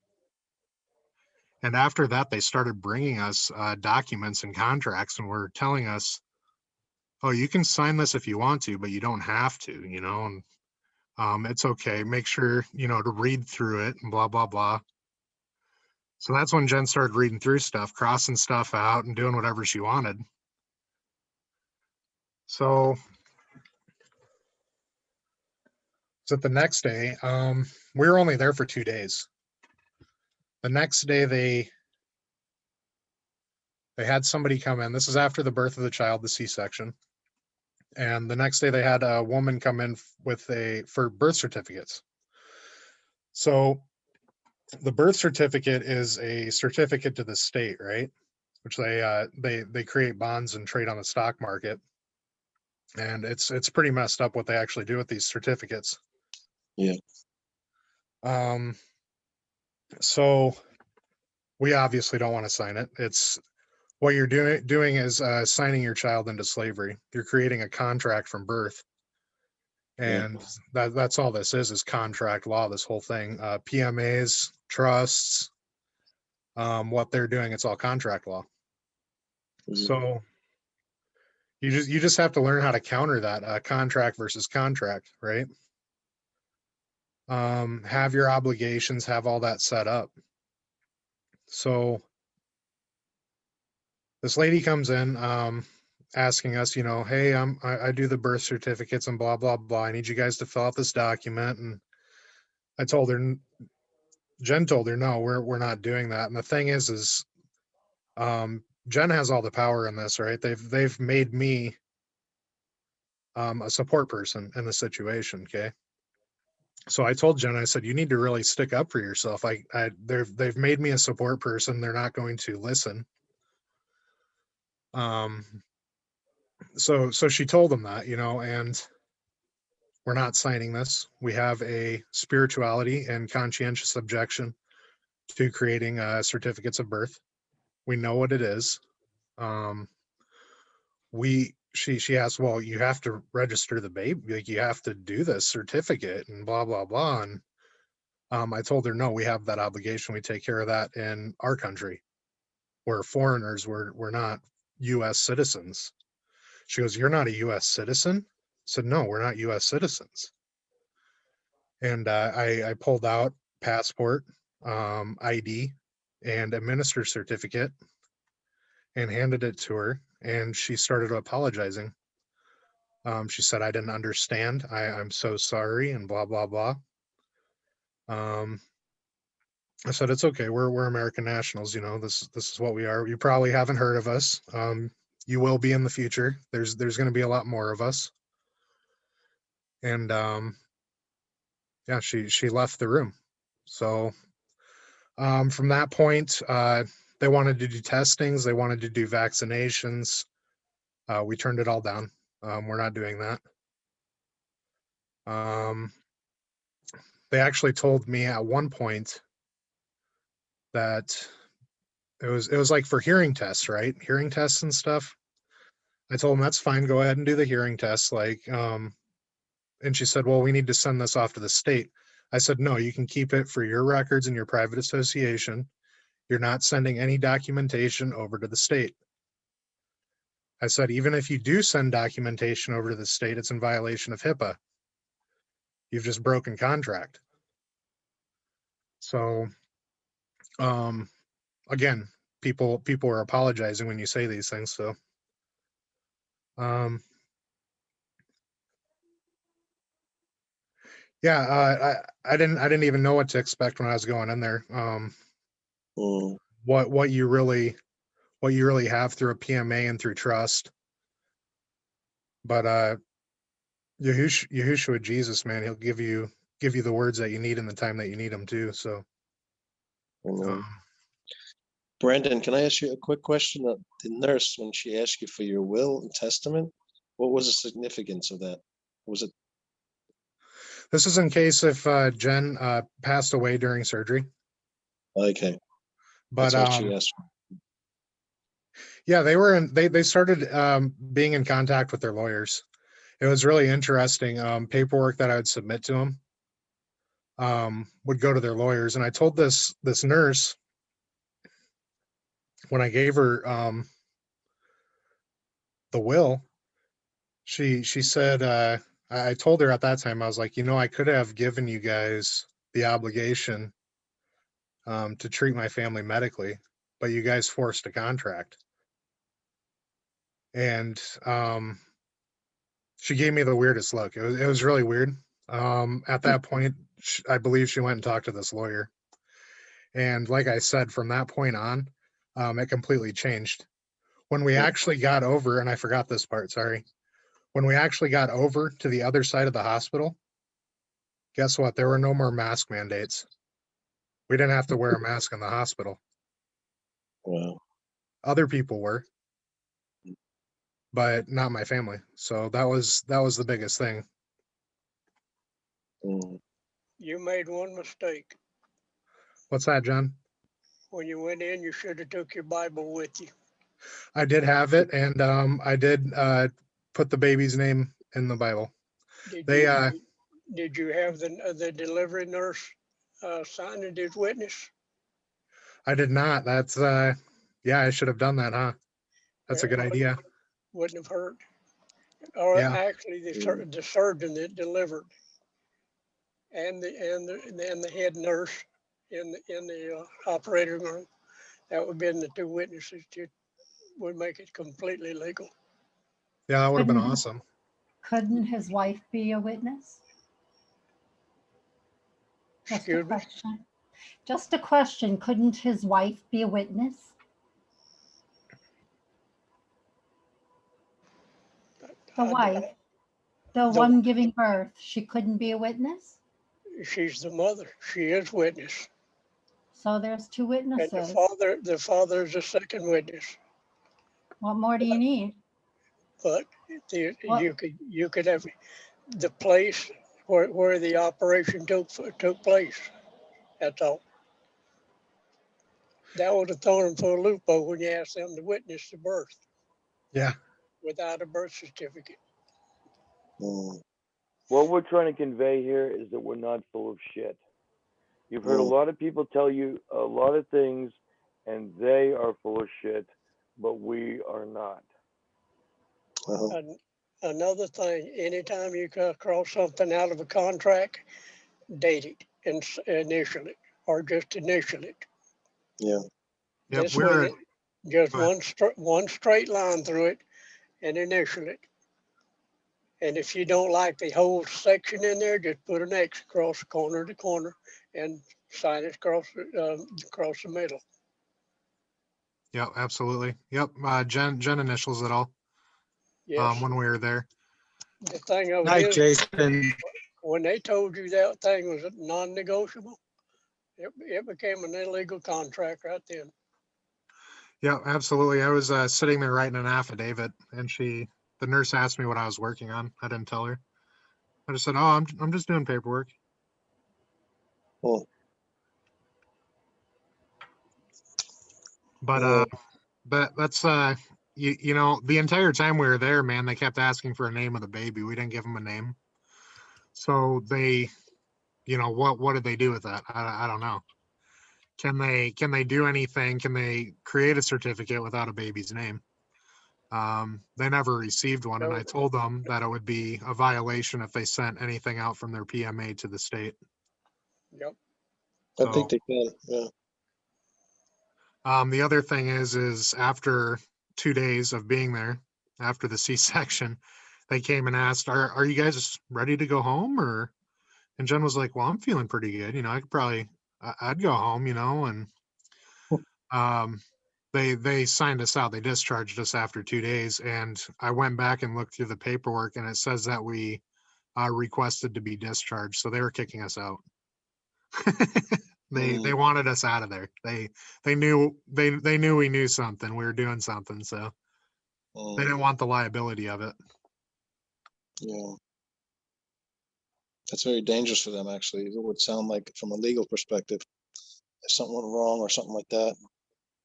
And after that, they started bringing us documents and contracts and were telling us, oh, you can sign this if you want to, but you don't have to, and it's okay. Make sure, to read through it and blah, blah, blah. So that's when Jen started reading through stuff, crossing stuff out and doing whatever she wanted. So the next day, we were only there for 2 days. The next day, they had somebody come in. This is after the birth of the child, the C-section. And the next day they had a woman come in for birth certificates. So the birth certificate is a certificate to the state, right? Which they create bonds and trade on the stock market. And it's pretty messed up what they actually do with these certificates. Yeah. So we obviously don't want to sign it. It's what you're doing is signing your child into slavery. You're creating a contract from birth. And that's all this is contract law, this whole thing. PMAs, trusts, what they're doing, it's all contract law. Mm-hmm. So you just have to learn how to counter that contract versus contract, right? Have your obligations, have all that set up. So this lady comes in, asking us, hey, I do the birth certificates and blah, blah, blah. I need you guys to fill out this document. And I told her, Jen told her, no, we're not doing that. And the thing is Jen has all the power in this, right? They've made me a support person in the situation. Okay. So I told Jen, I said, you need to really stick up for yourself. They've made me a support person. They're not going to listen. So she told them that, and we're not signing this. We have a spirituality and conscientious objection to creating certificates of birth. We know what it is. She asked, well, you have to register the baby, like you have to do this certificate and blah blah blah. And I told her, no, we have that obligation. We take care of that in our country. We're foreigners. We're not U.S. citizens. She goes, you're not a U.S. citizen? I said, no, we're not U.S. citizens. And I pulled out passport, ID, and a minister's certificate and handed it to her. And she started apologizing. She said, I didn't understand. I'm so sorry and blah, blah, blah. I said, it's okay. We're American nationals. You know, this is what we are. You probably haven't heard of us. You will be in the future. There's going to be a lot more of us. And yeah, she left the room. So from that point, they wanted to do testings. They wanted to do vaccinations. We turned it all down. We're not doing that. They actually told me at one point that it was like for hearing tests, right? Hearing tests and stuff. I told them that's fine. Go ahead and do the hearing tests. Like, and she said, well, we need to send this off to the state. I said, no, you can keep it for your records and your private association. You're not sending any documentation over to the state. I said, even if you do send documentation over to the state, it's in violation of HIPAA. You've just broken contract. So, again, people are apologizing when you say these things. So, yeah, I didn't even know what to expect when I was going in there. What you really have through a PMA and through trust. But Yahushua, Jesus, man, he'll give you the words that you need in the time that you need them too. So, Brandon, can I ask you a quick question? The nurse, when she asked you for your will and testament, what was the significance of that? Was it? This is in case if Jen passed away during surgery. Okay. But That's what she asked. yeah, they started being in contact with their lawyers. It was really interesting. Paperwork that I would submit to them would go to their lawyers. And I told this nurse when I gave her the will, she said, I told her at that time, I was like, you know, I could have given you guys the obligation to treat my family medically, but you guys forced a contract. And she gave me the weirdest look. It was really weird. At that point, I believe she went and talked to this lawyer. And like I said, from that point on, it completely changed. When we actually got over, and I forgot this part, sorry. When we actually got over to the other side of the hospital, guess what? There were no more mask mandates. We didn't have to wear a mask in the hospital. Wow. Other people were, but not my family. So that was the biggest thing. You made one mistake. What's that, John? When you went in, you should have took your Bible with you. I did have it, and I did put the baby's name in the Bible. Did you have the delivery nurse sign it as witness? I did not. That's yeah, I should have done that, huh? That's a good idea. Wouldn't have hurt. Or Yeah. actually, the surgeon that delivered, and the head nurse in the operating room, that would have been the two witnesses that would make it completely legal. Yeah, that would have been awesome. Couldn't his wife be a witness? Just a question. Just a question. Couldn't his wife be a witness? The wife, the one giving birth, she couldn't be a witness? She's the mother. She is witness. So there's two witnesses. And the father is a second witness. What more do you need? But you could have the place where the operation took place. That's all. That would have thrown them for a loophole when you asked them to witness the birth Yeah. without a birth certificate. What we're trying to convey here is that we're not full of shit. You've heard a lot of people tell you a lot of things, and they are full of shit, but we are not. Another thing, anytime you come across something out of a contract, date it and initial it, or just initial it. Yeah. Yep, This way, just one straight line through it and initial it. And if you don't like the whole section in there, just put an X across corner to corner and sign it across the middle. Yep, absolutely. Yep, Jen initials it all. Yes. When we were there. The thing of Night, it is, Jason. when they told you that thing was non-negotiable, it became an illegal contract right then. Yeah, absolutely. I was sitting there writing an affidavit, and the nurse asked me what I was working on. I didn't tell her. I just said, "Oh, I'm just doing paperwork." Cool. But that's you know, the entire time we were there, man, they kept asking for a name of the baby. We didn't give them a name. So they, you know, what did they do with that? I don't know. Can they do anything? Can they create a certificate without a baby's name? They never received one, and I told them that it would be a violation if they sent anything out from their PMA to the state. Yep. I think they can, yeah. The other thing is after 2 days of being there, after the C-section, they came and asked, are you guys ready to go home? And Jen was like, well, I'm feeling pretty good. You know, I'd go home, you know, and they signed us out. They discharged us after 2 days. And I went back and looked through the paperwork, and it says that we requested to be discharged. So they were kicking us out. They wanted us out of there. They knew we knew something. We were doing something. So they didn't want the liability of it. Yeah. That's very dangerous for them, actually. It would sound like, from a legal perspective, if something went wrong or something like that.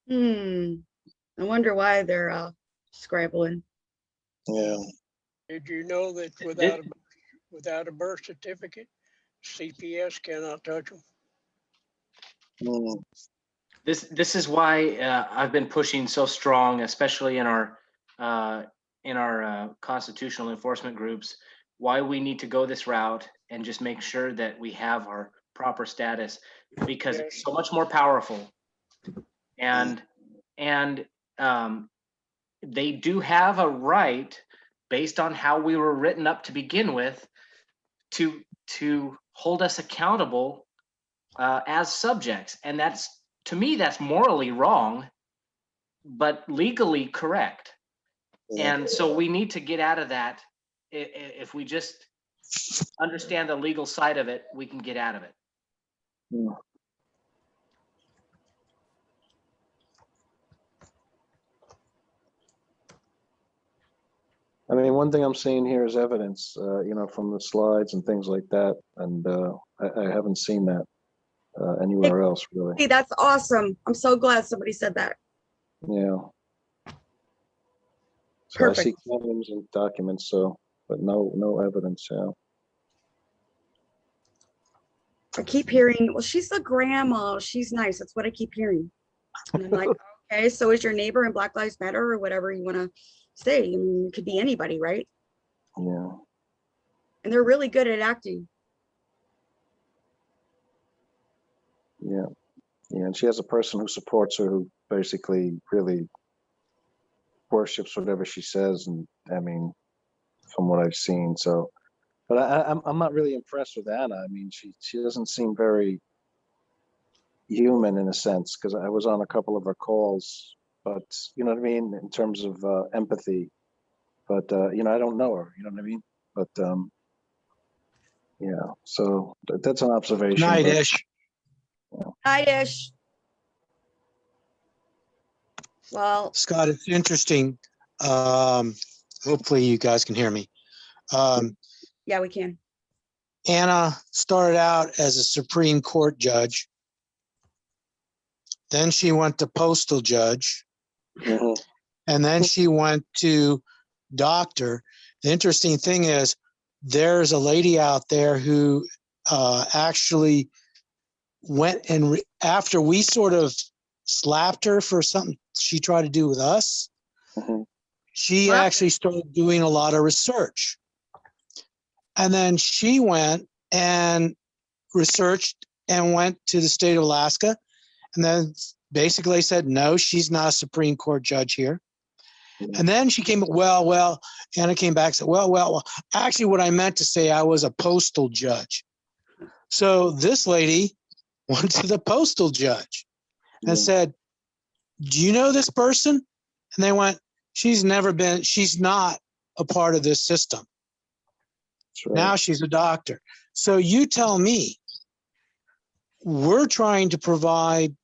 I wonder why they're scrambling. Yeah. Did you know that without a birth certificate, CPS cannot touch them? This is why I've been pushing so strong, especially in our constitutional enforcement groups, why we need to go this route and just make sure that we have our proper status, because it's so much more powerful. And they do have a right, based on how we were written up to begin with, to hold us accountable as subjects. And that's, to me, that's morally wrong, but legally correct. And so we need to get out of that. If we just understand the legal side of it, we can get out of it. I mean, one thing I'm seeing here is evidence, you know, from the slides and things like that. And I haven't seen that anywhere else, really. Hey, that's awesome. I'm so glad somebody said that. Yeah. So Perfect. I see claims and documents, but no evidence. Yeah. I keep hearing, well, she's the grandma. She's nice. That's what I keep hearing. And I'm like, okay, so is your neighbor in Black Lives Matter or whatever you want to say? I mean, it could be anybody, right? Yeah. And they're really good at acting. Yeah. Yeah. And she has a person who supports her who basically really worships whatever she says. And I mean, from what I've seen. So, but I'm not really impressed with Anna. I mean, she doesn't seem very human in a sense, because I was on a couple of her calls, but you know what I mean, in terms of empathy. But you know, I don't know her. You know what I mean? But yeah. So that's an observation. Night-ish. Night-ish. Well, Scott, it's interesting. Hopefully you guys can hear me. yeah, we can. Anna started out as a Supreme Court judge. Then she went to postal judge. Mhm. And then she went to doctor. The interesting thing is there's a lady out there who actually went and after we sort of slapped her for something she tried to do with us, Mhm. she actually started doing a lot of research. And then she went and researched and went to the state of Alaska. And then basically said, no, she's not a Supreme Court judge here. And then she came, Anna came back and said, well, actually what I meant to say, I was a postal judge. So this lady went to the postal judge and said, do you know this person? And they went, she's not a part of this system. Right. Now she's a doctor. So you tell me, we're trying to provide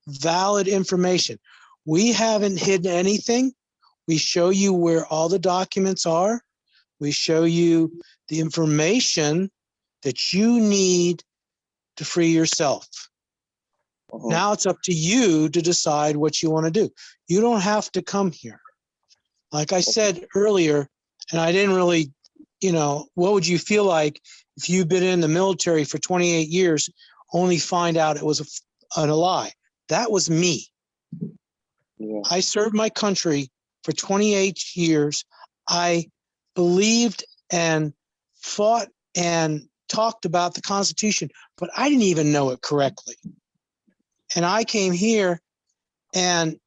valid information. We haven't hidden anything. We show you where all the documents are. We show you the information that you need to free yourself. Now it's up to you to decide what you want to do. You don't have to come here. Like I said earlier, and I didn't really, what would you feel like if you've been in the military for 28 years, only find out it was a lie? That was me. Yeah. I served my country for 28 years. I believed and fought and talked about the Constitution, but I didn't even know it correctly. And I came here, and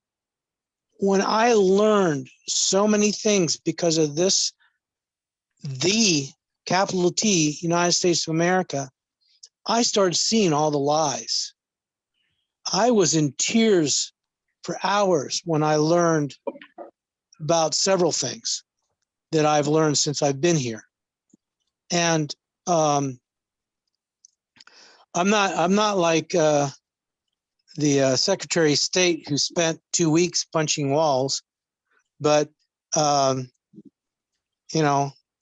when I learned so many things because of this, the capital T, United States of America, I started seeing all the lies. I was in tears for hours when I learned about several things that I've learned since I've been here. And I'm not like the Secretary of State who spent 2 weeks punching walls, but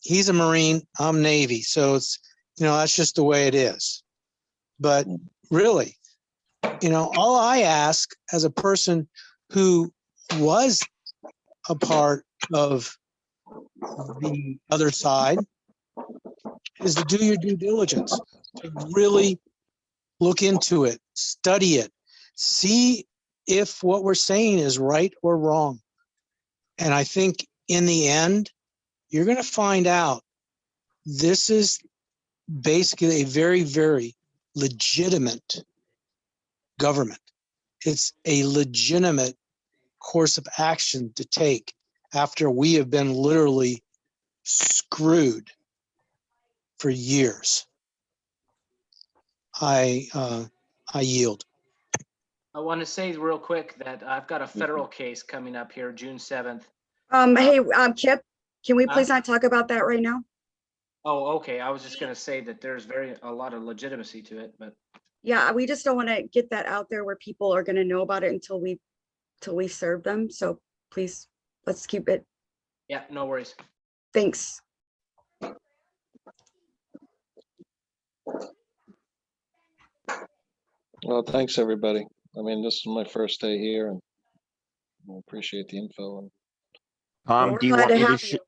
he's a Marine, I'm Navy, so it's that's just the way it is. But really, all I ask as a person who was a part of the other side is to do your due diligence, to really look into it, study it, see if what we're saying is right or wrong. And I think in the end, you're going to find out this is basically a very, very legitimate government. It's a legitimate course of action to take after we have been literally screwed for years. I yield. I want to say real quick that I've got a federal case coming up here, June 7th. Hey, Kip, can we please not talk about that right now? Oh, okay. I was just going to say that there's a lot of legitimacy to it, but. Yeah, we just don't want to get that out there where people are going to know about it until we serve them. So please, let's keep it. Yeah, no worries. Thanks. Well, thanks, everybody. I mean, this is my first day here, and I appreciate the info. Tom, we're do you glad want to me to have you.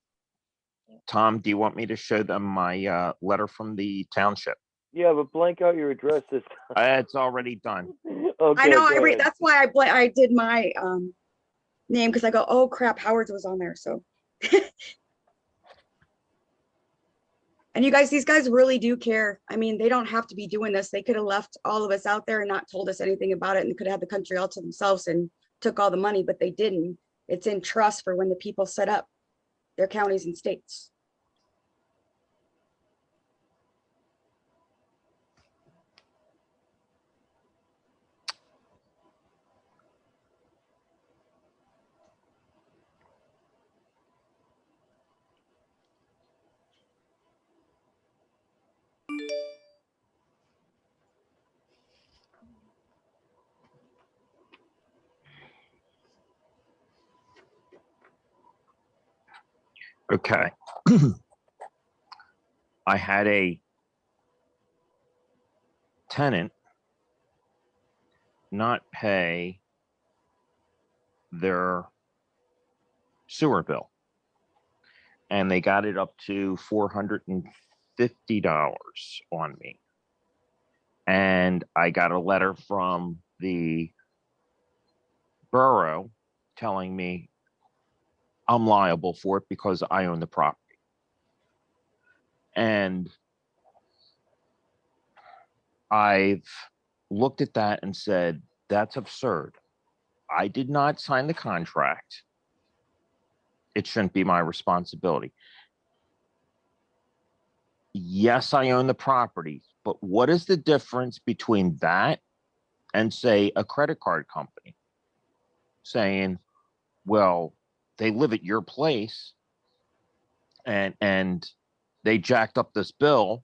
Tom, do you want me to show them my letter from the township? Yeah, but blank out your address this time. It's already done. Okay, I know. go ahead. That's why I did my name, because I go, oh crap, Howard's was on there. So. And you guys, these guys really do care. I mean, they don't have to be doing this. They could have left all of us out there and not told us anything about it, and could have had the country all to themselves and took all the money, but they didn't. It's in trust for when the people set up their counties and states. Okay. I had a tenant not pay their sewer bill. And they got it up to $450 on me. And I got a letter from the borough telling me I'm liable for it because I own the property. And I've looked at that and said, that's absurd. I did not sign the contract. It shouldn't be my responsibility. Yes, I own the property, but what is the difference between that and, say, a credit card company saying, well, they live at your place and they jacked up this bill.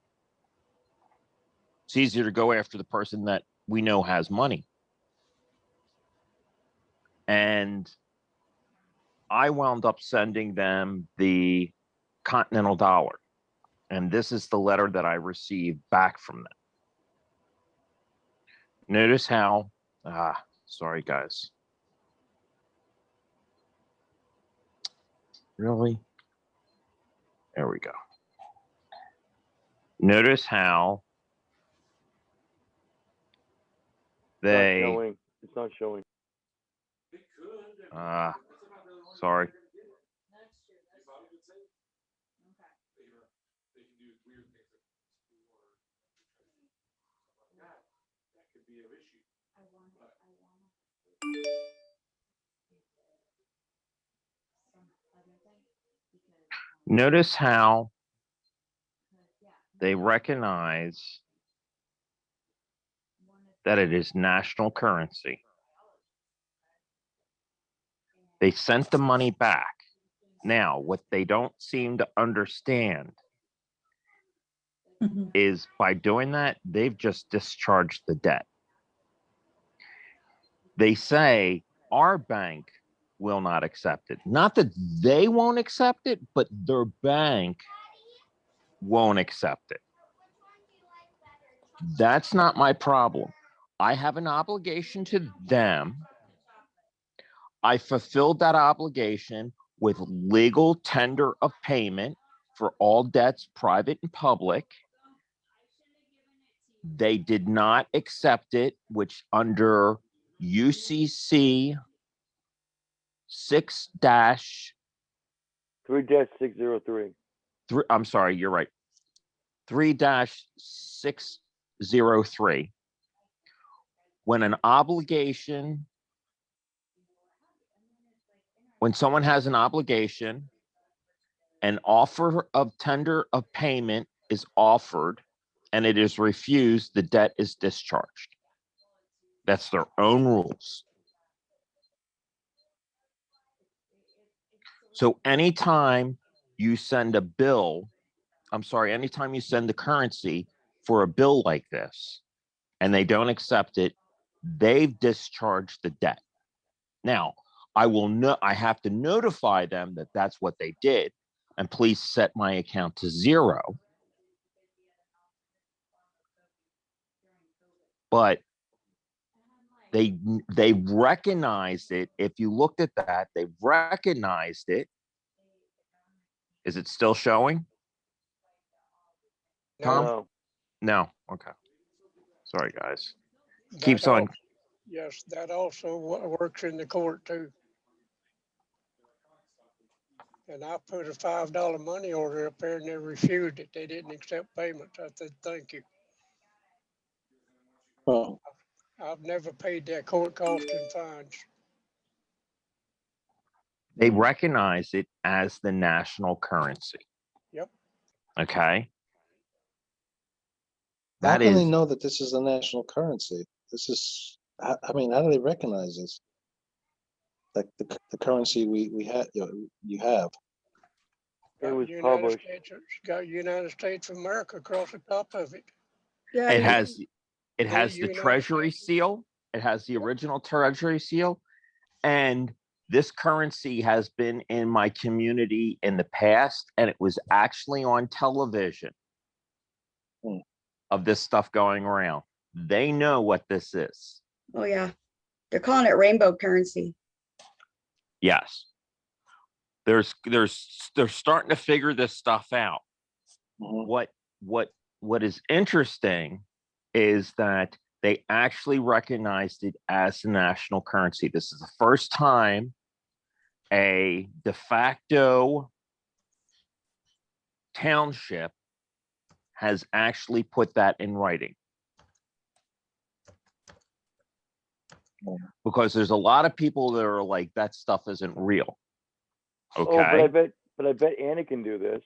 It's easier to go after the person that we know has money. And I wound up sending them the Continental Dollar. And this is the letter that I received back from them. Notice how, sorry guys. Really? There we go. Notice how they, it's not showing. Sorry. Notice how they recognize that it is national currency. They sent the money back. Now, what they don't seem to understand is by doing that, they've just discharged the debt. They say our bank will not accept it. Not that they won't accept it, but their bank won't accept it. That's not my problem. I have an obligation to them. I fulfilled that obligation with legal tender of payment for all debts, private and public. They did not accept it, which under UCC 3-603. I'm sorry, you're right. 3-603. When someone has an obligation, an offer of tender of payment is offered and it is refused, the debt is discharged. That's their own rules. So anytime you send a bill, anytime you send the currency for a bill like this and they don't accept it, they've discharged the debt. Now, I have to notify them that that's what they did, and please set my account to 0. But they recognized it. If you looked at that, they recognized it. Is it still showing? Tom? No. Okay. Sorry, guys. Keeps on. Yes, that also works in the court too. And I put a $5 money order up there and they refused it. They didn't accept payment. I said, thank you. Oh, I've never paid that court cost and fines. They recognize it as the national currency. Yep. Okay. how can they know that this is the national currency? This is, how do they recognize this? Like the currency we have, you have. It was published. It's got United States of America across the top of it. Yeah, it has the Treasury seal. It has the original Treasury seal. And this currency has been in my community in the past, and it was actually on television of this stuff going around. They know what this is. Oh, yeah. They're calling it rainbow currency. Yes. They're starting to figure this stuff out. What is interesting is that they actually recognized it as the national currency. This is the first time a de facto township has actually put that in writing. Because there's a lot of people that are like, that stuff isn't real. Okay. Oh, but I bet Anna can do this.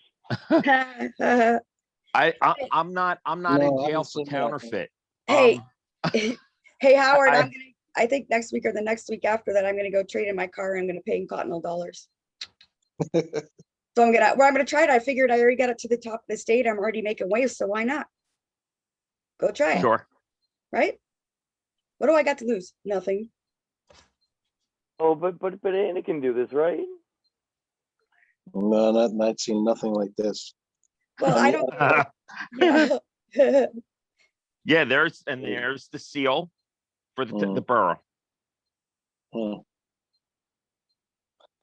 I'm not in jail for counterfeit. Hey, hey Howard, I think next week or the next week after that, I'm gonna go trade in my car and I'm gonna pay in Continental dollars. So I'm gonna try it. I figured I already got it to the top of the state. I'm already making waves, so why not? Go try it. Sure. Right? What do I got to lose? Nothing. Oh, but Anna can do this, right? No, not seen nothing like this. Well, I don't. Yeah. Yeah, there's the seal for the borough.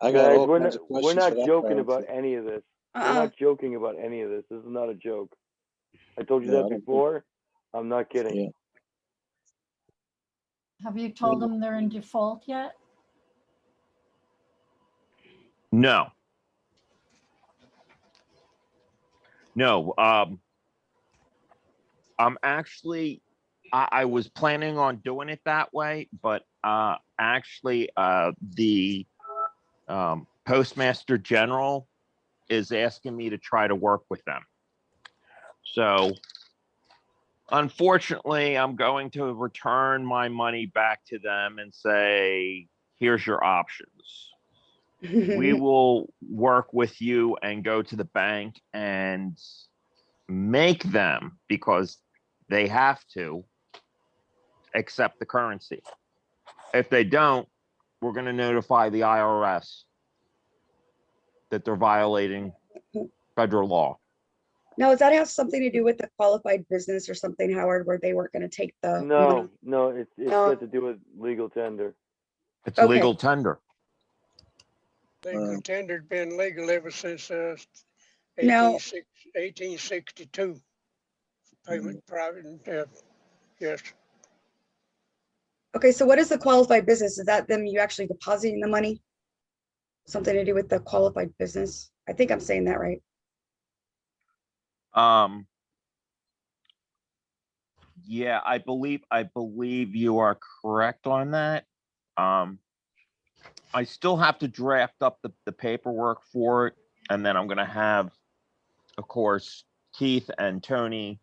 I got Guys, all we're kinds not of questions we're for not that joking about currency. any of this. We're not joking about any of this. This is not a joke. I told you that before. I'm not kidding. Yeah. Have you told them they're in default yet? No. No. I'm actually, I was planning on doing it that way, but actually the Postmaster General is asking me to try to work with them. So unfortunately, I'm going to return my money back to them and say, here's your options. We will work with you and go to the bank and make them, because they have to, accept the currency. If they don't, we're going to notify the IRS that they're violating federal law. Now, does that have something to do with the qualified business or something, Howard, where they weren't going to take the money? No, it's got to do with legal tender. It's legal tender. Legal tender's been legal ever since No. 1862. Payment private, yes. Okay, so what is the qualified business? Is that them you actually depositing the money? Something to do with the qualified business? I think I'm saying that right. Yeah, I believe you are correct on that. I still have to draft up the paperwork for it, and then I'm going to have, of course, Keith and Tony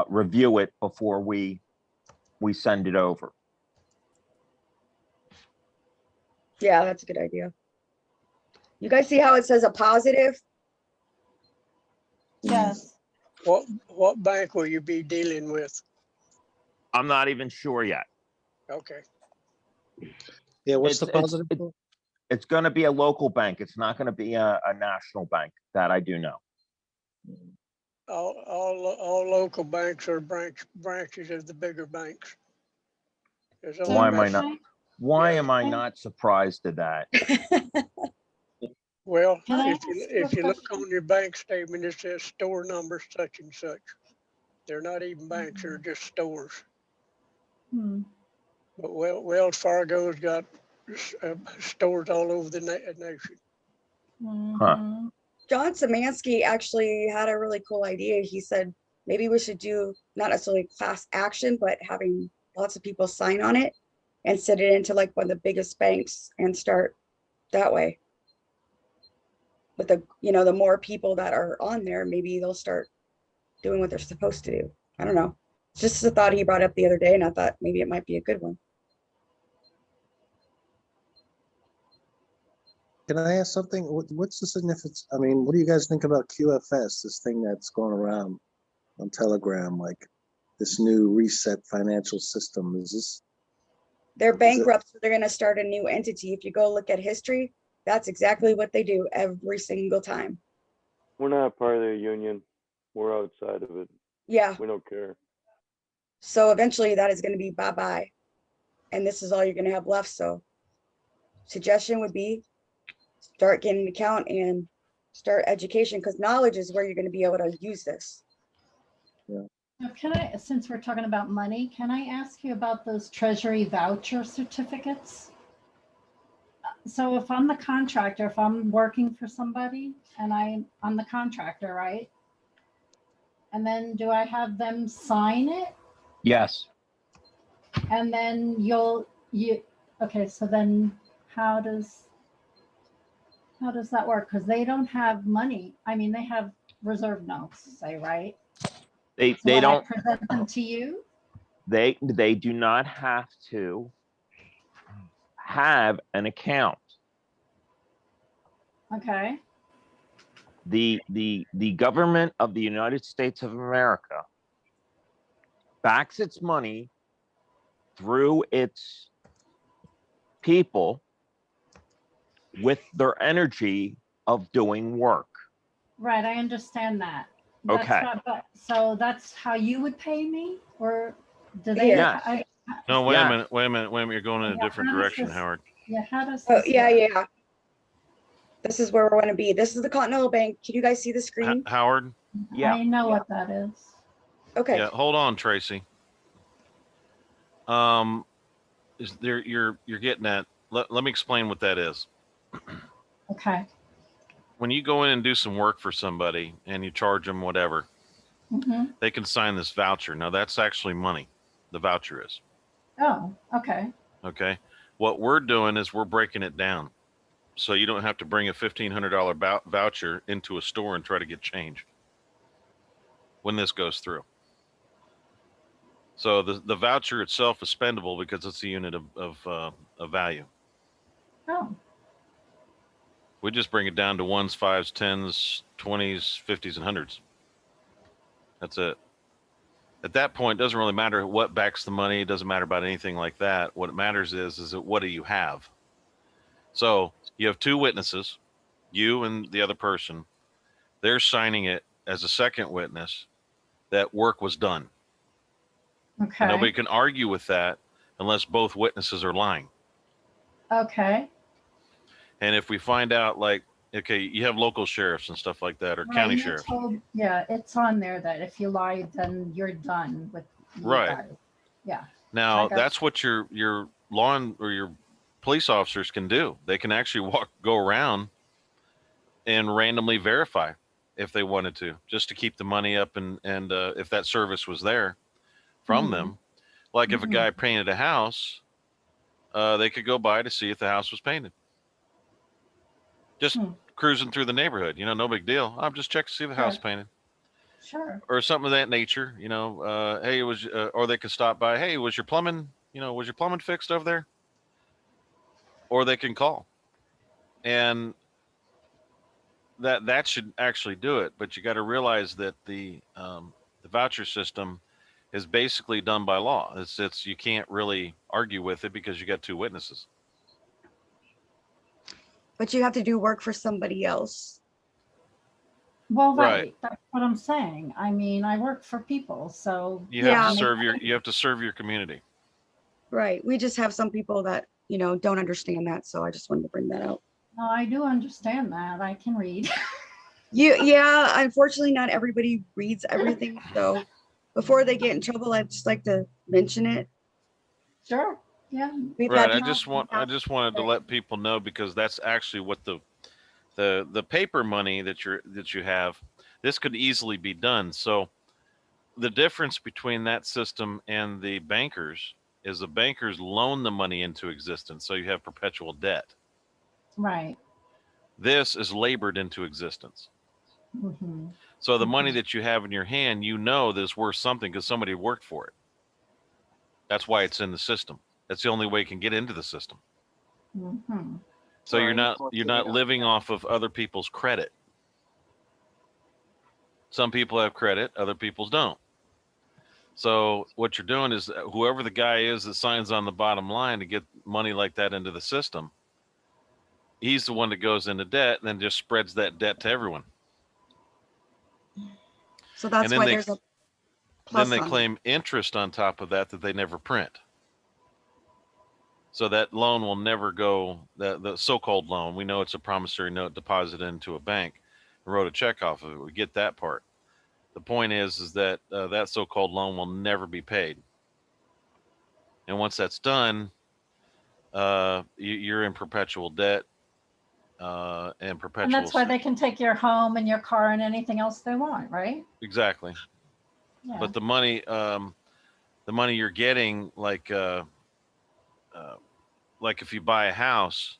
review it before we send it over. Yeah, that's a good idea. You guys see how it says a positive? Yes. What bank will you be dealing with? I'm not even sure yet. Okay. Yeah, what's the positive? It's going to be a local bank. It's not going to be a national bank. That I do know. All local banks are branches of the bigger banks. Why am I not surprised at that? Well, Can I if you look on your bank statement, it says store number such and such. They're not even banks, they're just stores. But Wells Fargo's got stores all over the nation. Huh. John Szymanski actually had a really cool idea. He said, maybe we should do not necessarily class action, but having lots of people sign on it and set it into like one of the biggest banks and start that way. With the more people that are on there, maybe they'll start doing what they're supposed to do. I don't know. It's just a thought he brought up the other day, and I thought maybe it might be a good one. Can I ask something? What's the significance? I mean, what do you guys think about QFS, this thing that's going around on Telegram, like this new reset financial system? Is this? They're bankrupt, so they're going to start a new entity. If you go look at history, that's exactly what they do every single time. We're not part of their union. We're outside of it. Yeah. We don't care. So eventually that is going to be bye-bye. And this is all you're going to have left. So suggestion would be start getting an account and start education, because knowledge is where you're going to be able to use this. Now, can I, since we're talking about money, can I ask you about those treasury voucher certificates? So if I'm the contractor, if I'm working for somebody and I'm the contractor, right? And then do I have them sign it? Yes. And then okay, so then how does that work? Because they don't have money. I mean, they have reserve notes, say, right? They So they when I don't present them to you? they do not have to have an account. Okay. The government of the United States of America backs its money through its people with their energy of doing work. Right, I understand that. That's Okay. what, but so that's how you would pay me, or do they? Yes. No, wait a Yes. minute, wait a minute, wait a minute. You're going in a Yeah, different how does direction, this- Howard. Yeah, how does Oh, this yeah, work? yeah. This is where we want to be. This is the Continental Bank. Can you guys see the screen? Howard? Yeah. I know what that is. Okay. Yeah, hold on, Tracy. Is there you're getting at? Let me explain what that is. Okay. When you go in and do some work for somebody and you charge them whatever, Mm-hmm. they can sign this voucher. Now that's actually money. The voucher is. Oh, okay. Okay. What we're doing is we're breaking it down. So you don't have to bring a $1,500 voucher into a store and try to get change when this goes through. So the voucher itself is spendable because it's a unit of value. Oh. We just bring it down to ones, fives, tens, 20s, 50s, and hundreds. That's it. At that point, it doesn't really matter what backs the money. It doesn't matter about anything like that. What it matters is what do you have? So you have two witnesses, you and the other person. They're signing it as a second witness that work was done. Okay. And nobody can argue with that unless both witnesses are lying. Okay. And if we find out, like, okay, you have local sheriffs and stuff like that, or Right, county you sheriffs. yeah, it's on there that if you lie, then you're done with you Right. guys. Yeah. Now, I got that's what your law or your police officers can do. They can actually go around and randomly verify if they wanted to, just to keep the money up and if that service was there from them. Like if a guy painted a house, they could go by to see if the house was painted. Just cruising through the neighborhood, no big deal. I'm just checking to see if the house is painted. Sure. Or something of that nature, hey, it was, or they could stop by, hey, was your plumbing fixed over there? Or they can call. And that should actually do it. But you got to realize that the voucher system is basically done by law. It's you can't really argue with it because you got two witnesses. But you have to do work for somebody else. Well, right. Right. That's what I'm saying. I mean, I work for people, so You have to serve your community. Right. We just have some people that, don't understand that. So I just wanted to bring that out. No, I do understand that. I can read. Yeah, unfortunately, not everybody reads everything. So before they get in trouble, I'd just like to mention it. Sure. Yeah. Right. I just wanted to let people know, because that's actually what the paper money that you have, this could easily be done. So the difference between that system and the bankers is the bankers loan the money into existence. So you have perpetual debt. Right. This is labored into existence. Mm-hmm. So the money that you have in your hand, that is worth something because somebody worked for it. That's why it's in the system. That's the only way it can get into the system. Mm-hmm. So you're not living off of other people's credit. Some people have credit, other people's don't. So what you're doing is whoever the guy is that signs on the bottom line to get money like that into the system, he's the one that goes into debt and then just spreads that debt to everyone. So that's why there's a then they on it. claim interest on top of that they never print. So that loan will never go, the so-called loan, we know it's a promissory note deposited into a bank and wrote a check off of it. We get that part. The point is that that so-called loan will never be paid. And once that's done, you're in perpetual debt and perpetual. And that's why they can take your home and your car and anything else they want, right? Exactly. Yeah. But the money you're getting, like if you buy a house,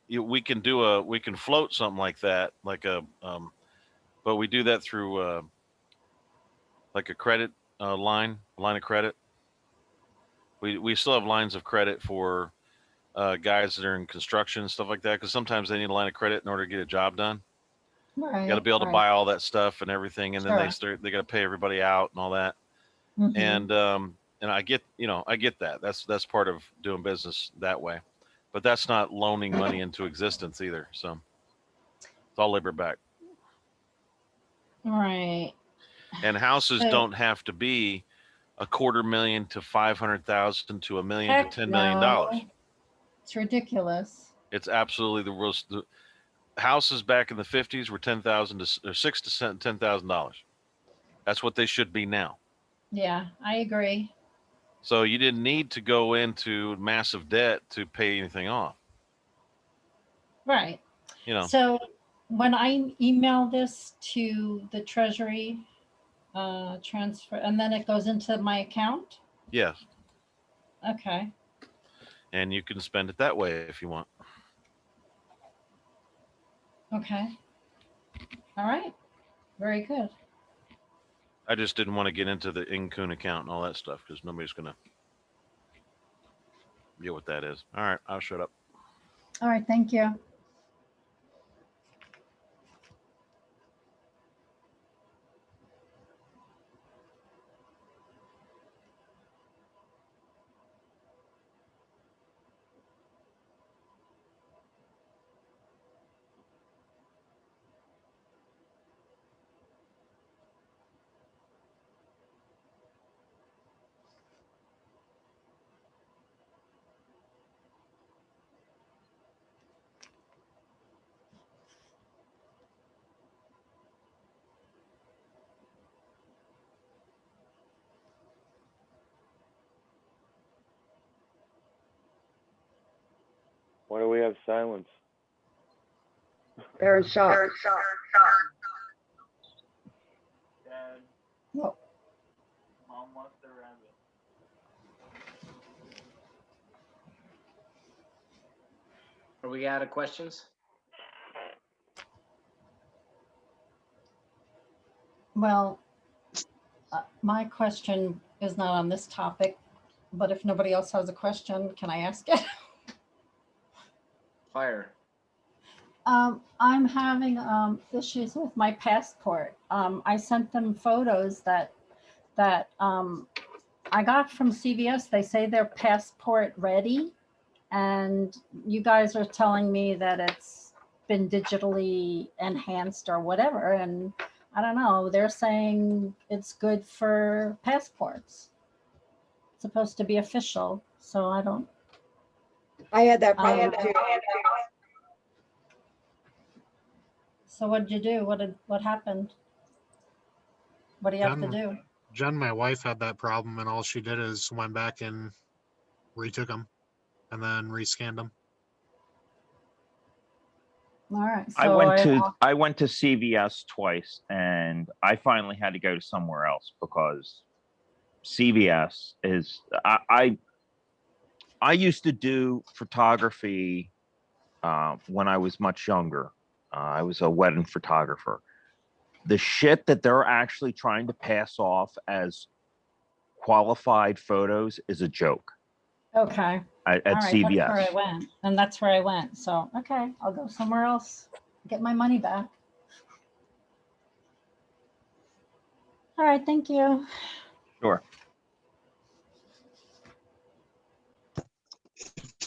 we can float something like that, but we do that through like a credit line of credit. We still have lines of credit for guys that are in construction and stuff like that, because sometimes they need a line of credit in order to get a job done. Right. You got to be able to buy all that stuff and everything, and then they got to pay everybody out and all that. Mhm. And I get that. That's part of doing business that way, but that's not loaning money into existence either. So it's all labor back. Right. And houses So- don't have to be $250,000 to $500,000 to $1 million Heck to $10 million. no. It's ridiculous. It's absolutely the worst. The houses back in the 50s were $10,000 to $6,000 to $10,000. That's what they should be now. Yeah, I agree. So you didn't need to go into massive debt to pay anything off. Right. You know. So when I email this to the Treasury transfer, and then it goes into my account? Yes. Okay. And you can spend it that way if you want. Okay. All right. Very good. I just didn't want to get into the Incune account and all that stuff because nobody's going to get what that is. All right. I'll shut up. All right. Thank you. Why do we have silence? They're in shock. Dad, Well, Mom wants the rabbit. Are we out of questions? well, my question is not on this topic, but if nobody else has a question, can I ask it? Fire. I'm having issues with my passport. I sent them photos that I got from CVS. They say they're passport ready, and you guys are telling me that it's been digitally enhanced or whatever. And I don't know. They're saying it's good for passports. It's supposed to be official, so I don't. I had that problem too. So what did you do? What happened? What do you have to do? Jen, my wife, had that problem, and all she did is went back and retook them and then rescanned them. All right. So I went to CVS twice, and I finally had to go to somewhere else because CVS is I used to do photography when I was much younger. I was a wedding photographer. The shit that they're actually trying to pass off as qualified photos is a joke. Okay. At All right, CVS. that's where I went, and that's where I went. So, okay, I'll go somewhere else, get my money back. All right, thank you. Sure.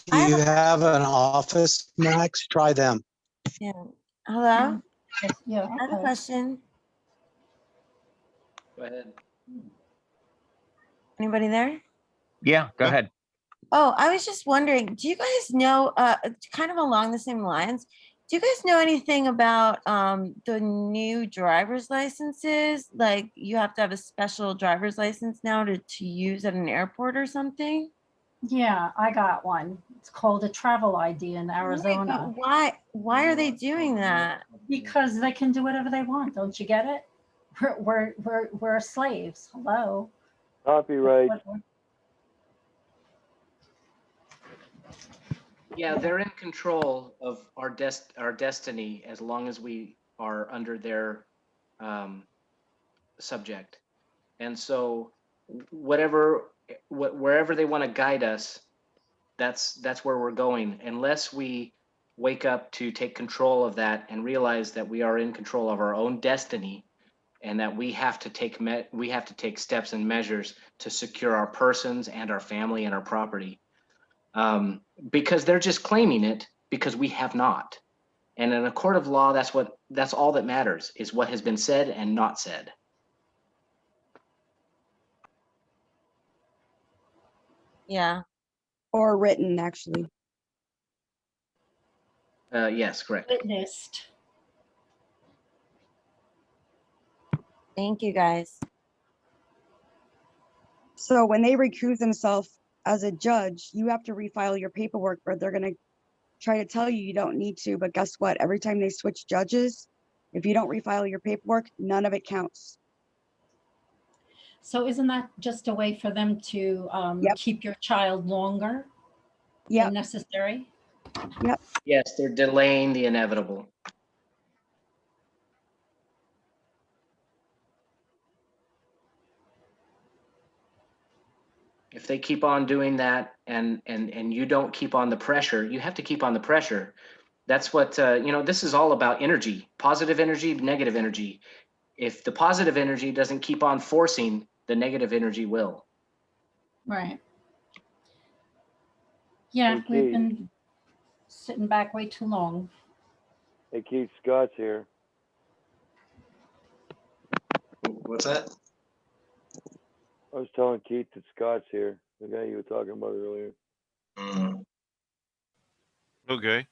Do you have an office, Max? Try them. Yeah. Hello? Yeah. I have a question. Go ahead. Anybody there? Yeah, go ahead. Oh, I was just wondering, do you guys know, kind of along the same lines, do you guys know anything about the new driver's licenses? Like you have to have a special driver's license now to use at an airport or something? Yeah, I got one. It's called a travel ID in Right, Arizona. but why are they doing that? Because they can do whatever they want. Don't you get it? We're slaves. Hello. Copyright. Yeah, they're in control of our destiny as long as we are under their subject. And so wherever they want to guide us, that's where we're going. Unless we wake up to take control of that and realize that we are in control of our own destiny, and that we have to take steps and measures to secure our persons and our family and our property. Because they're just claiming it because we have not. And in a court of law, that's all that matters, is what has been said and not said. Yeah. Or written, actually. Yes, correct. Witnessed. Thank you, guys. So when they recuse themselves as a judge, you have to refile your paperwork, but they're going to try to tell you you don't need to. But guess what? Every time they switch judges, if you don't refile your paperwork, none of it counts. So isn't that just a way for them to keep your child longer than necessary? Yep. Yes, they're delaying the inevitable. If they keep on doing that and you don't keep on the pressure, you have to keep on the pressure. That's what, this is all about energy, positive energy, negative energy. If the positive energy doesn't keep on forcing, the negative energy will. Right. Yeah, Hey, we've Keith. been sitting back way too long. Hey, Keith, Scott's here. What's that? I was telling Keith that Scott's here, the guy you were talking about earlier. Okay.